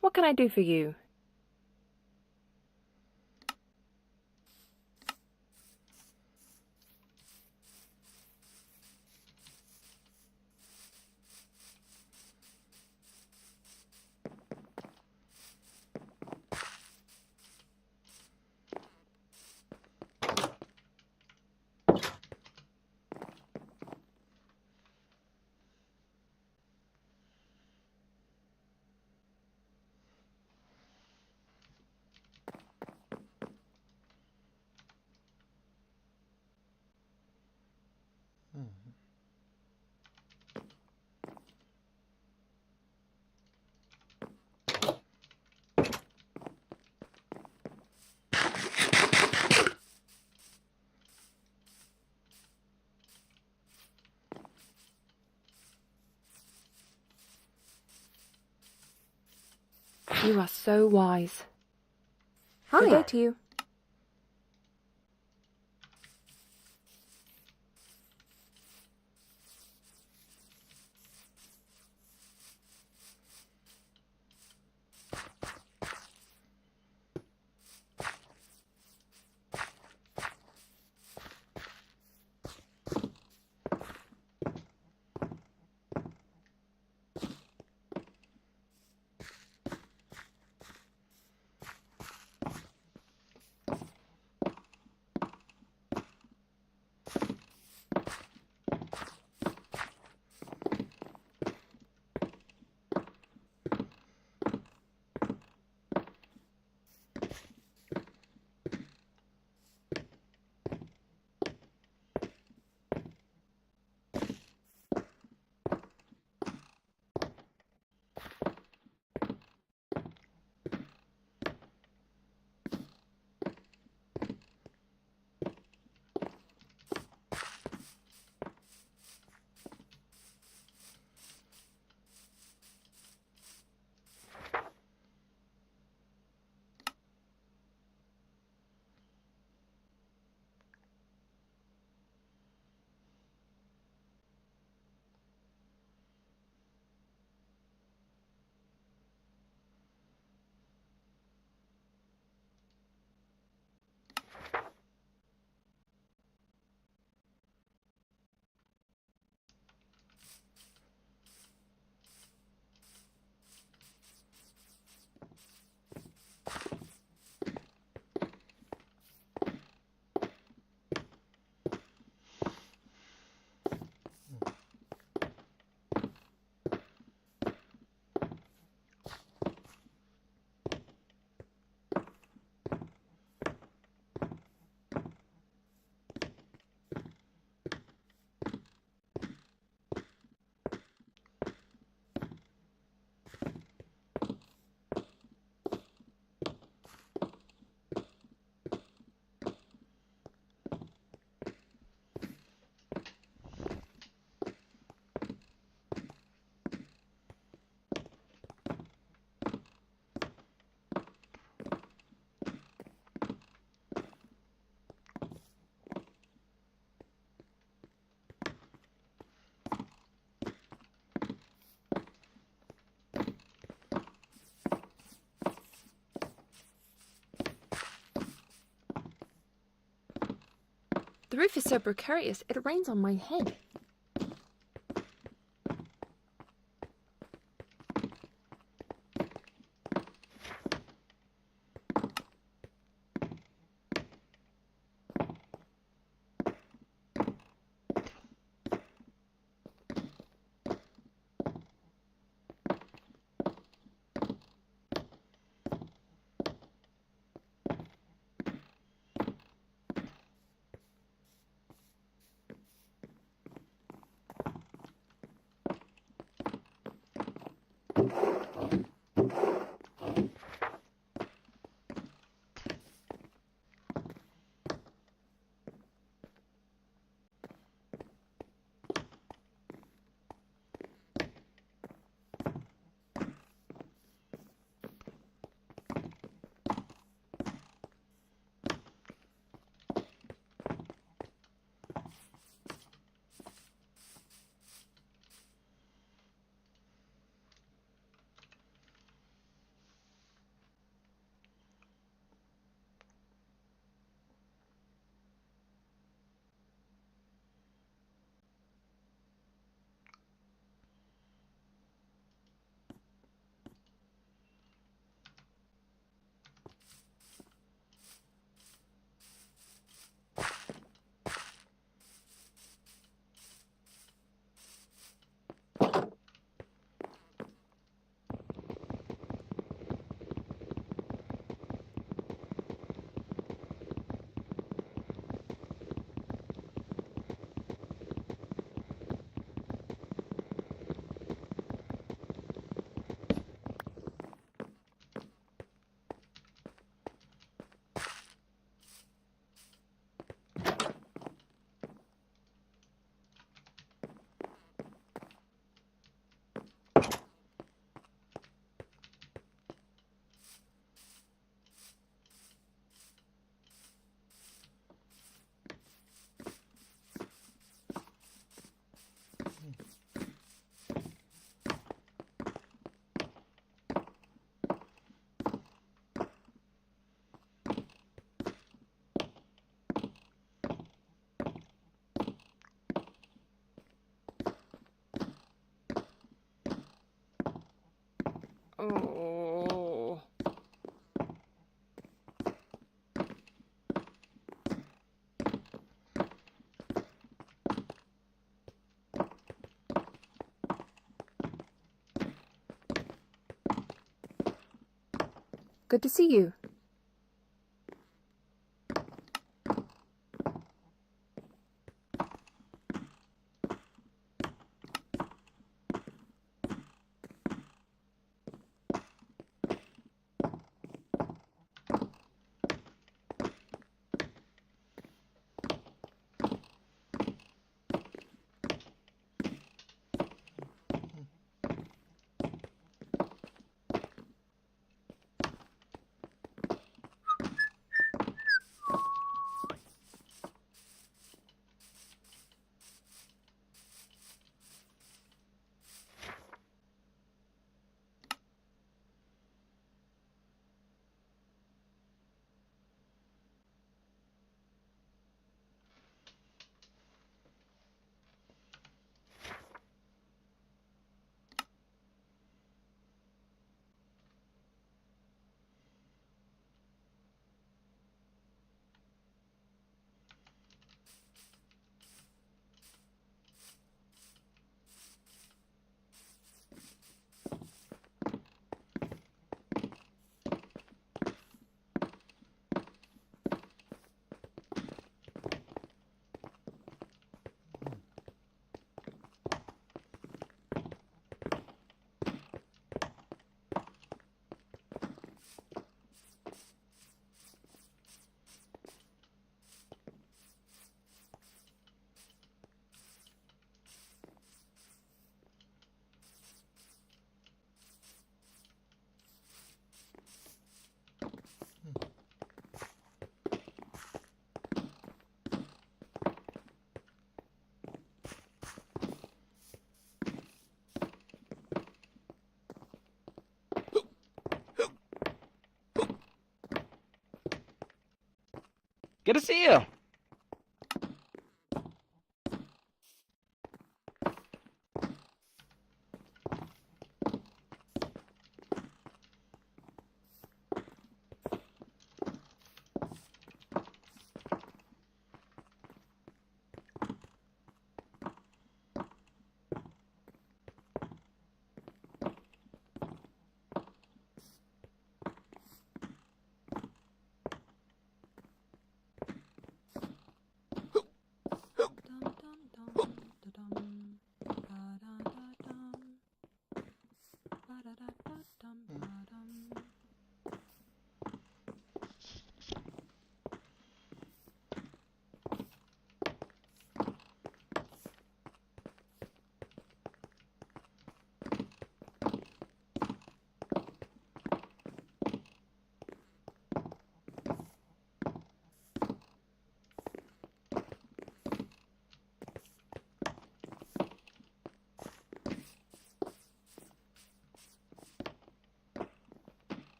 What can I do for you? You are so wise. Good day to you. The roof is so precarious, it rains on my head. Oh. Good to see you. Good to see you.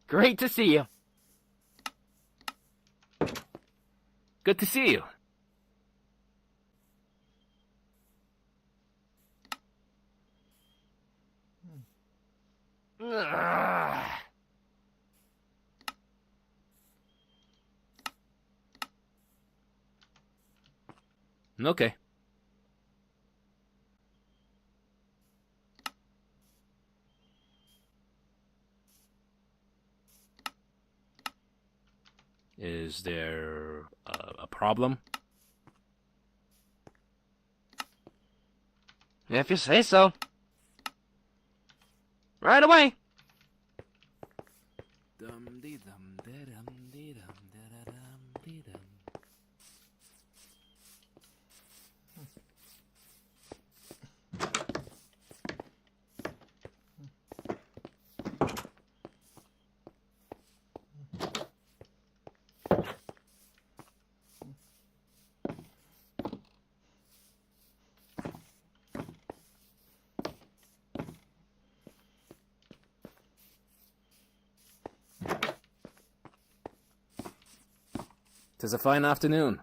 Great to see you. Good to see you. Ugh. Okay. Is there a problem? If you say so. Right away. Tis a fine afternoon.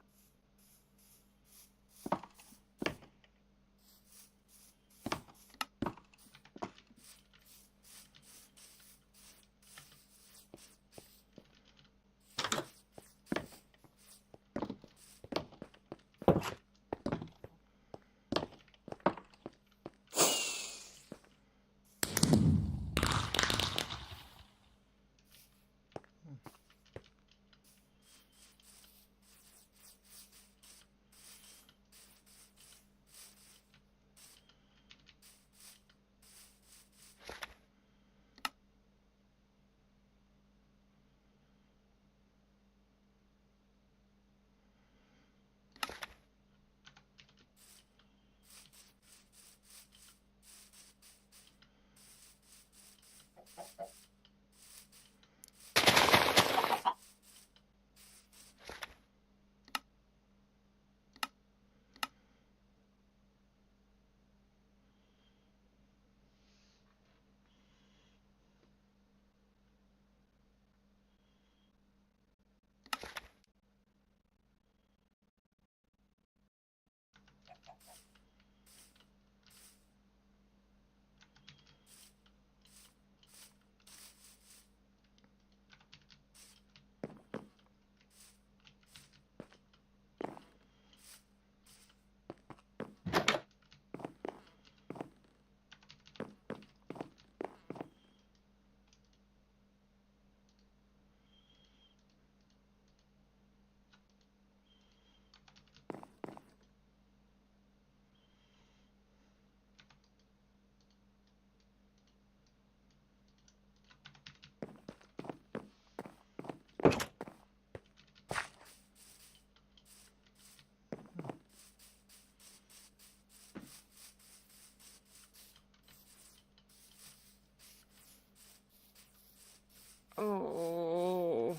Oh.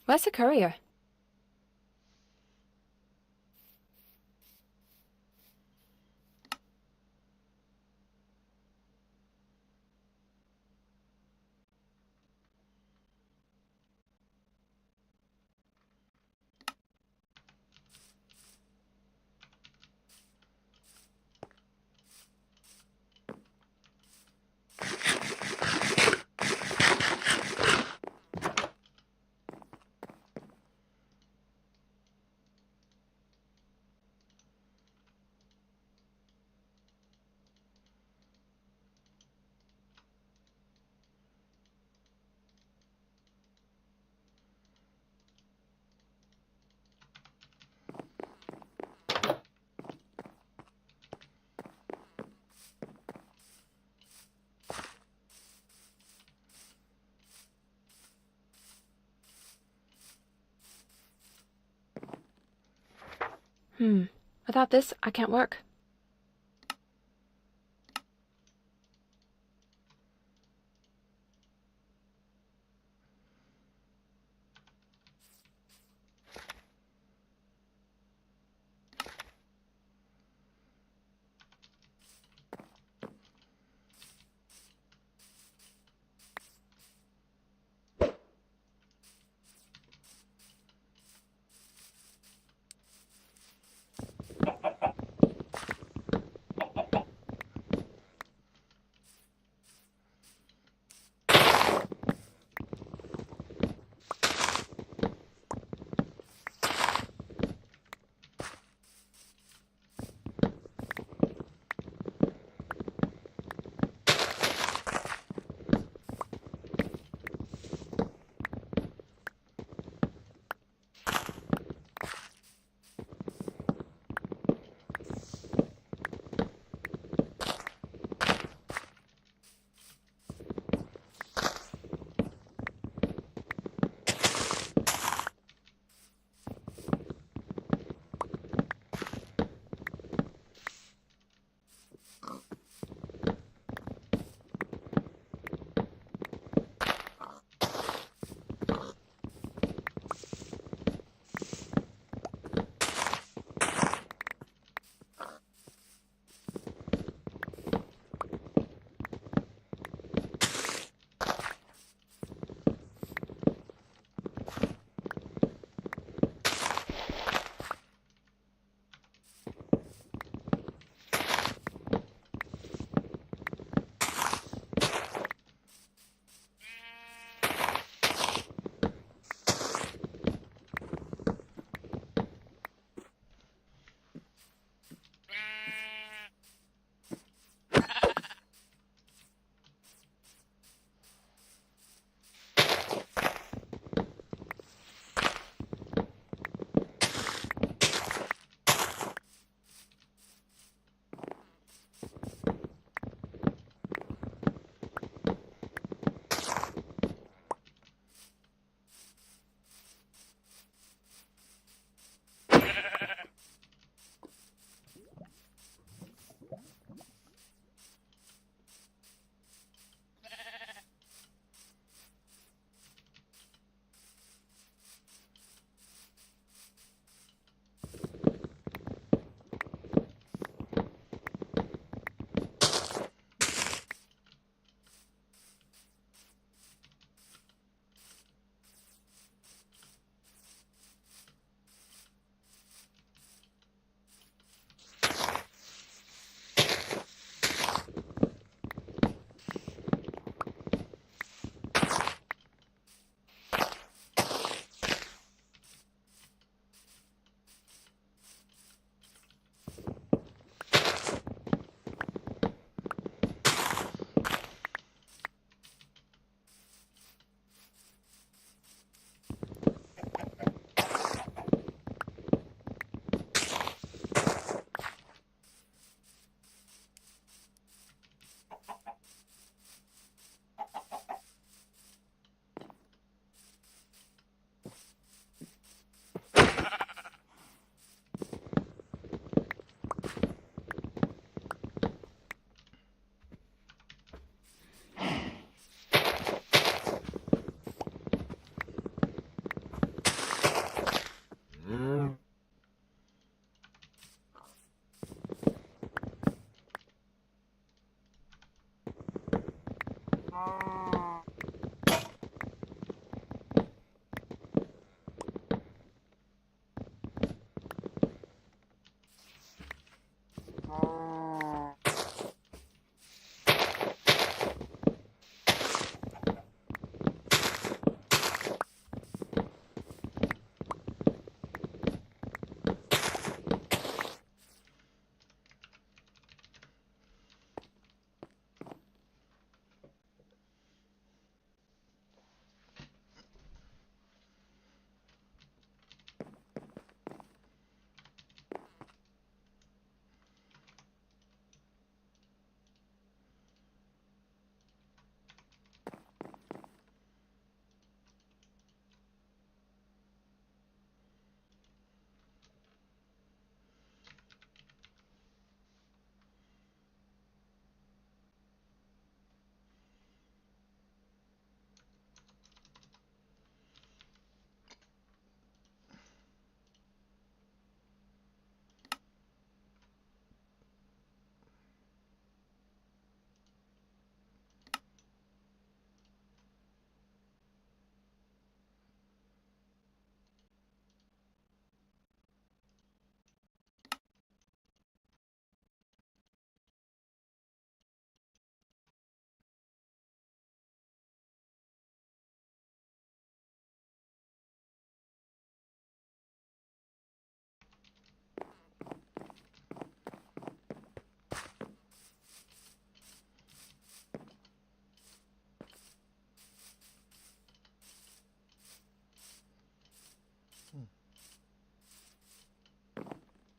Where's the courier? Without this, I can't work.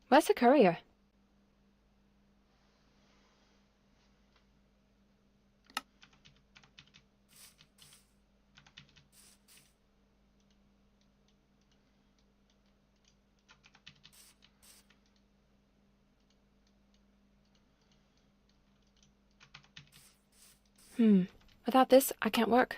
Where's the courier? Without this, I can't work.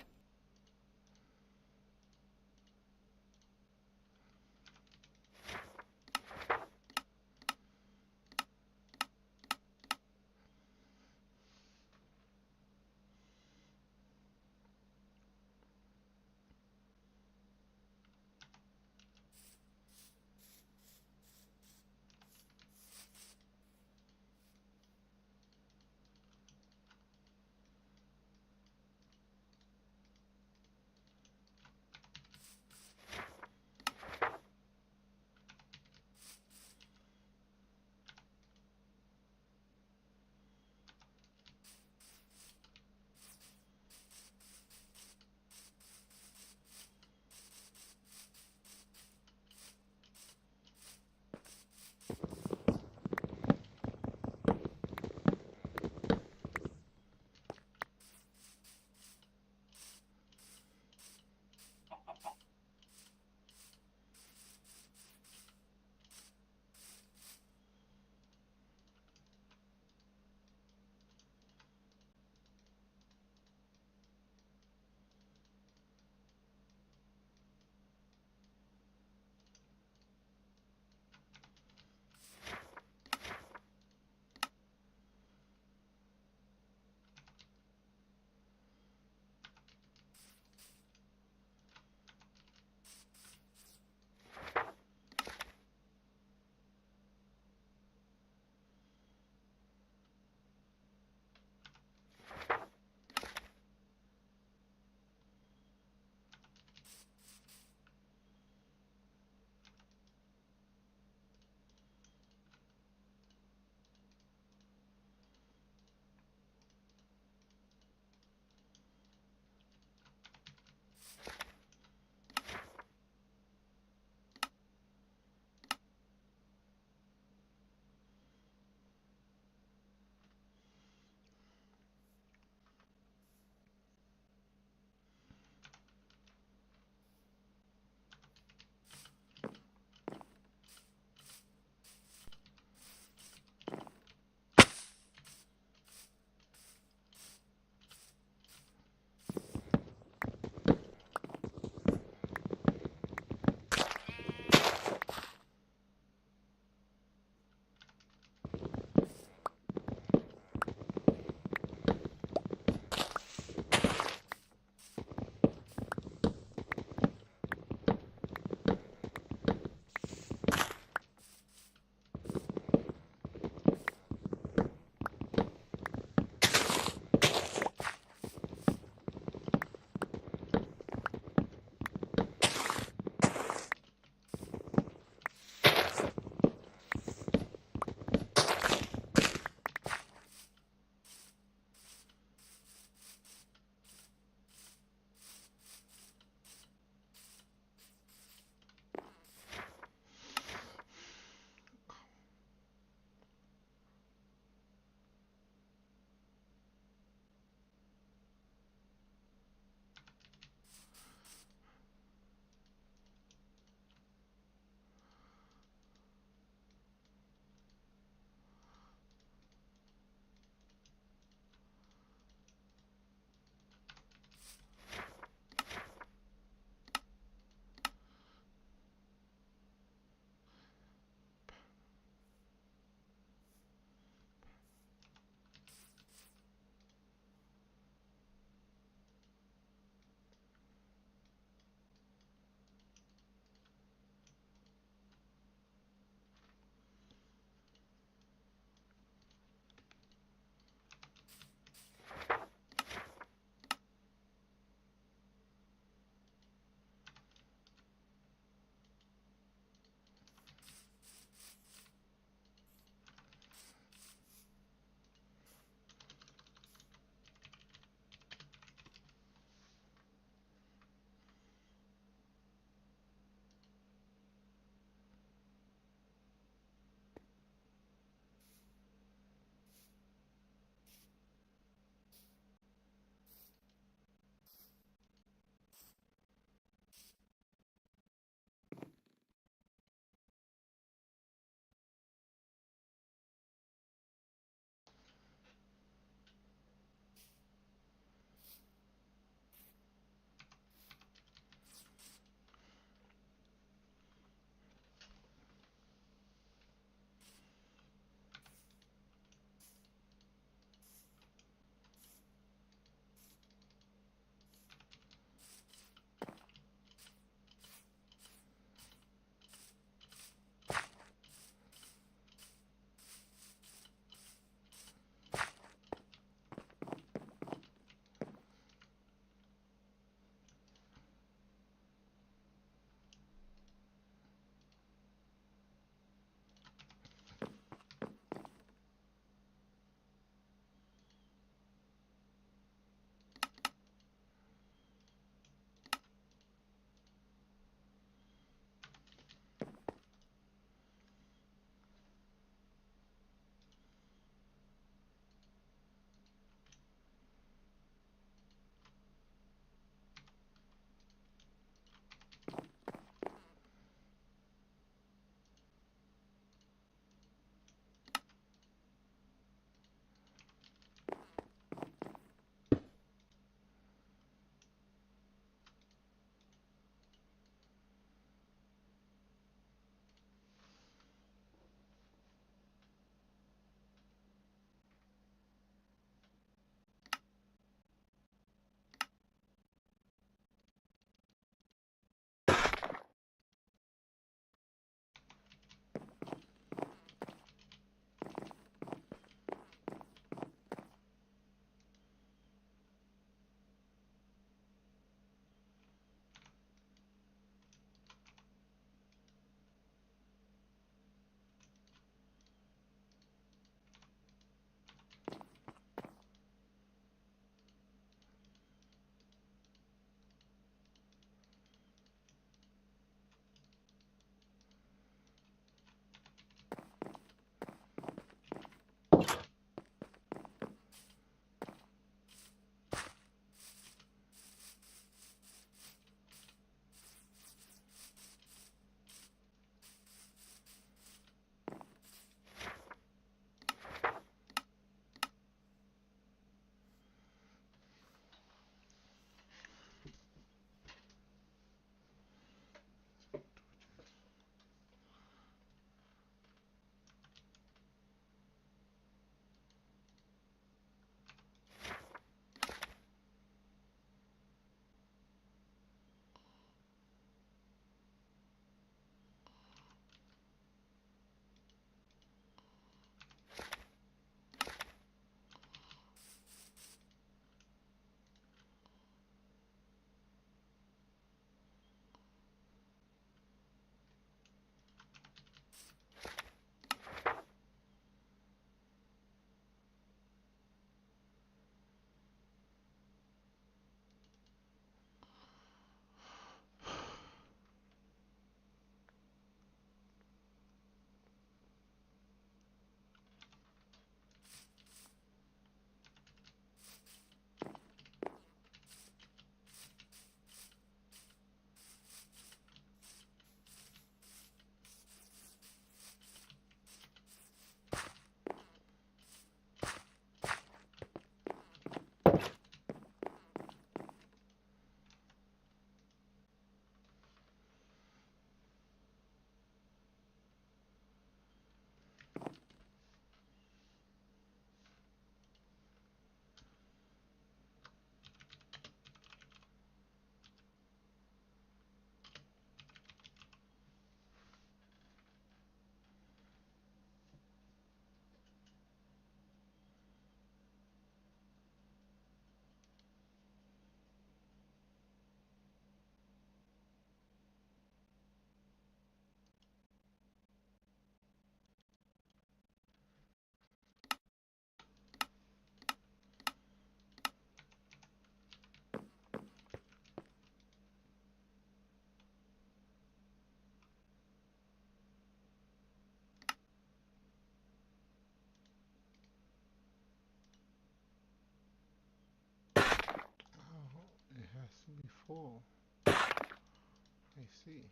full. I see.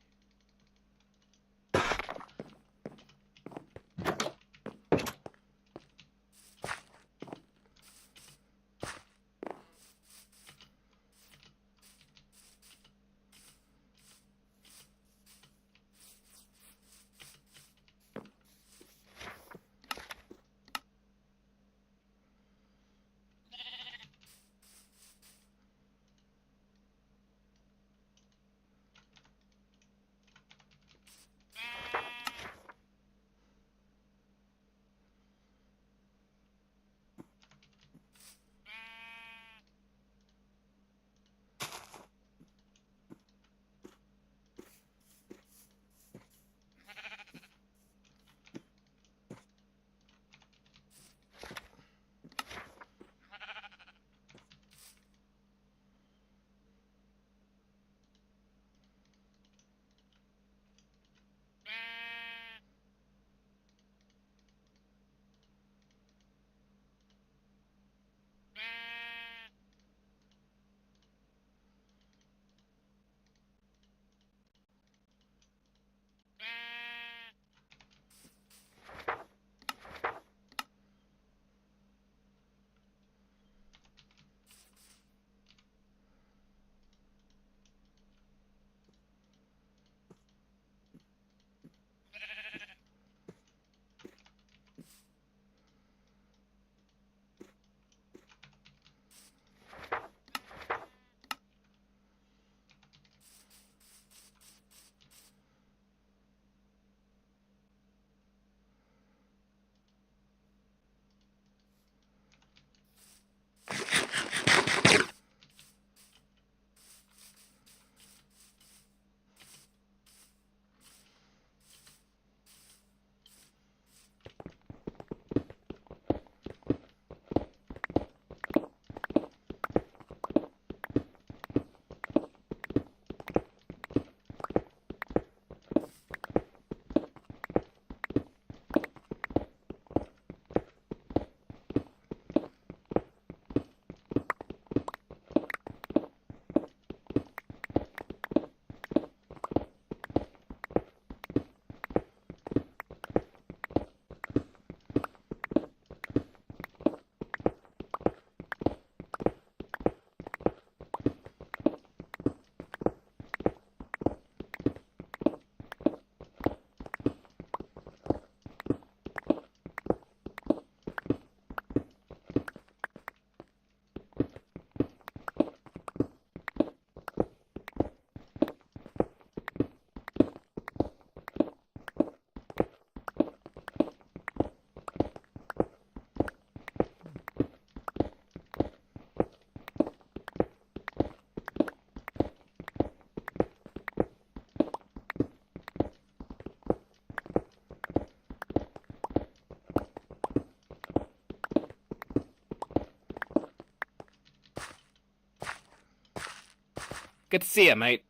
Good to see you, mate.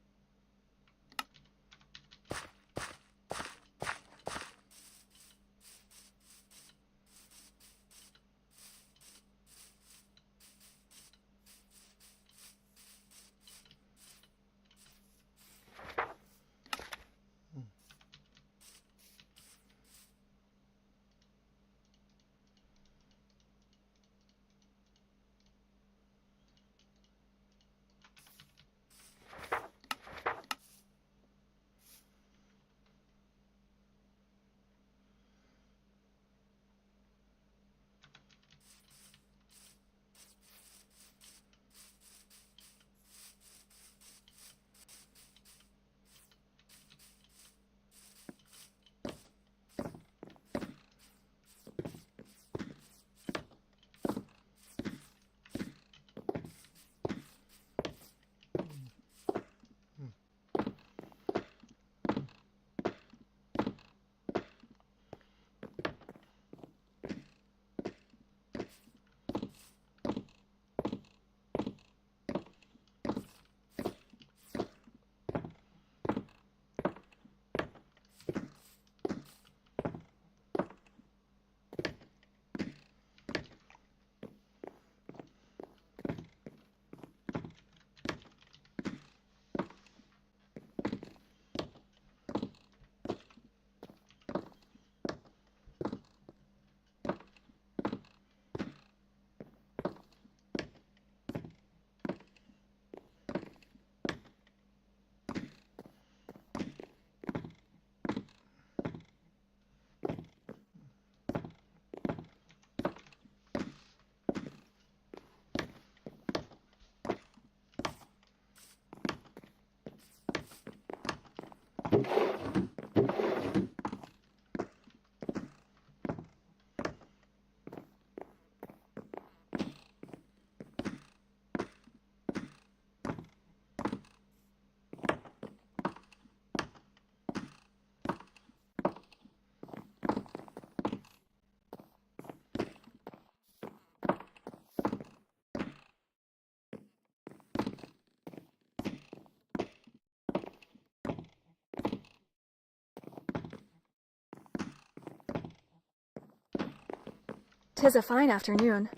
'Tis a fine afternoon.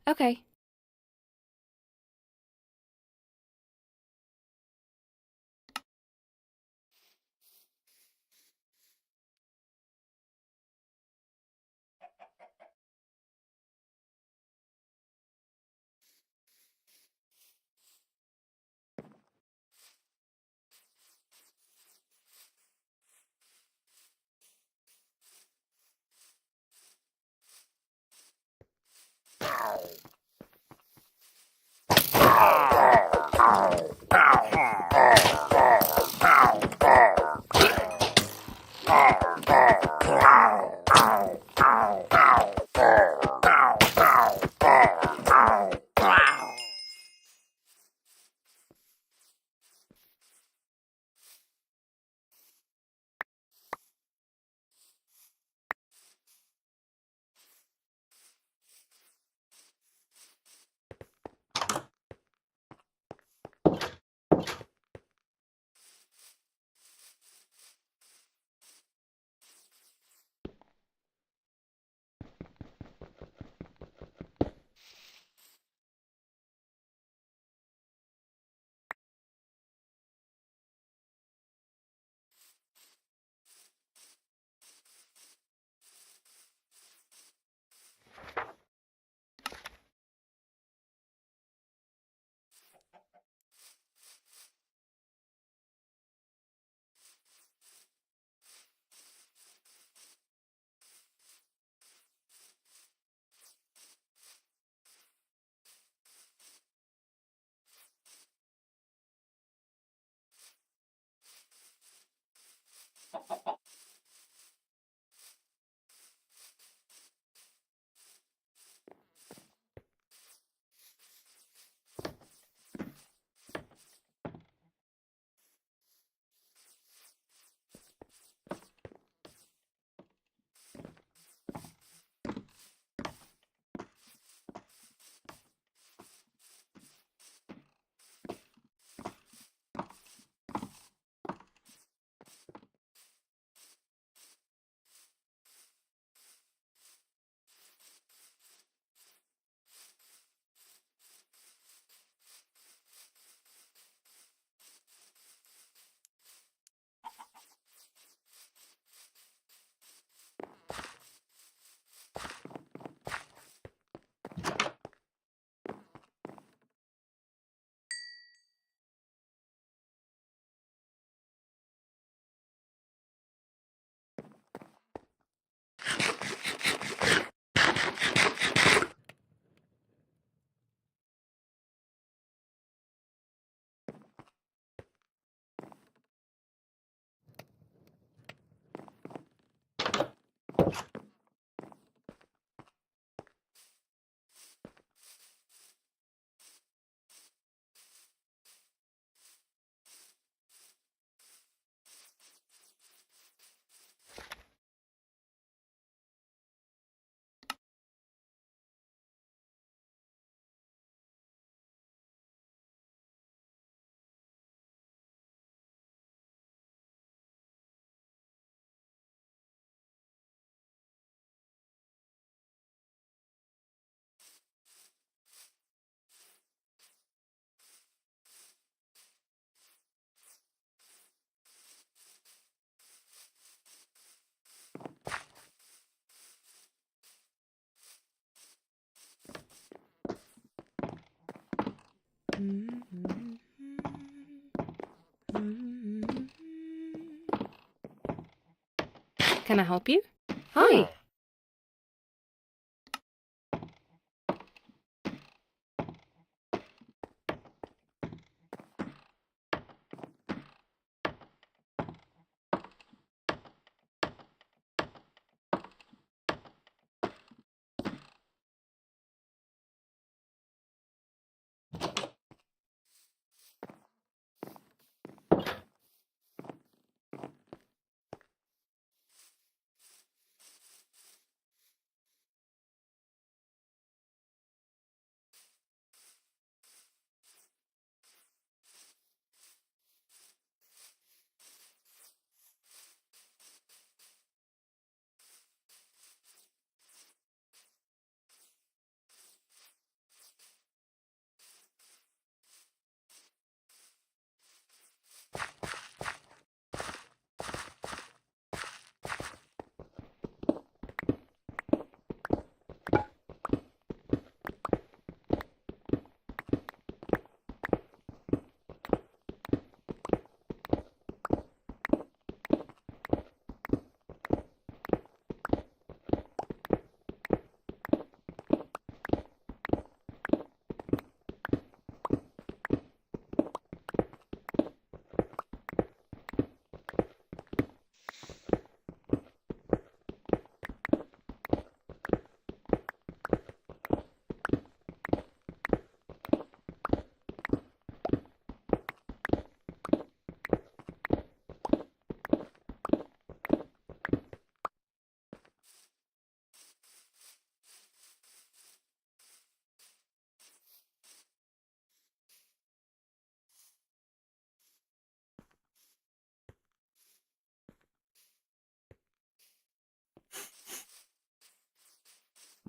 Okay. Can I help you? Hi.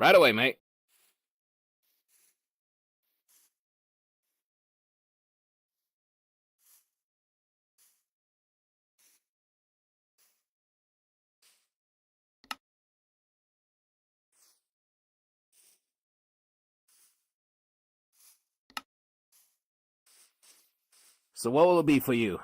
Right away, mate. So what will it be for you?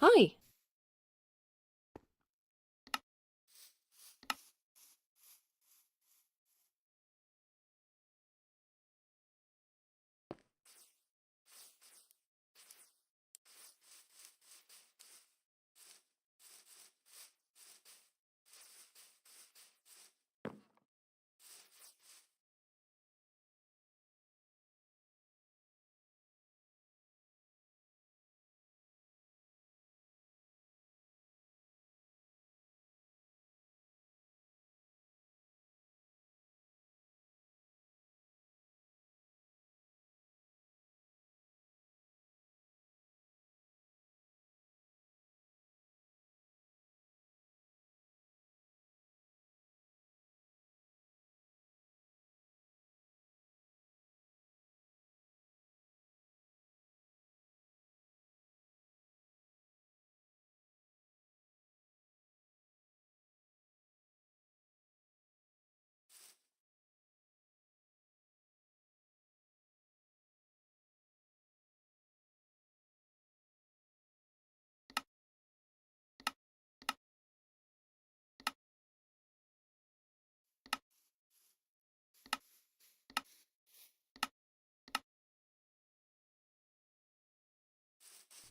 Hi.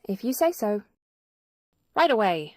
If you say so. Right away.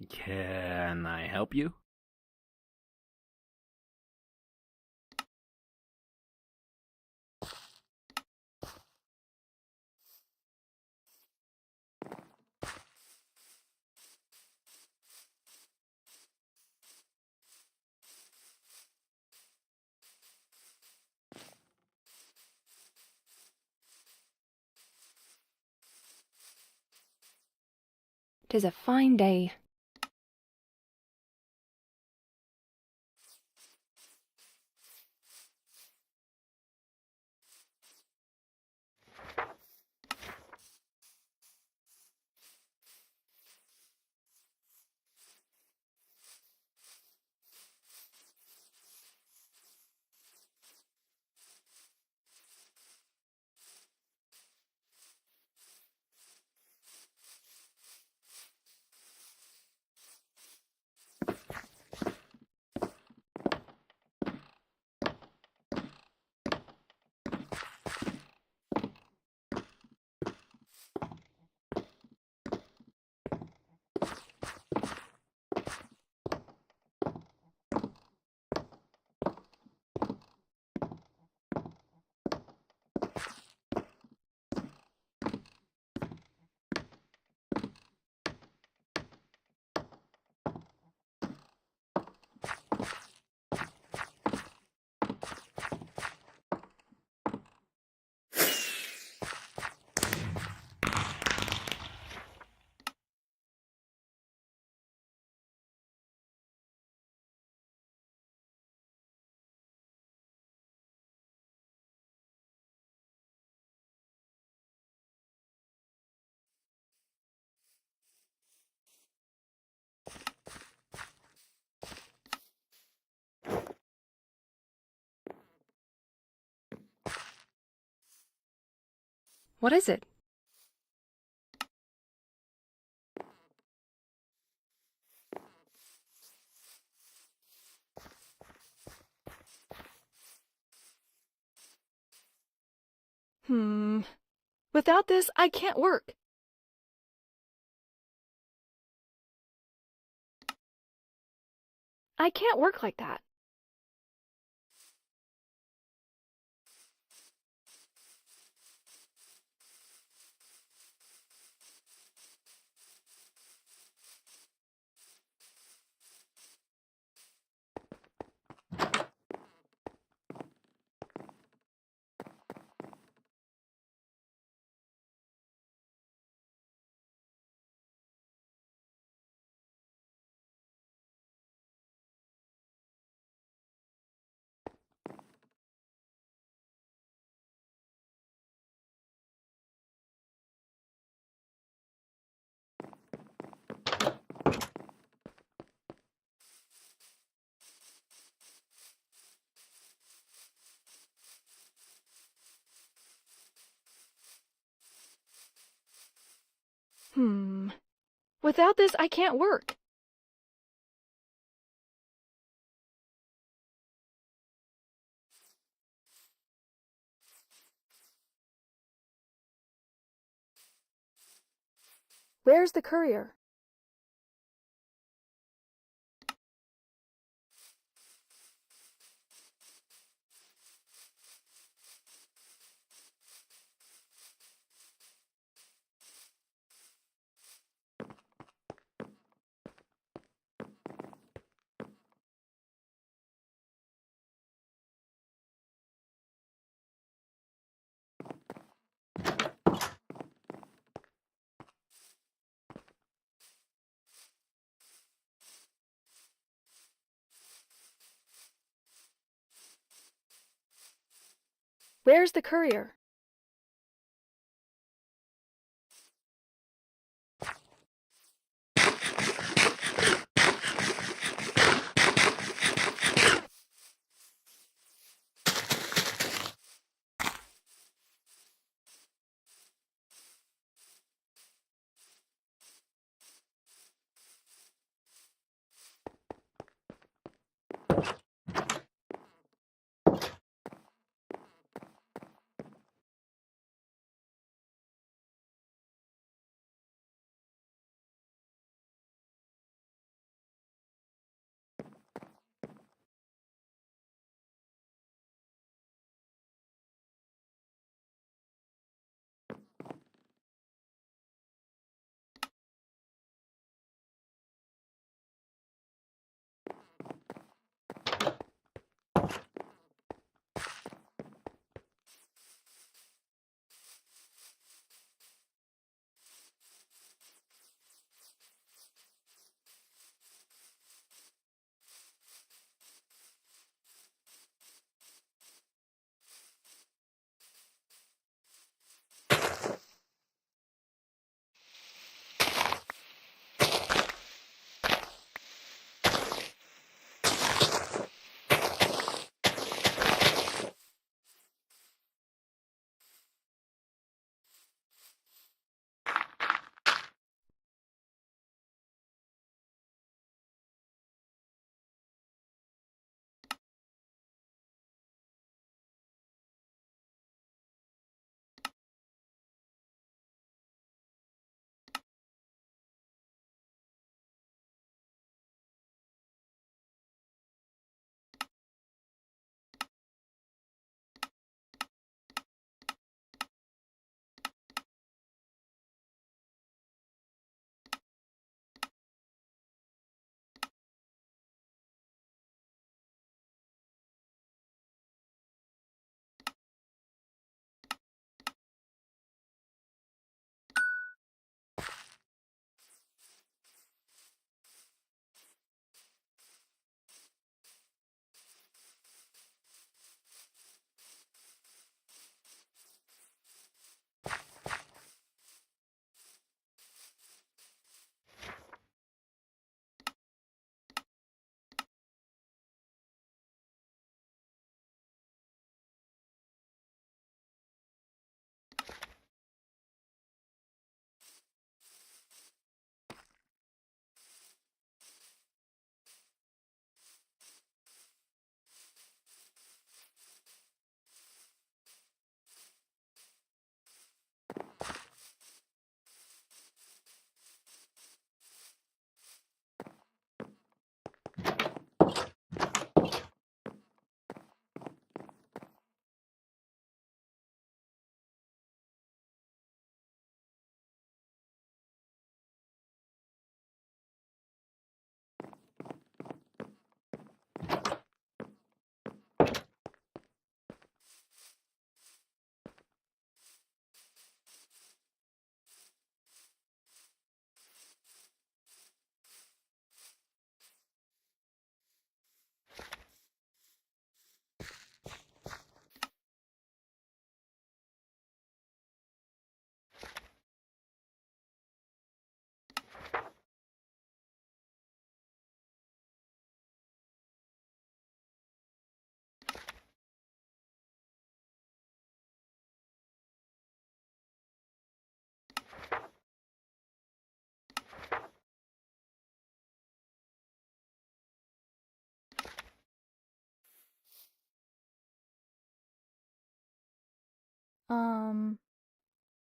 Can I help you? "'Tis a fine day." What is it? Without this, I can't work. I can't work like that. Without this, I can't work. Where's the courier? Where's the courier?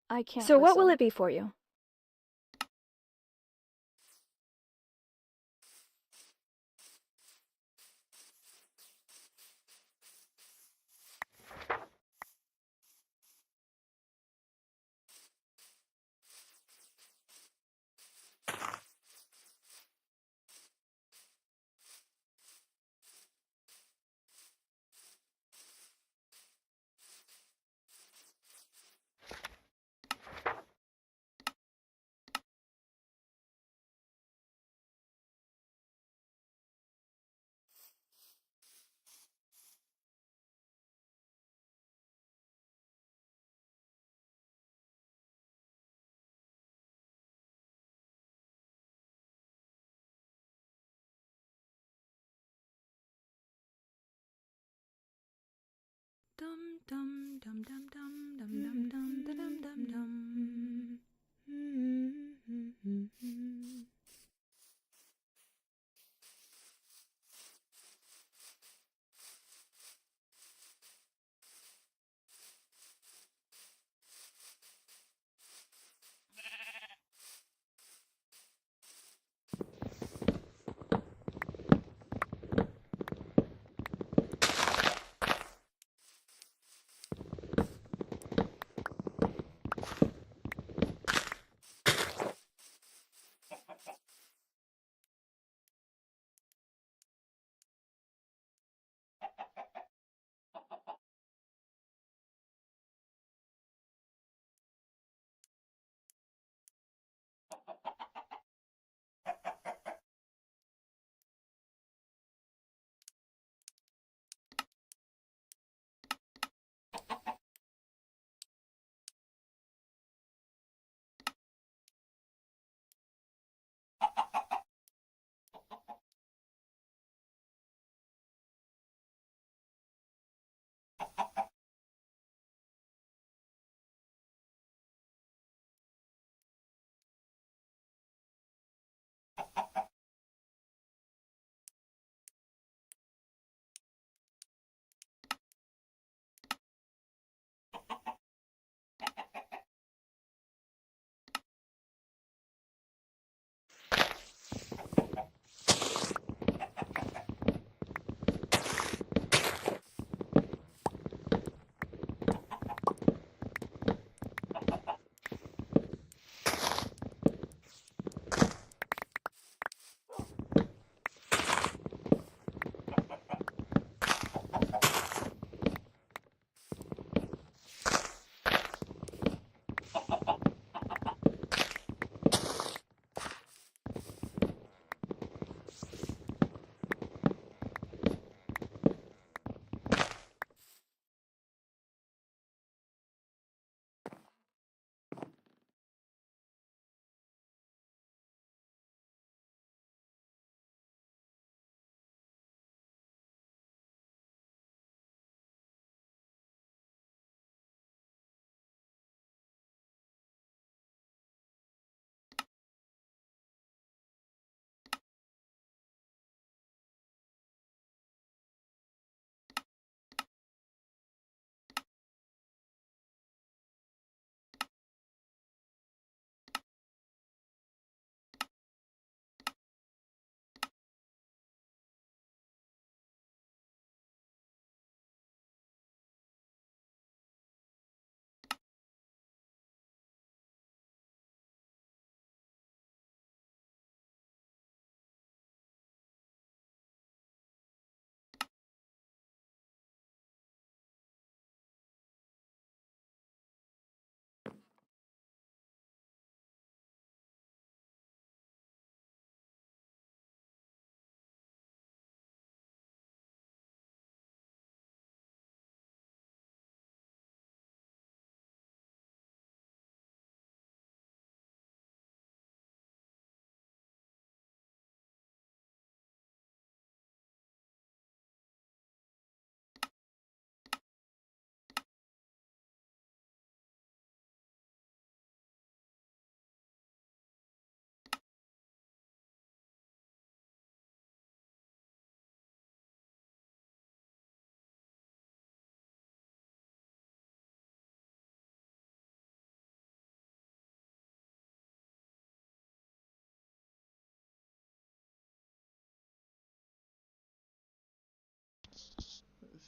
I can't. So what will whistle. it be for you? Dum dum dum dum dum dum dum dum dum dum dum.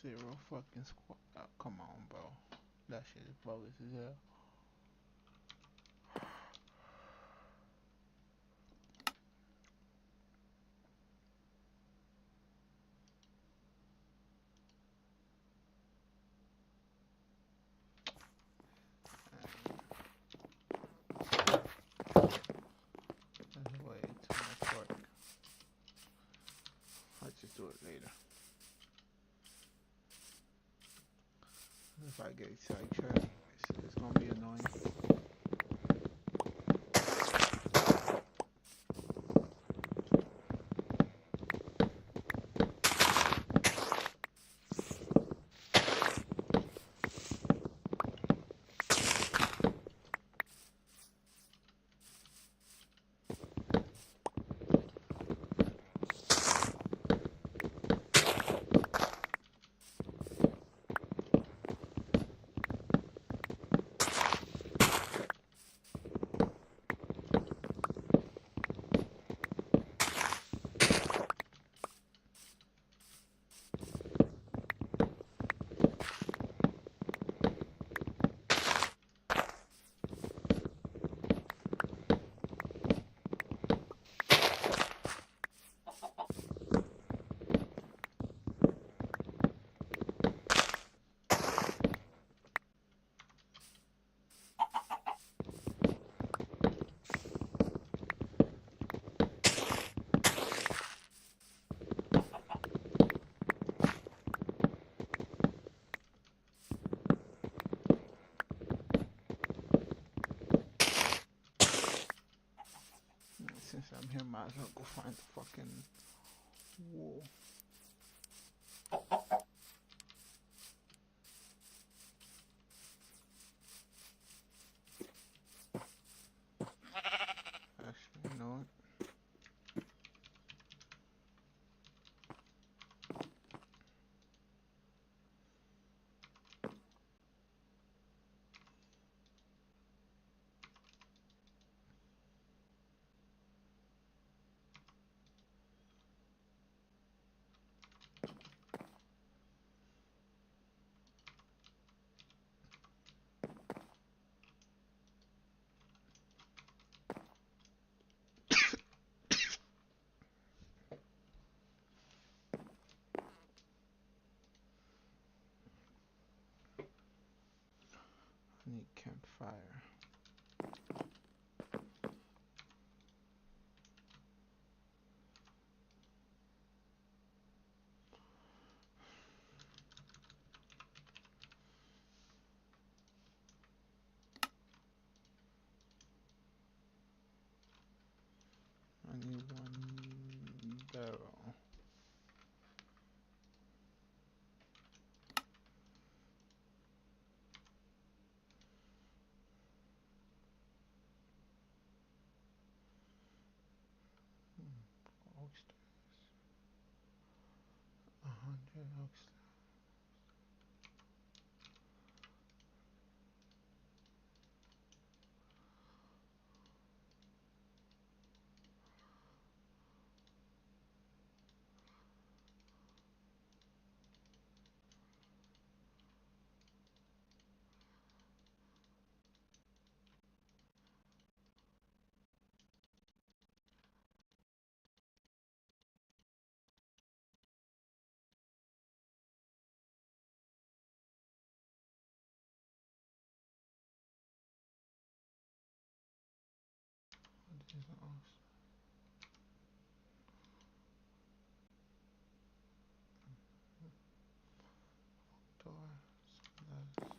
Zero fucking squad. Oh, come on, bro. That shit is bogus as hell. There's way too much work. I'll just do it later. If I get sidetracked, it's gonna be annoying. Since I'm here, might as well go find the fucking wall. Actually, you know what? I need campfire. I need one barrel. Oak stairs. 100 oak stairs. What is an oak stair? Door. That's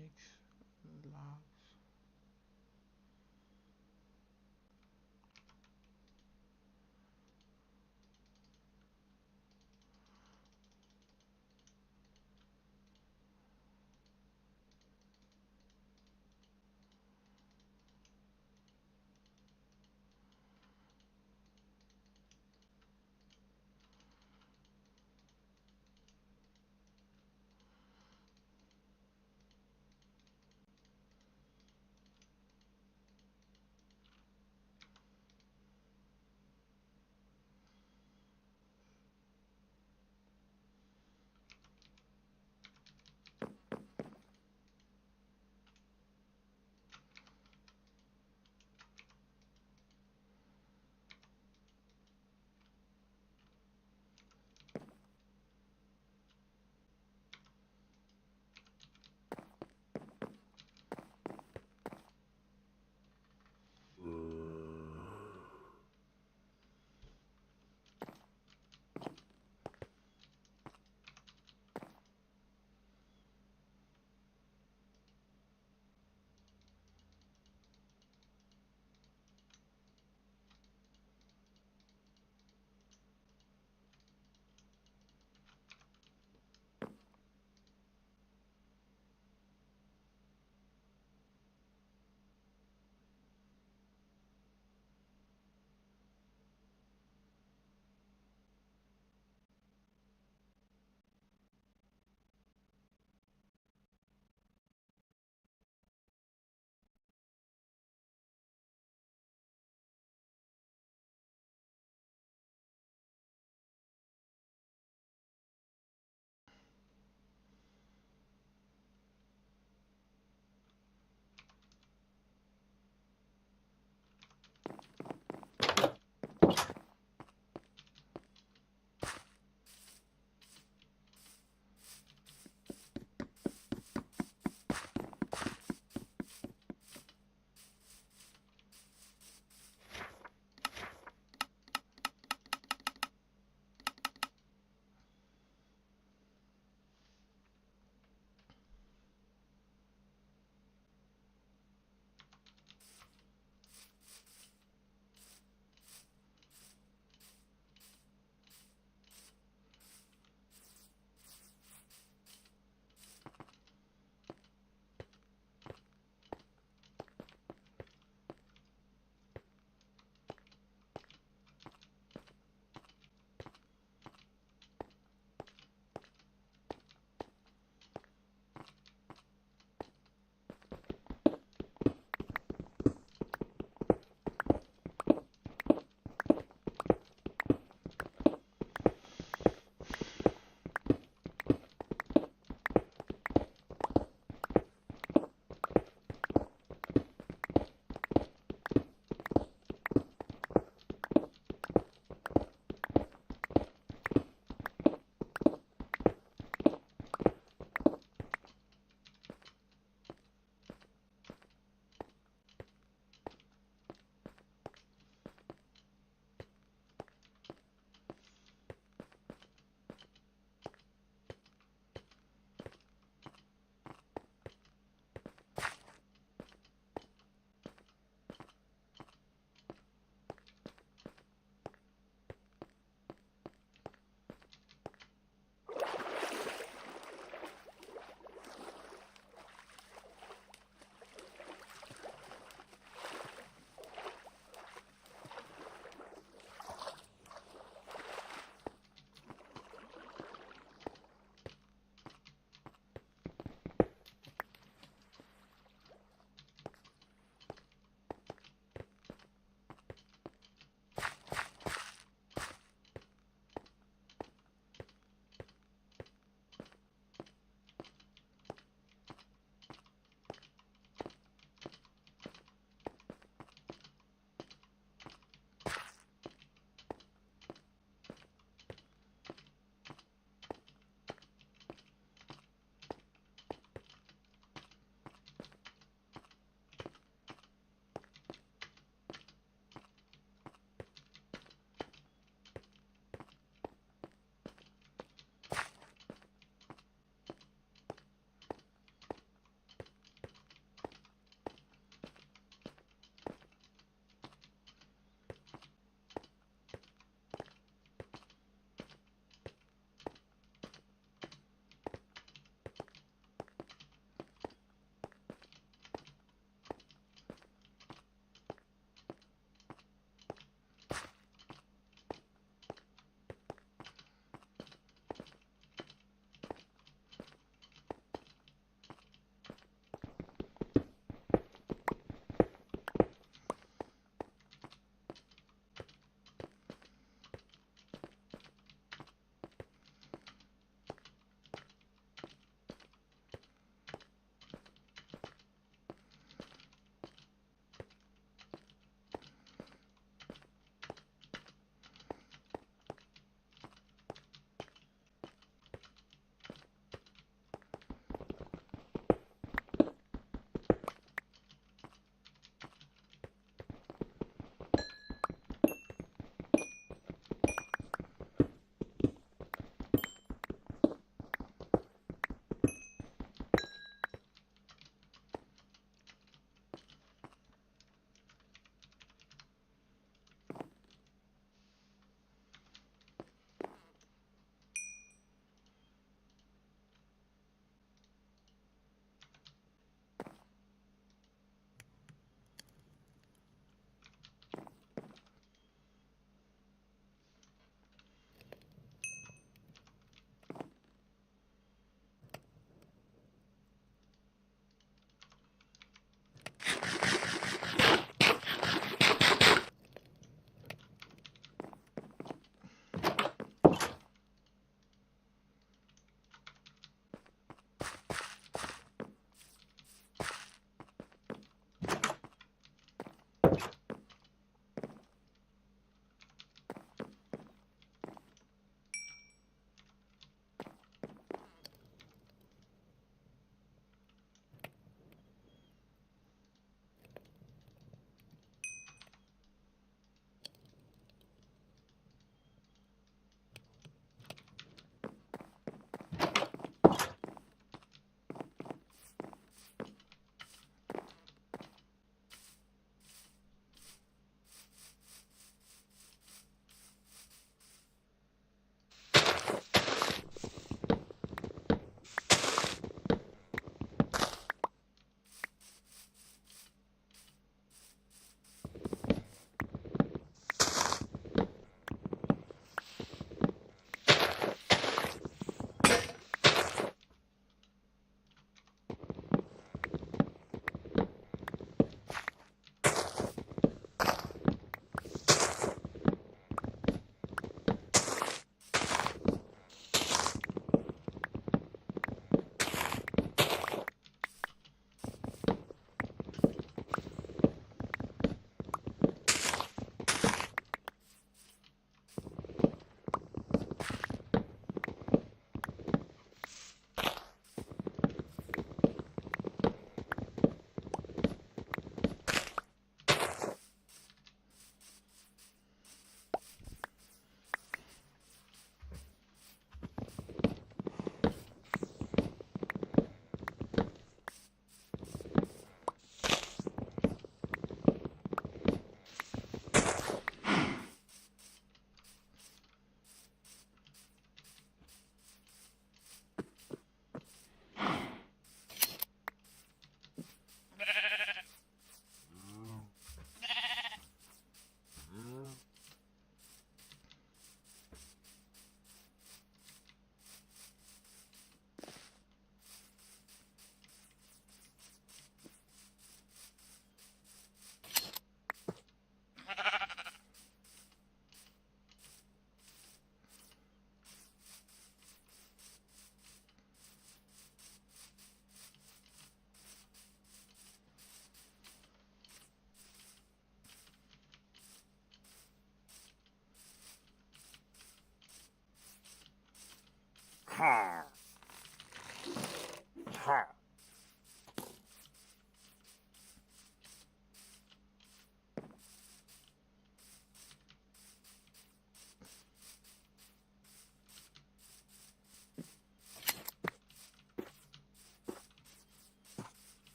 planks, logs.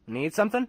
Need something?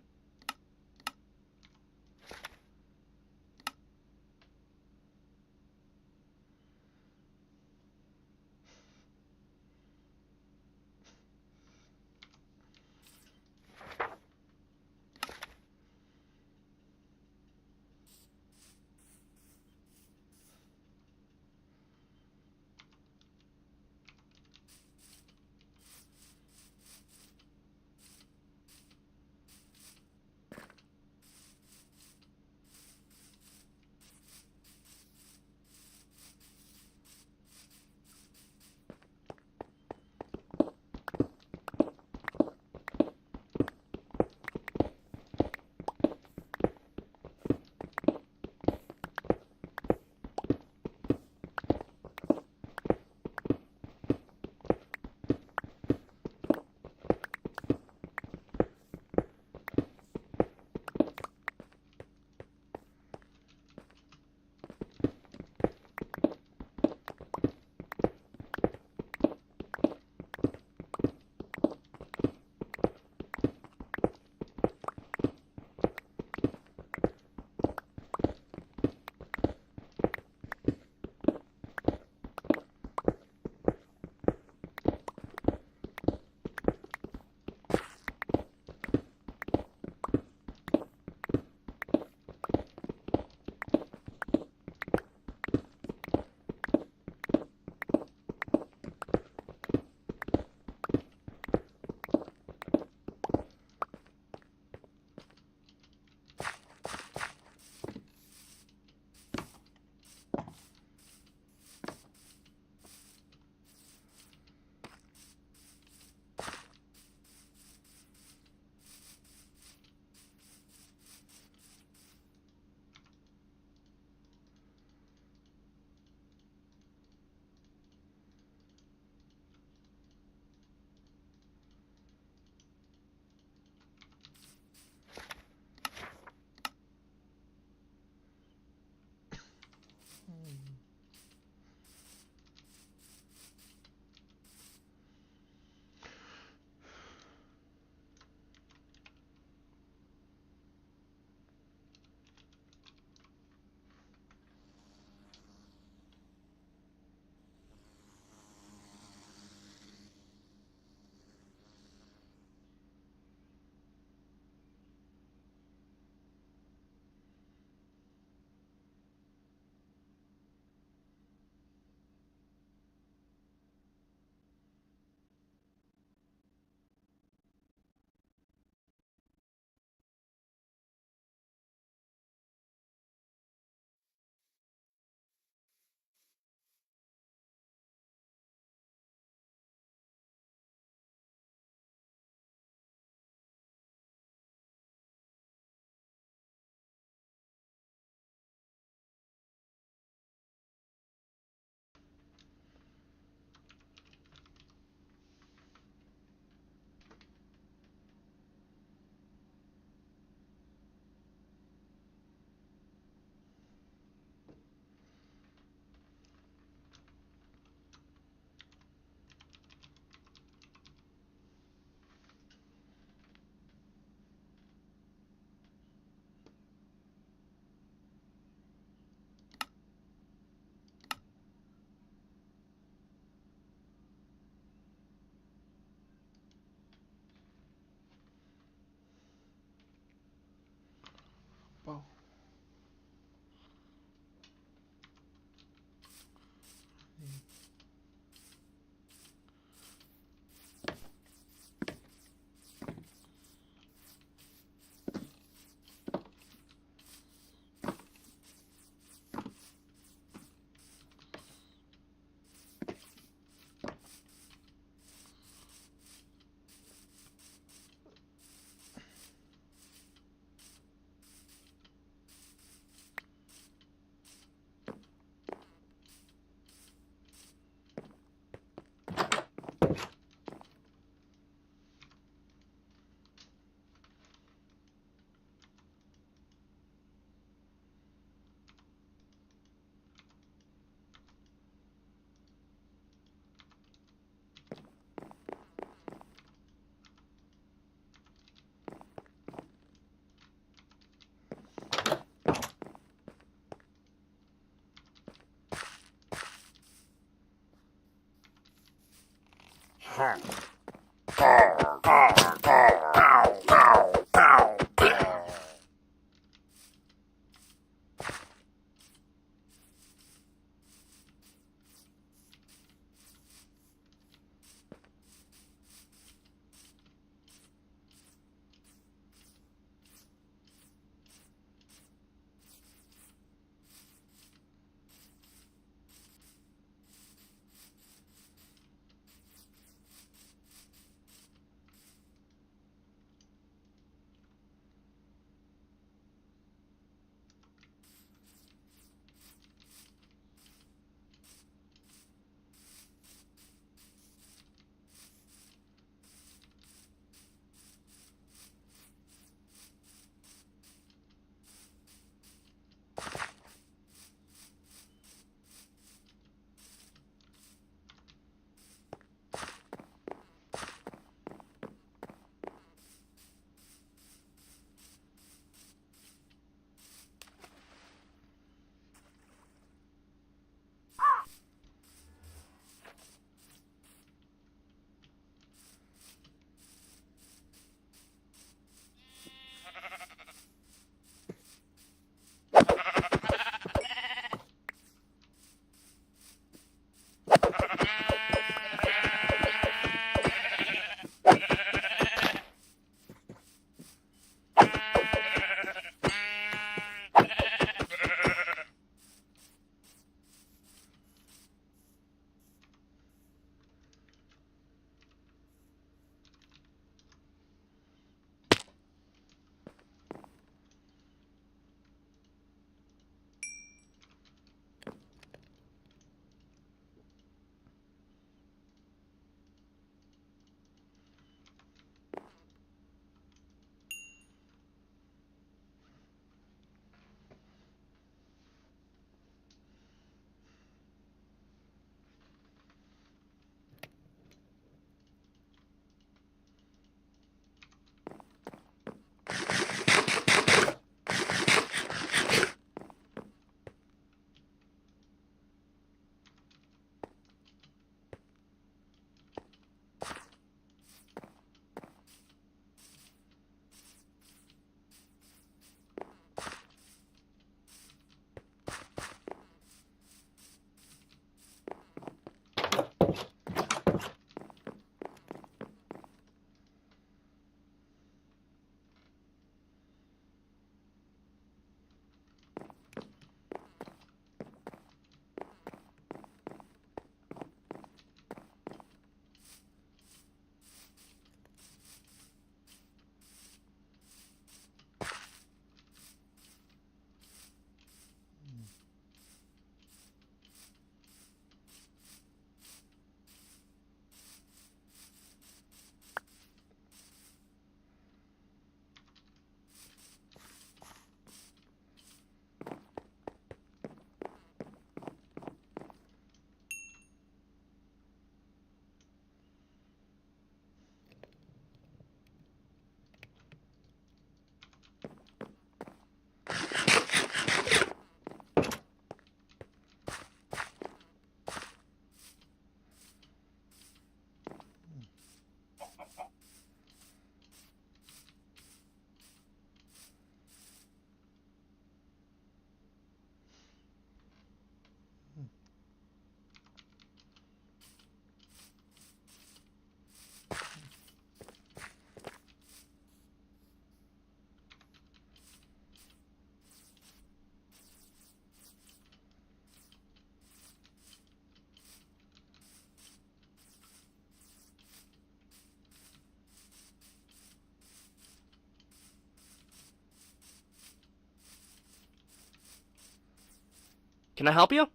Can I help you?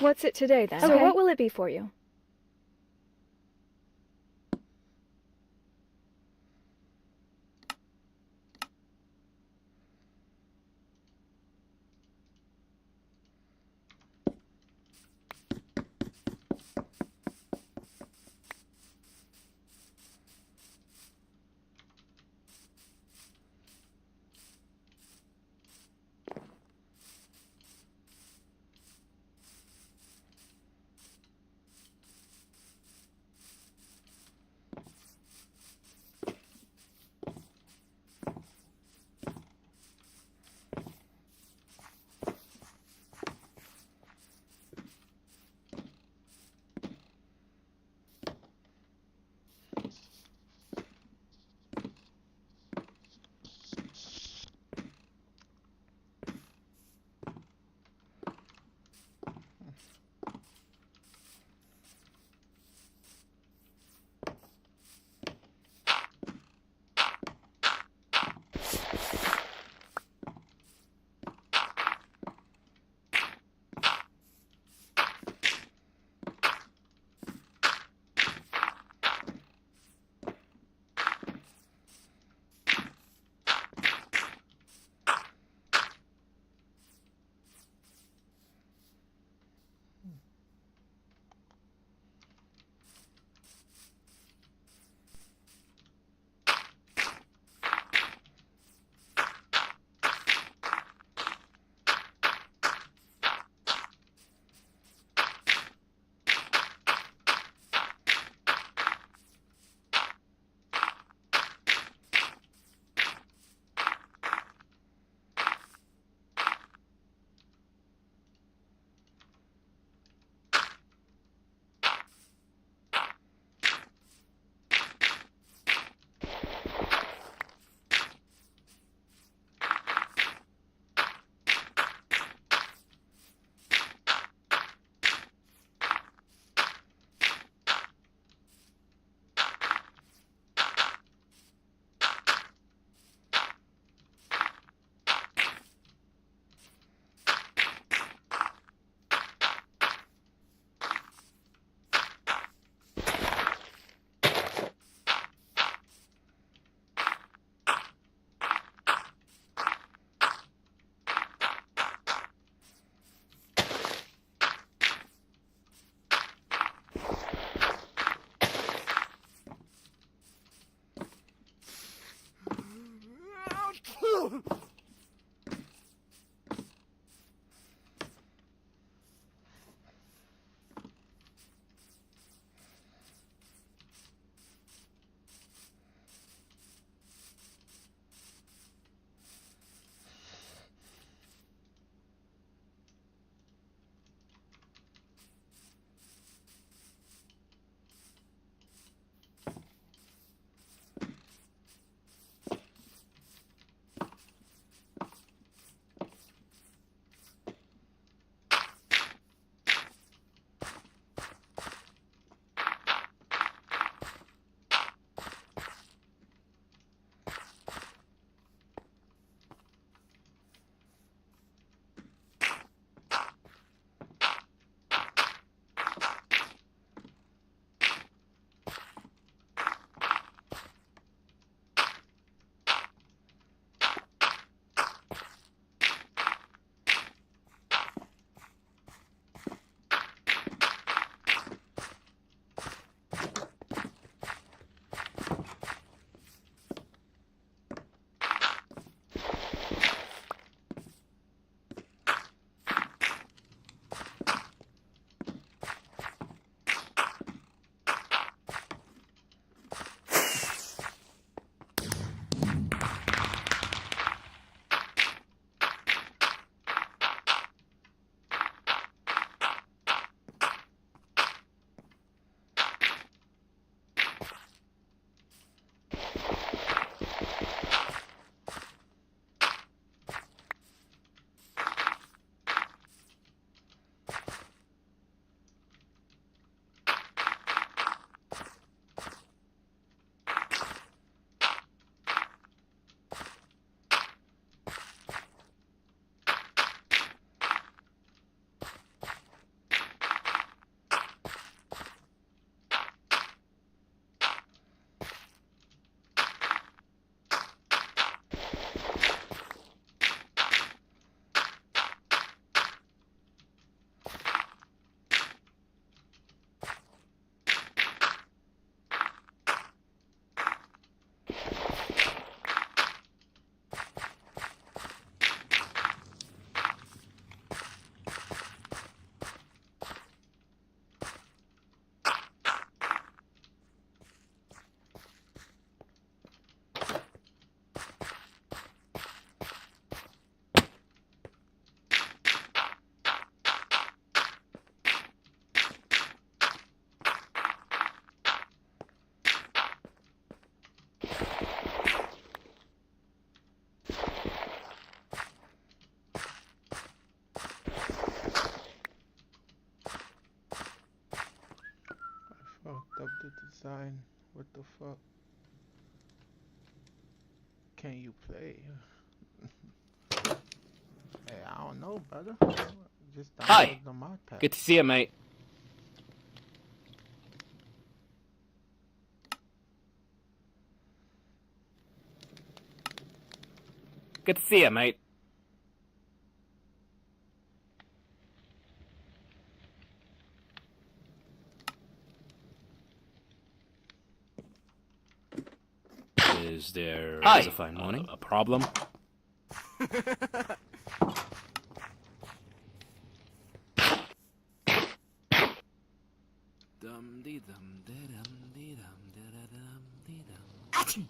What's it today then? So what will it be for you? dying. What the fuck? Can you play? Hey, I don't know, brother. Just Hi. download the mod pack. Good to see you, mate. Good to see you, mate. Is there Hi. a fine morning? A problem? Dum dee dum dee dum dee dum dee da dum dee dum.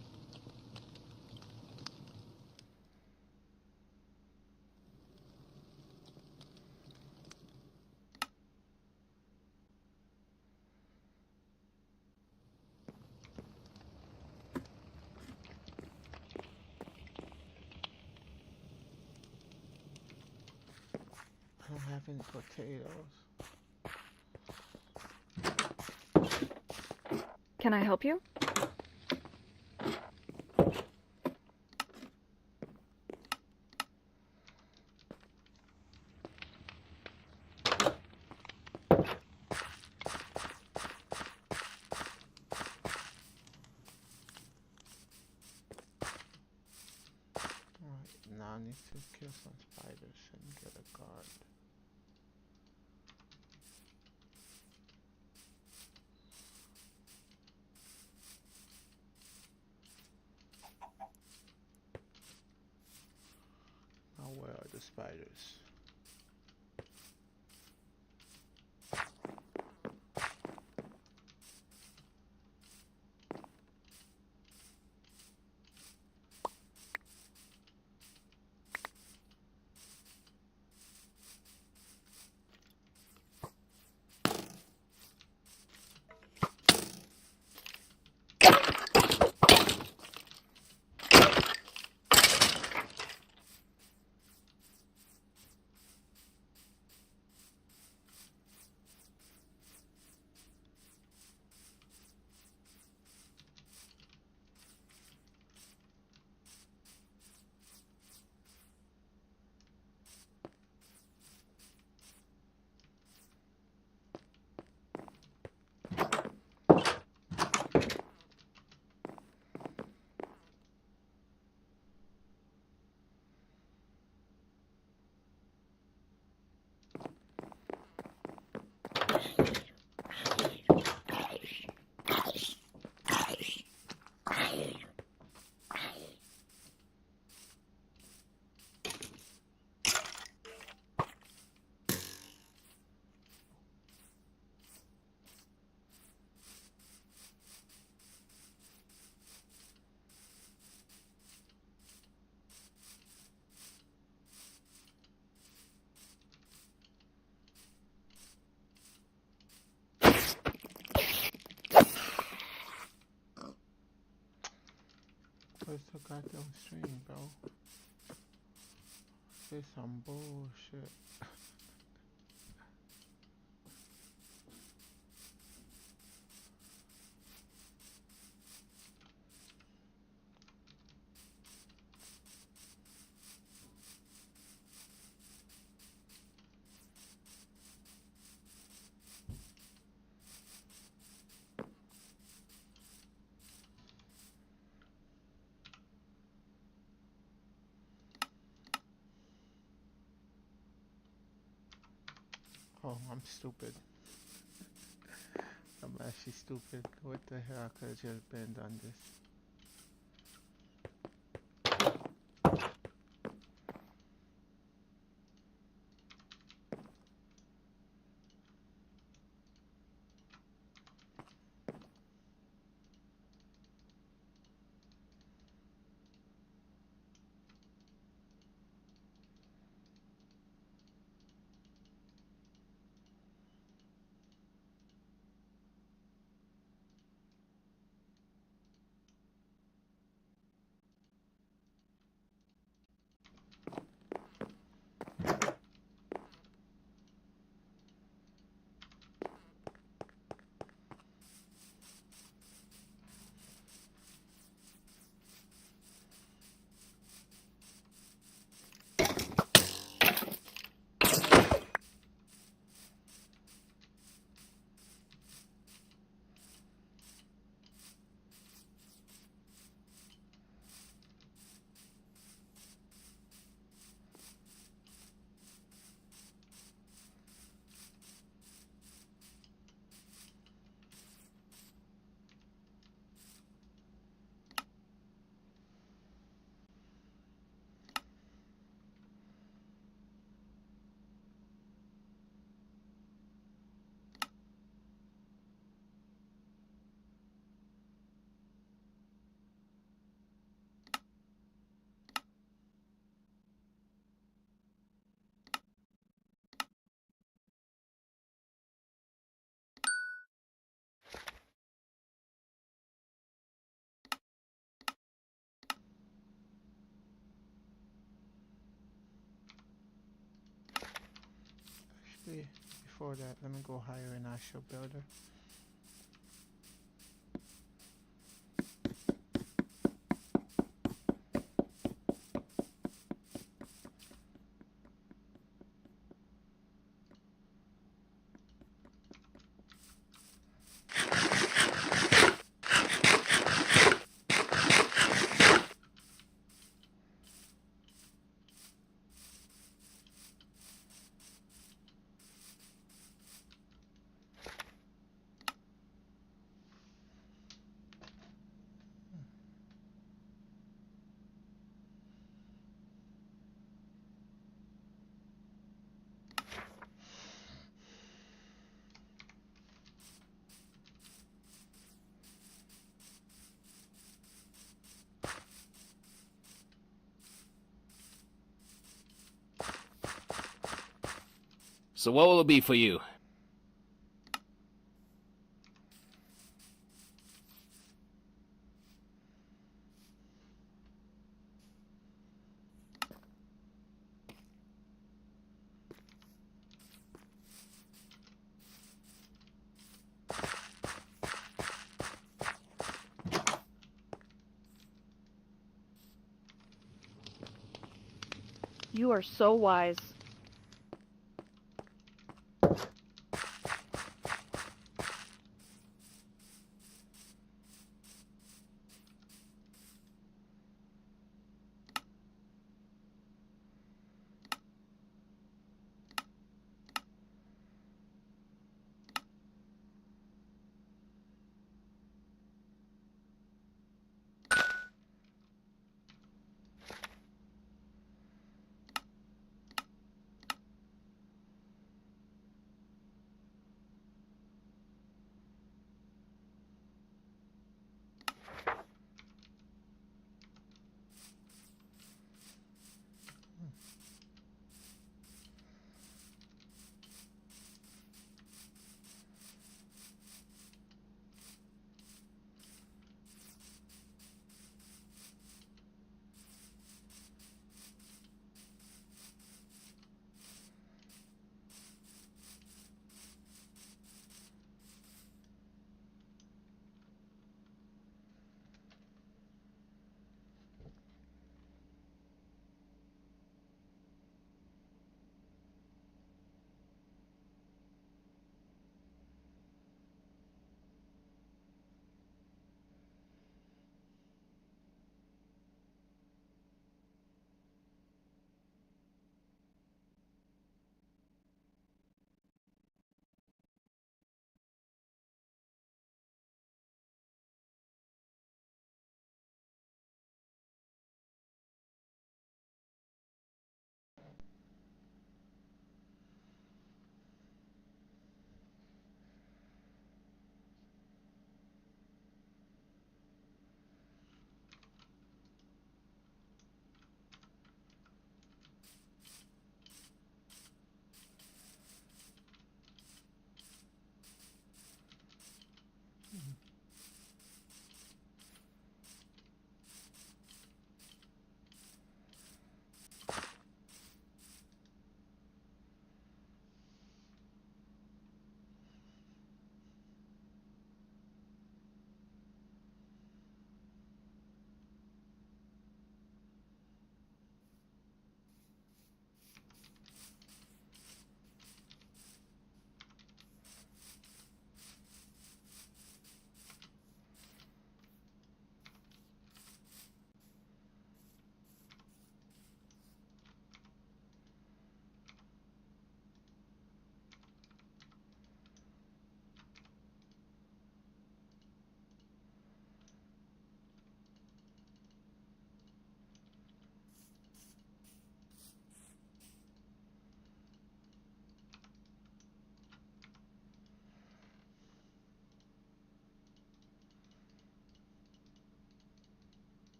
I don't have any potatoes. Can I help you? Alright, now I need to kill some spiders and get a guard. Now where are the spiders? Where's the goddamn stream, bro? This some bullshit. Oh, I'm stupid. I'm actually stupid. What the hell? I could have just been done this. before that, let me go hire an actual builder. So what will it be for you? You are so wise.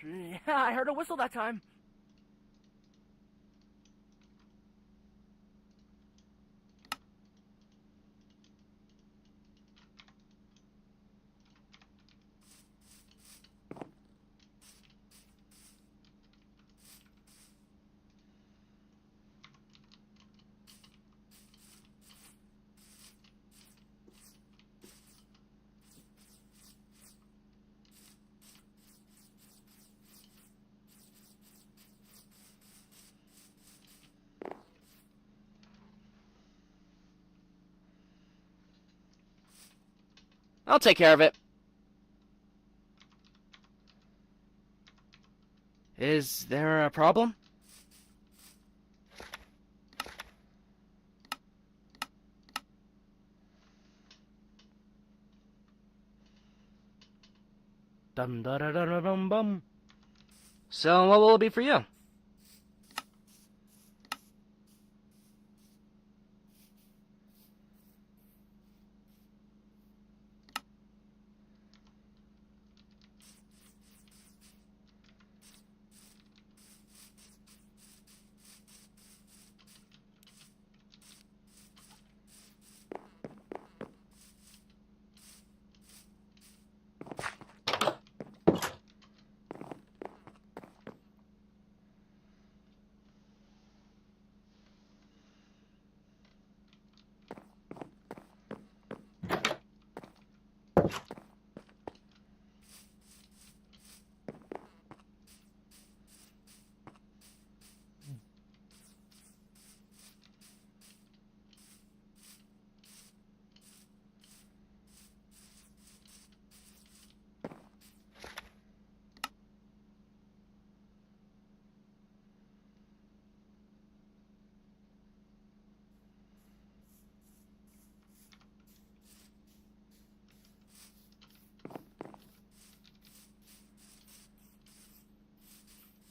Yeah, I heard a whistle that time. I'll take care of it. Is there a problem? Dum da da da da dum bum. So, what will it be for you?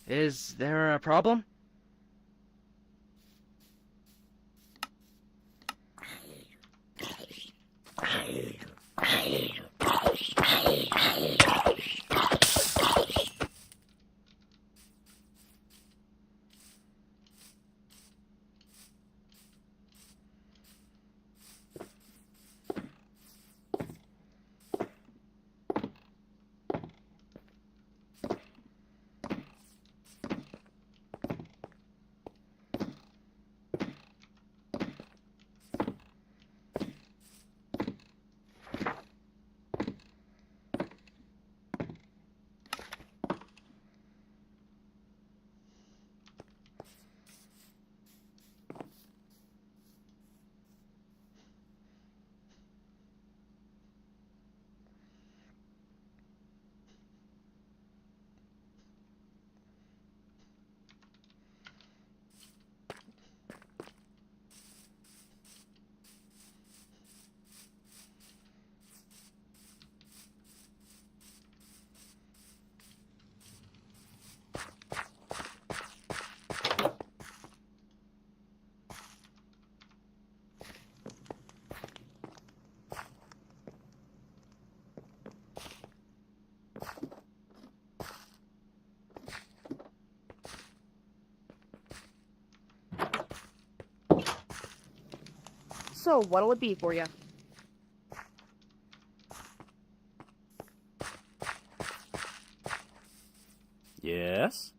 Is there a problem? So, what'll it be for you? Yes?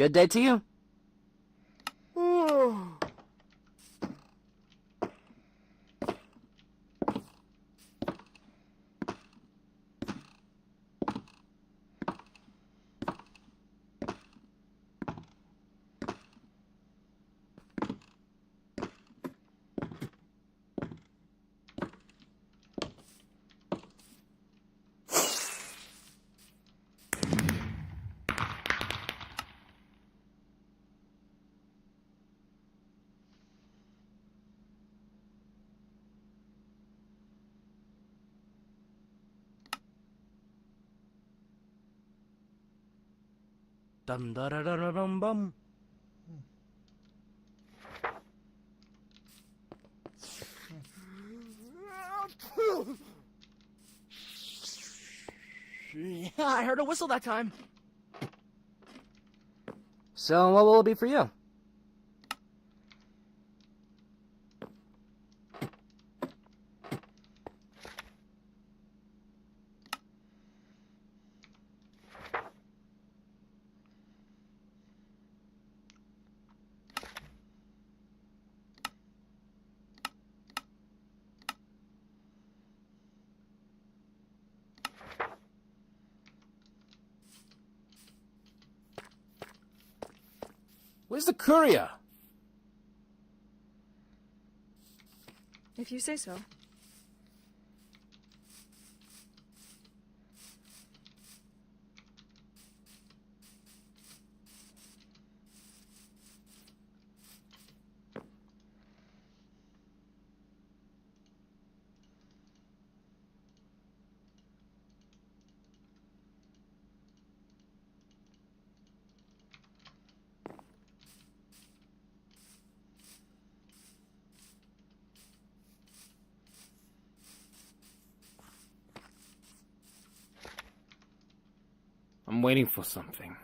Good day to you. Dum da da da da dum bum. Yeah, I heard a whistle that time. So what will it be for you? Where's the courier? If you say so. I'm waiting for something.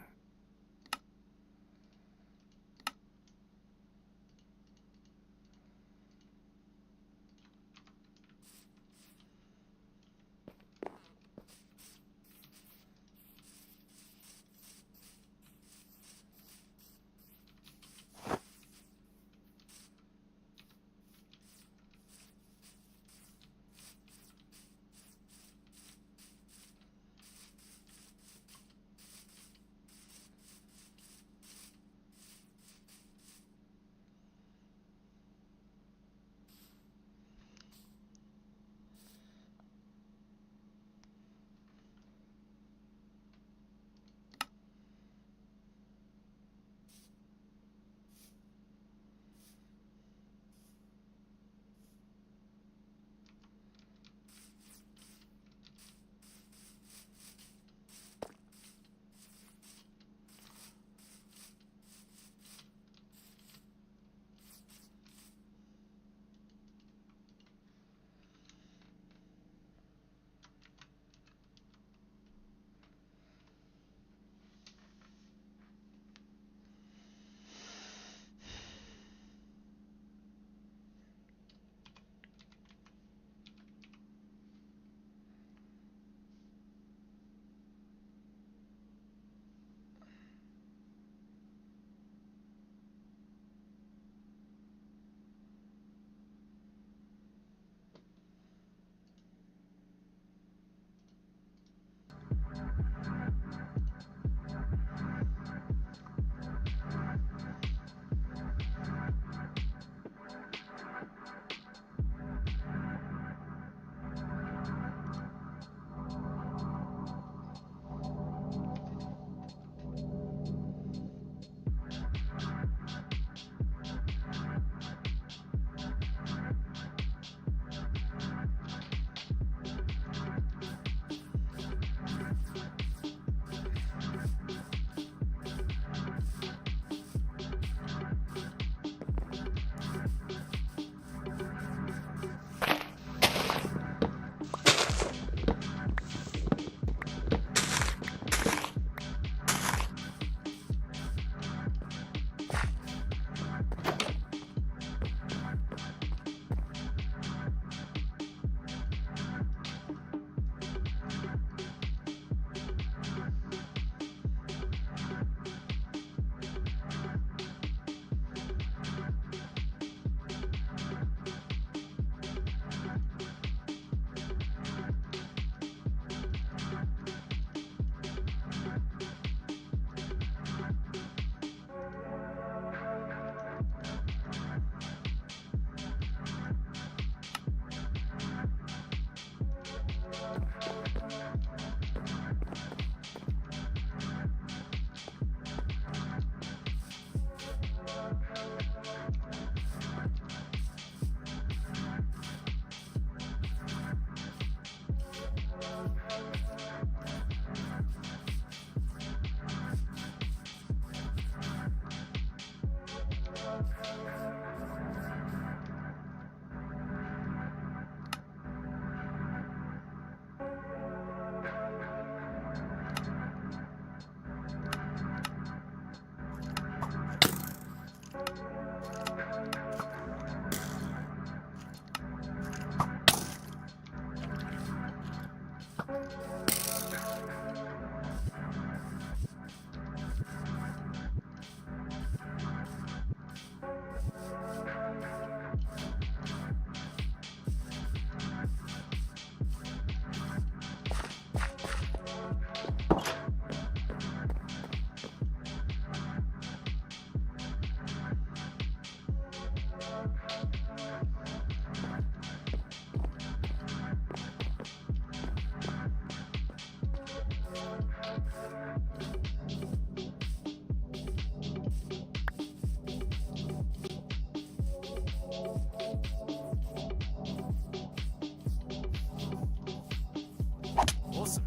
Awesome.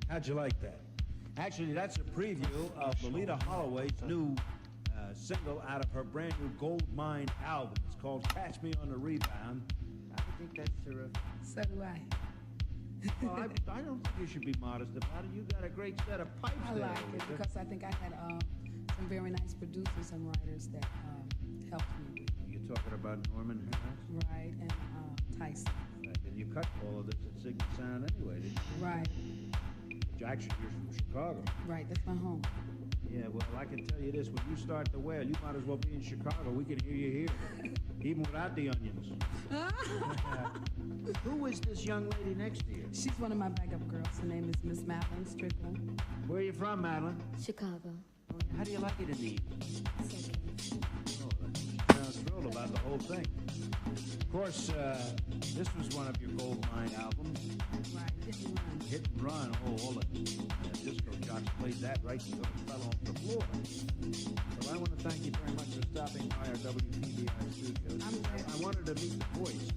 How'd you like that? Actually, that's a preview of Lolita Holloway's new single out of her brand new Gold Mine album. It's called Catch Me on the Rebound. I think that's terrific. So do I. Well, I don't think you should be modest about it. You got a great set of pipes I there, like it Lolita. because I think I had some very nice producers and writers that helped me. You're talking about Norman Harris? Right, and Tyson. Right, and you cut all of this at Sigma Sound anyway, didn't you? Right, Jackson, you're from Chicago. right, that's my home. Yeah, well, I can tell you this. When you start to wail, you might as well be in Chicago. We can hear you here, even without the onions. Who is this young lady next to you? She's one of my backup girls. Her name is Miss Madeline Strickland. Where are you from, Madeline? Chicago. How do you like it in the evening? Oh, that sounds thrilled about the whole thing. Of course, this was one of your Gold Mine albums. Right, Hit and Run. Hit and Run. Oh, all the disco jocks played that right until it fell off the floor. Well, I want to thank you very much for stopping by our WPBI studios. I wanted to meet the voice